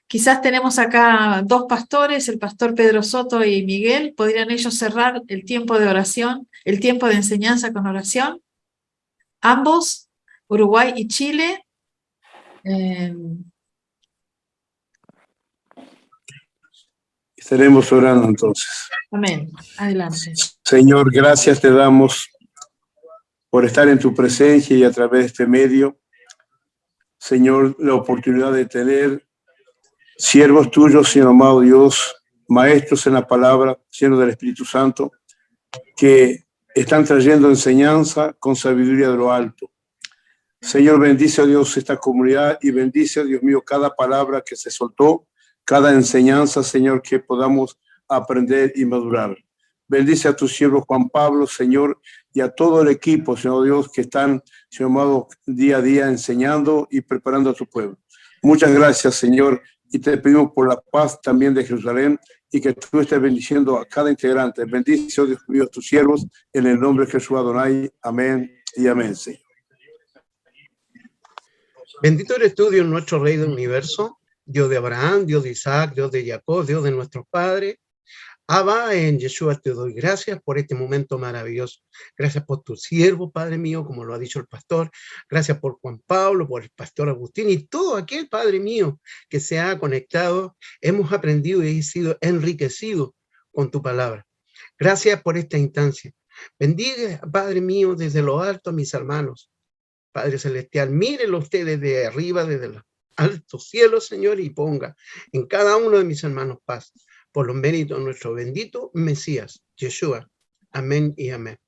quizás tenemos acá dos pastores, el pastor Pedro Soto y Miguel. ¿Podrían ellos cerrar el tiempo de oración, el tiempo de enseñanza con oración? Ambos, Uruguay y Chile. Estaremos orando entonces. Amén. Adelante. Señor, gracias te damos por estar en tu presencia y a través de este medio. Señor, la oportunidad de tener siervos tuyos, Señor amado Dios, maestros en la palabra, llenos del Espíritu Santo, que están trayendo enseñanza con sabiduría de lo alto. Señor, bendice a Dios esta comunidad y bendice, Dios mío, cada palabra que se soltó, cada enseñanza, Señor, que podamos aprender y madurar. Bendice a tu siervo Juan Pablo, Señor, y a todo el equipo, Señor Dios, que están, Señor amado, día a día enseñando y preparando a tu pueblo. Muchas gracias, Señor, y te pedimos por la paz también de Jerusalén, y que tú estés bendiciendo a cada integrante. Bendice, oh Dios mío, a tus siervos, en el nombre de Jesús Adonai. Amén y amén, Señor. Bendito eres tú, Dios nuestro Rey del universo, Dios de Abraham, Dios de Isaac, Dios de Jacob, Dios de nuestros padres. Abba, en Yeshua te doy gracias por este momento maravilloso. Gracias por tu siervo, Padre mío, como lo ha dicho el pastor. Gracias por Juan Pablo, por el pastor Agustín y todo aquel, Padre mío, que se ha conectado. Hemos aprendido y sido enriquecidos con tu palabra. Gracias por esta instancia. Bendiga, Padre mío, desde lo alto a mis hermanos. Padre Celestial, mírenlo usted desde arriba, desde los altos cielos, Señor, y ponga en cada uno de mis hermanos paz, por los méritos de nuestro bendito Mesías, Yeshua. Amén y amén.